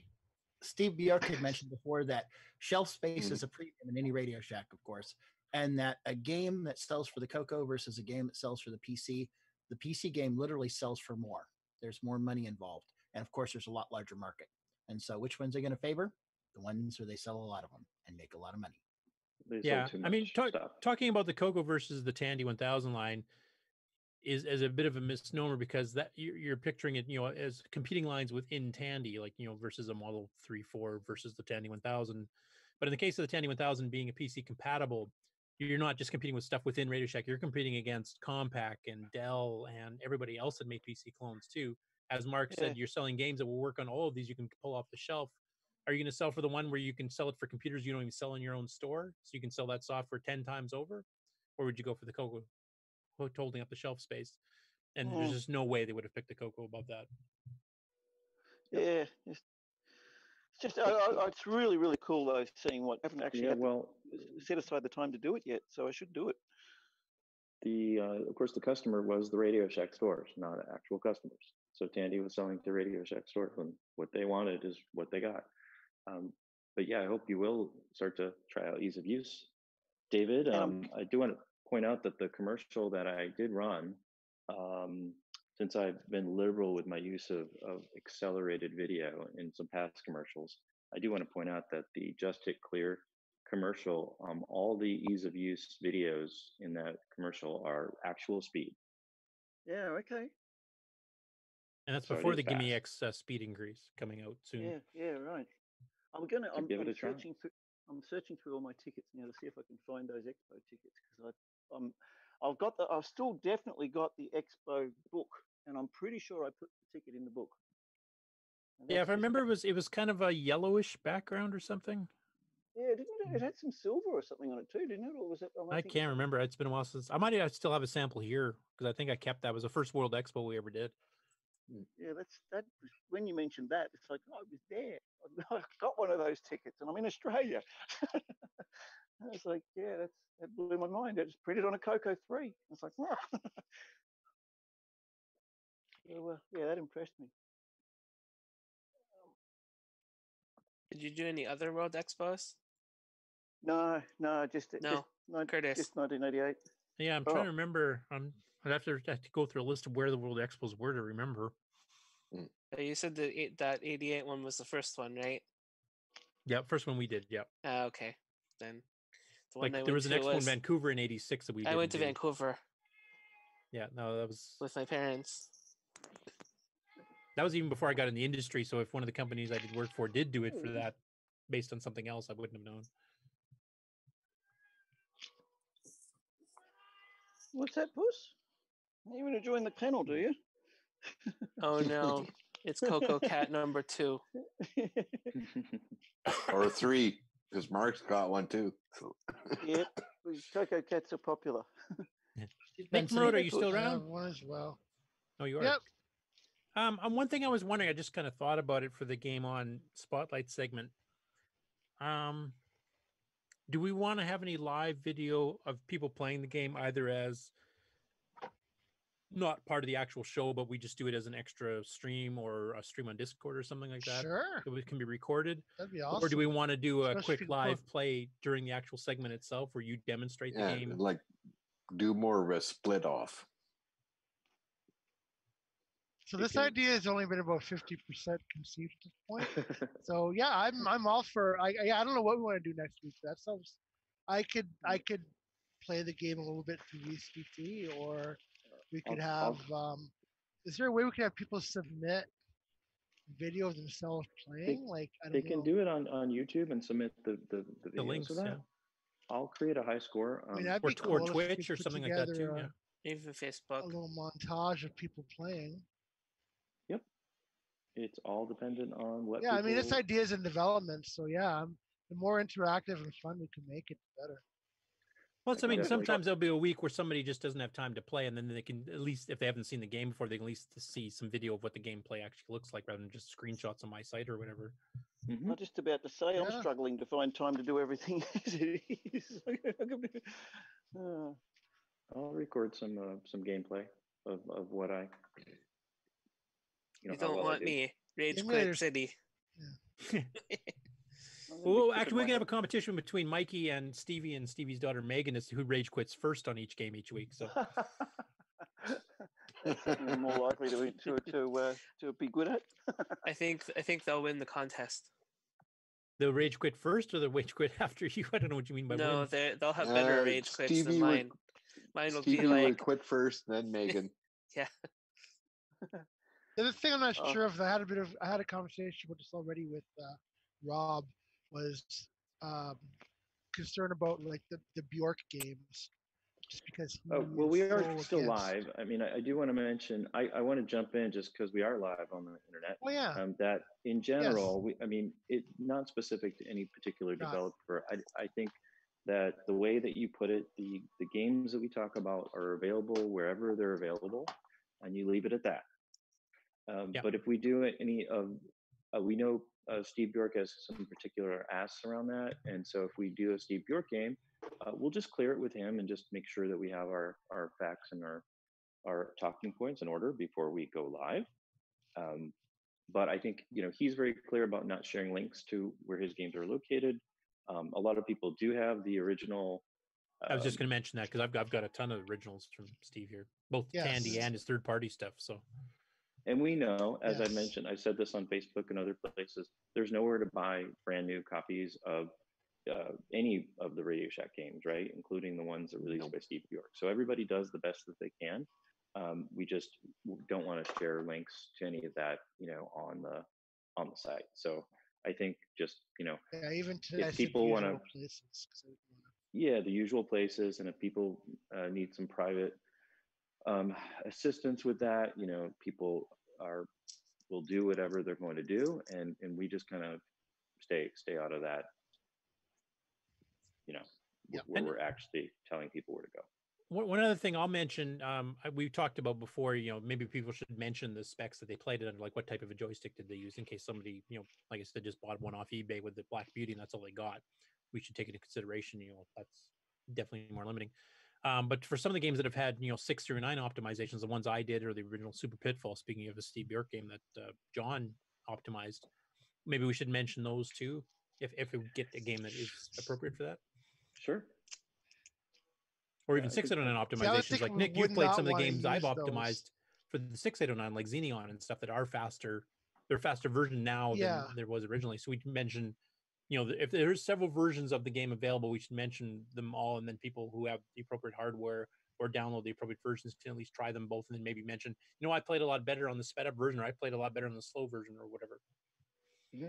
Steve Bjork had mentioned before that shelf space is a premium in any Radio Shack, of course, and that a game that sells for the Coco versus a game that sells for the PC game literally sells for more. There's more money involved. And of course, there's a lot larger market. And so which ones are going to favor? The ones where they sell a lot of them and make a lot of money. Yeah, I mean, talking about the Coco versus the Tandy 1000 line is a bit of a misnomer because that you're picturing it, as competing lines within Tandy, like, versus a Model 3.4 versus the Tandy 1000. But in the case of the Tandy 1000 being a PC compatible, you're not just competing with stuff within Radio Shack. You're competing against Compaq and Dell and everybody else that made PC clones too. As Mark said, you're selling games that will work on all of these. You can pull off the shelf. Are you going to sell for the one where you can sell it for computers you don't even sell in your own store, so you can sell that software 10 times over? Or would you go for the Coco, holding up the shelf space? And there's just no way they would have picked the Coco above that. Yeah, it's just it's really, really cool though seeing what I haven't actually set aside the time to do it yet, so I should do it. Of course, the customer was the Radio Shack stores, not actual customers. So Tandy was selling to Radio Shack stores, and what they wanted is what they got. But yeah, I hope you will start to try out ease of use. David, I do want to point out that the commercial that I did run, since I've been liberal with my use of accelerated video in some past commercials, I do want to point out that the Just Hit Clear commercial, all the ease of use videos in that commercial are actual speed. Yeah. Okay. And that's So it before is the Gimme fast. X speed increase coming out soon. Yeah. Yeah. Right. I'm So give it a try. I'm searching through all my tickets now to see if I can find those Expo tickets because I've still definitely got the Expo book, and I'm pretty sure I put the ticket in the book. Yeah, if I remember, it was kind of a yellowish background or something. Yeah, didn't it? It had some silver or something on it too, didn't it? Or was it? I can't remember. It's been a while since. I still have a sample here because I think I kept that. It was the first World Expo we ever did. Yeah, that. When you mentioned that, it's like, oh, it was there. I got one of those tickets, and I'm in Australia. I was like, yeah, that blew my mind. It just printed on a Coco 3. It's like, wow. Yeah, that impressed me. Did you do any other World Expos? No, just Curtis. Just 1988. Yeah, I'm trying to remember. I'd have to go through a list of where the World Expos were to remember. You said that 88 one was the first one, right? Yeah, first one we did. Yeah. Okay, then the one there was an expo in Vancouver in '86 that we did. I went to Vancouver. Yeah, no, that was with my parents. That was even before I got in the industry. So if one of the companies I did work for did do it for that, based on something else, I wouldn't have known. What's that, Puss? You want to join the panel, do you? Oh no, it's Coco Cat number 2. Or 3, because Mark's got one too. So. Yep, Coco Cats are popular. Nick Marotta, are you still around? One as well. Oh, you are. Yep. One thing I was wondering, I just kind of thought about it for the Game On Spotlight segment. Do we want to have any live video of people playing the game, either as not part of the actual show, but we just do it as an extra stream or a stream on Discord or something like that? Sure. It can be recorded. That'd be awesome. Or do we want to do a Especially quick live play during the actual segment itself where you demonstrate the game? Like do more of a split off. So this idea has only been about 50% conceived at this point. So yeah, I'm all for. I don't know what we want to do next week. That sounds. I could play the game a little bit through VCT, or we could have. Is there a way we could have people submit video of themselves playing? They can do it on YouTube and submit the videos links, of that. yeah. I'll create a high score. I mean, that'd be cool or Twitch or something like that too. Yeah. Even Facebook. A little montage of people playing. Yep. It's all dependent on what. Yeah, I mean, this idea is in development, so yeah, the more interactive and fun we can make it, the better. Plus, I mean, sometimes there'll be a week where somebody just doesn't have time to play, and then they can, at least if they haven't seen the game before, they can at least see some video of what the gameplay actually looks like, rather than just screenshots on my site or whatever. I was just about to say, I'm struggling to find time to do everything as it is. I'll record some gameplay of what I. You don't want me. Rage Quit City. Yeah. Well, actually, we can have a competition between Mikey and Stevie's daughter Megan as to who rage quits first on each game each week. So that's more likely to be good at. I think they'll win the contest. They'll rage quit first, or they'll rage quit after you? I don't know what you mean by no. Win. They'll have better rage quits than mine. Mine will be like would quit first, then Megan. Yeah. The other thing I'm not sure if I had a conversation about this already with Rob, was concerned about like the Bjork games, just because. Well, we are still live. I mean, I do want to mention. I want to jump in just because we are live on the internet. Oh yeah. That in general, it not specific to any particular developer. I think that the way that you put it, the games that we talk about are available wherever they're available, and you leave it at that. But if we do any of, we know Steve Bjork has some particular asks around that, and so if we do a Steve Bjork game, we'll just clear it with him and just make sure that we have our facts and our talking points in order before we go live. But I think he's very clear about not sharing links to where his games are located. A lot of people do have the original. I was just going to mention that because I've got a ton of originals from Steve here, both Tandy and his third-party stuff. So And we know, as I Yes. mentioned, I said this on Facebook and other places, there's nowhere to buy brand new copies of any of the Radio Shack games, right? Including the ones that are released by Steve Bjork. So everybody does the best that they can. We just don't want to share links to any of that, on the site. So I think just, Yeah, even today I if said people want to, usual places. 'Cause I didn't wanna- yeah, the usual places, and if people need some private assistance with that, people will do whatever they're going to do, and we just kind of stay out of that, Yep. where we're actually telling people where to go. One other thing I'll mention, we talked about before, maybe people should mention the specs that they played it under, like what type of a joystick did they use, in case somebody, like I said, just bought one off eBay with the Black Beauty and that's all they got. We should take into consideration, that's definitely more limiting. But for some of the games that have had, 6 through 9 optimizations, the ones I did, or the original Super Pitfall, speaking of a Steve Bjork game that John optimized, maybe we should mention those too, if we get a game that is appropriate for that. Sure. Or even 609 optimizations. Like Nick, you've played some of the games I've optimized for the 6809, like Xeneon and stuff, that are faster. They're faster version now than there was originally. So we can mention, if there's several versions of the game available, we should mention them all, and then people who have the appropriate hardware or download the appropriate versions can at least try them both, and then maybe mention, I played a lot better on the sped up version, or I played a lot better on the slow version, or whatever.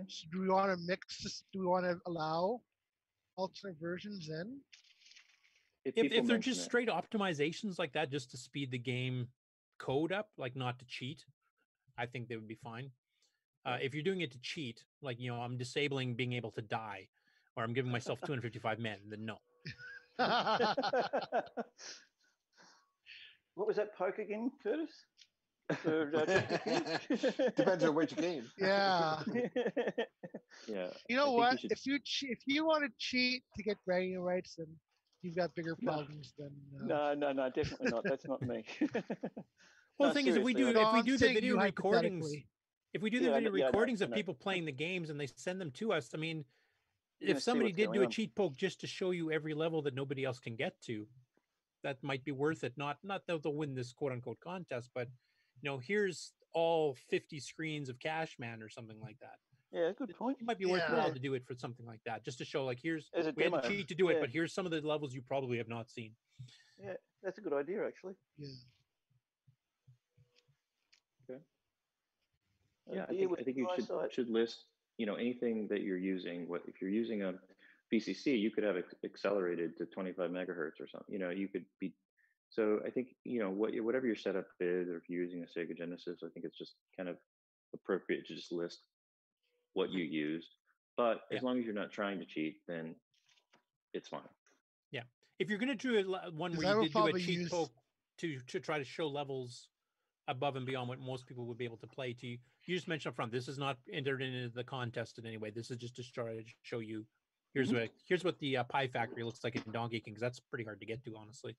So do we want to mix this? Do we want to allow alternate versions then? If they're just straight optimizations like that, just to speed the game code up, like not to cheat, I think they would be fine. If you're doing it to cheat, like, I'm disabling being able to die, or I'm giving myself 255 men, then no. What was that poke again, Curtis? Depends on which game. Yeah. Yeah. You know what? If you want to cheat to get bragging rights, then you've got bigger problems than. No, definitely not. That's not me. Well, the thing is, if we do the video recordings, of people playing the games and they send them to us, I mean, if somebody did do a cheat poke just to show you every level that nobody else can get to, that might be worth it. Not that they'll win this quote unquote contest, but here's all 50 screens of Cashman or something like that. Yeah, good point. It might be worthwhile to do it for something like that, just to show, like, we had to cheat to do it, but here's some of the levels you probably have not seen. Yeah, that's a good idea, actually. Yeah. Okay. Yeah, I think you should list, anything that you're using. If you're using a PCC, you could have it accelerated to 25 megahertz or something. You could be. So I think, whatever your setup is, or if you're using a Sega Genesis, I think it's just kind of appropriate to just list what you used. But as long as you're not trying to cheat, then it's fine. Yeah. If you're going to do one where you did do a cheat poke to try to show levels above and beyond what most people would be able to play to, you just mentioned up front, this is not entered into the contest in any way. This is just to try to show you, here's what the Pie Factory looks like in Donkey King, because that's pretty hard to get to, honestly.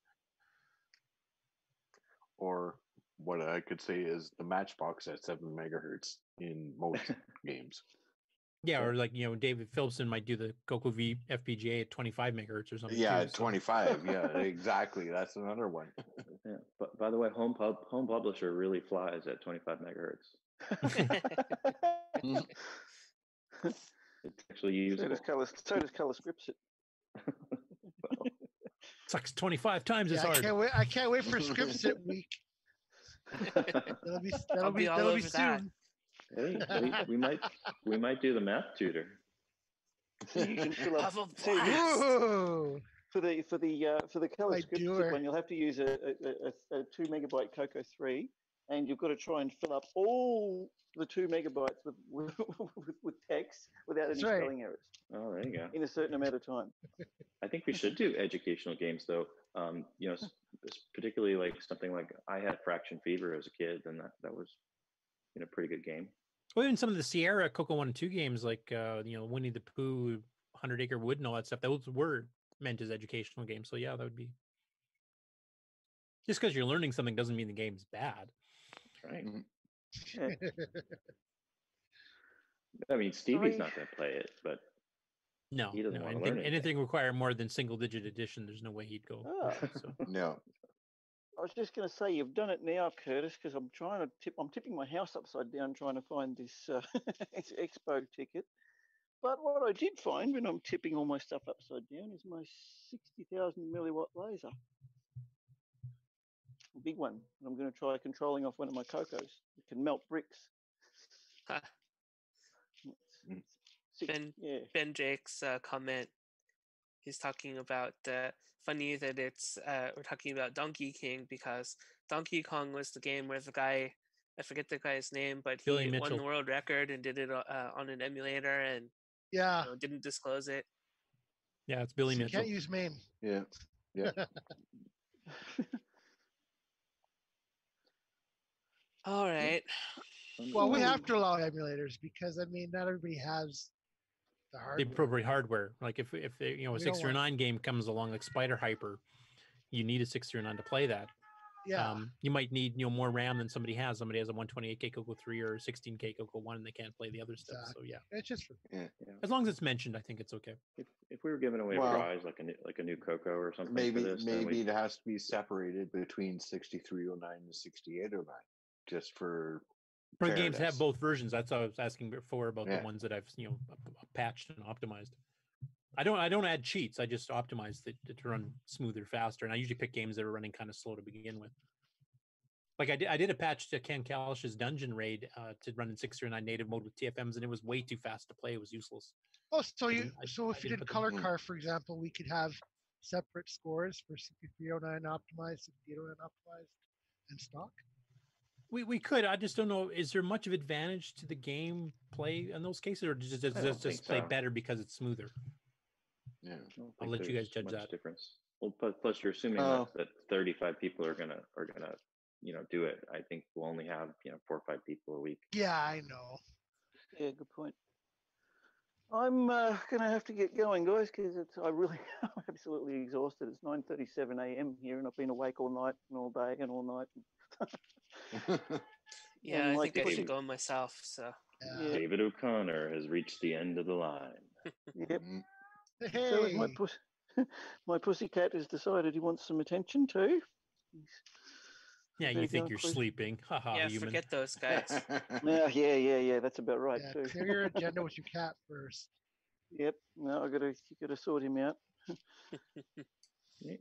Or what I could say is the Matchbox at 7 megahertz in most games. Yeah, or like, David Phillipson might do the Coco V FPGA at 25 megahertz or something. Yeah, 25. Yeah, exactly. That's another one. Yeah. But by the way, Home Publisher really flies at 25 megahertz. It's actually usable. So does Color Scripts it. It's like 25 times as hard. I can't wait for Scripts it week. That'll be soon. Hey, we might do the math tutor. You can fill up for the Color Scripts one. You'll have to use a 2 megabyte Coco 3, and you've got to try and fill up all the 2 megabytes with text without any spelling errors. Oh, there you go. In a certain amount of time. I think we should do educational games, though. Particularly like something like I had Fraction Fever as a kid, and that was a pretty good game. Well, even some of the Sierra Coco 1 and 2 games, like Winnie the Pooh, 100 Acre Wood, and all that stuff, those were meant as educational games. So yeah, that would be. Just because you're learning something doesn't mean the game's bad. That's right. Yeah. I mean, Stevie's not going to play it, but no, he doesn't want to learn anything require more than single-digit addition. There's no way he'd go. Oh. So. No. was just going to say you've done it now, Curtis, because I'm trying to tip. I'm tipping my house upside down trying to find this expo ticket. But what I did find when I'm tipping all my stuff upside down is my 60,000 milliwatt laser, a big one. And I'm going to try controlling off one of my Cocos. It can melt bricks. Ben Jake's comment. He's talking about funny that it's we're talking about Donkey King because Donkey Kong was the game where the guy, I forget the guy's name, but he won the world record and did it on an emulator and didn't disclose it. Yeah, it's Billy Mitchell. Can't use MAME. Yeah. All right. Well, we have to allow emulators because I mean, not everybody has the hardware. The appropriate hardware. Like if they, a 609 game comes along like Spider Hyper, you need a 609 to play that. Yeah. You might need more RAM than somebody has. Somebody has a 128K Coco 3 or 16K Coco 1 and they can't play the other stuff. So yeah, it's just as long as it's mentioned, I think it's okay. If we were giving away a prize like a new Coco or something, maybe for this, it has to be separated between 6309 and 6809, just for games have both versions. That's what I was asking before about the ones that I've patched and optimized. I don't add cheats. I just optimize it to run smoother, faster. And I usually pick games that are running kind of slow to begin with. Like I did a patch to Ken Kalish's Dungeon Raid to run in 609 native mode with TFMs, and it was way too fast to play. It was useless. Oh, so if you did color car, for example, we could have separate scores for 6309 optimized, 6809 optimized, and stock. We could. I just don't know. Is there much of advantage to the game play in those cases, or does it just play better because it's smoother? Yeah, I'll let you guys judge that. Difference. Well, plus you're assuming that 35 people are gonna do it. I think we'll only have 4 or 5 people a week. Yeah, I know. Yeah, good point. I'm gonna have to get going, guys, because I'm absolutely exhausted. It's 9:37 a.m. here, and I've been awake all night and all day and all night. Yeah, I think I should go myself. So David O'Connor has reached the end of the line. Yep. Hey. So my pussycat has decided he wants some attention too. Yeah, you think you're sleeping? Haha, yeah, human. Forget those guys. Yeah. That's about right too. Clear your agenda with your cat first. Yep. No, you gotta sort him out.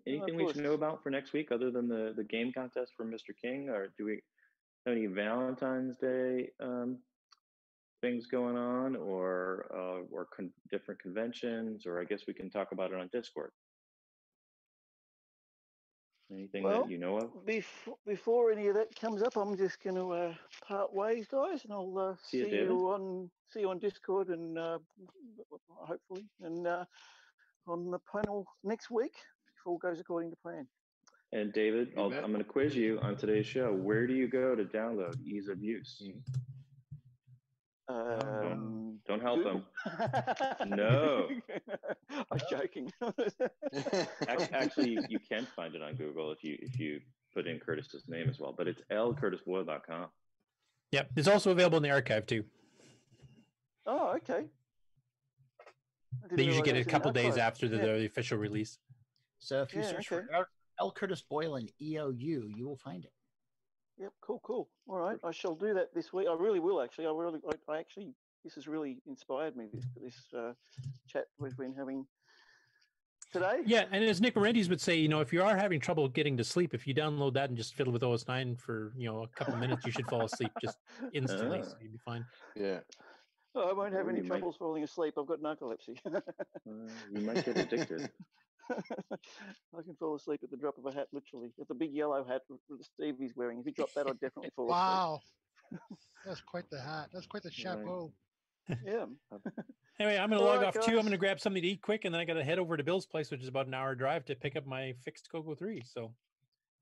Anything we should know about for next week other than the game contest for Mr. King, or do we have any Valentine's Day things going on, or different conventions, or I guess we can talk about it on Discord. Anything that you know of? Before any of that comes up, I'm just going to part ways, guys, and I'll see you on Discord and hopefully and on the panel next week if all goes according to plan. And David, I'm going to quiz you on today's show. Where do you go to download Ease of Use? Don't help him. No. I was joking. Actually, you can find it on Google if you put in Curtis's name as well, but it's lcurtisboyle.com. Yep, it's also available in the archive too. Oh, okay. They usually get it a couple days after the official release. So if you search for L. Curtis Boyle and EOU, you will find it. Yep, cool. All right, I shall do that this week. I really will, actually. I actually, this has really inspired me, this chat we've been having today. Yeah, and as Nick Morendes would say, if you are having trouble getting to sleep, if you download that and just fiddle with OS 9 for, a couple of minutes, you should fall asleep just instantly, so you'll be fine. Yeah. Oh, I won't have any troubles falling asleep. I've got narcolepsy. You might get addicted. I can fall asleep at the drop of a hat, literally. It's a big yellow hat that Stevie's wearing. If you drop that, I'd definitely fall asleep. Wow. That's quite the hat. That's quite the chapeau. Yeah. Anyway, I'm going to log off too. I'm going to grab something to eat quick, and then I got to head over to Bill's place, which is about an hour drive, to pick up my fixed Coco 3. So,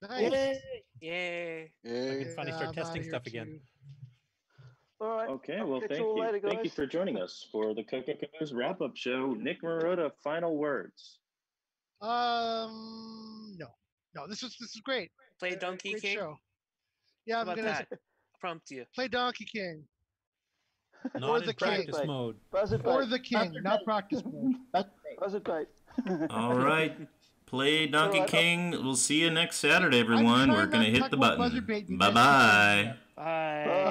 nice. Yay! I can finally start testing stuff again. All right. Okay. Well, thank you. Later, thank you for joining us for the CoCoTALK wrap-up show. Nick Marotta, final words. No. This is great. Play Donkey great King. Show. Yeah, I'm gonna prompt you. Play Donkey King. Not in practice mode. Buzz it or the King, not practice mode. Buzz it bait. All right. Play Donkey King. We'll see you next Saturday, I'm everyone. trying We're not going to to hit talk the about button. buzzer bait, you Bye guys keep bringing it bye. up. Bye.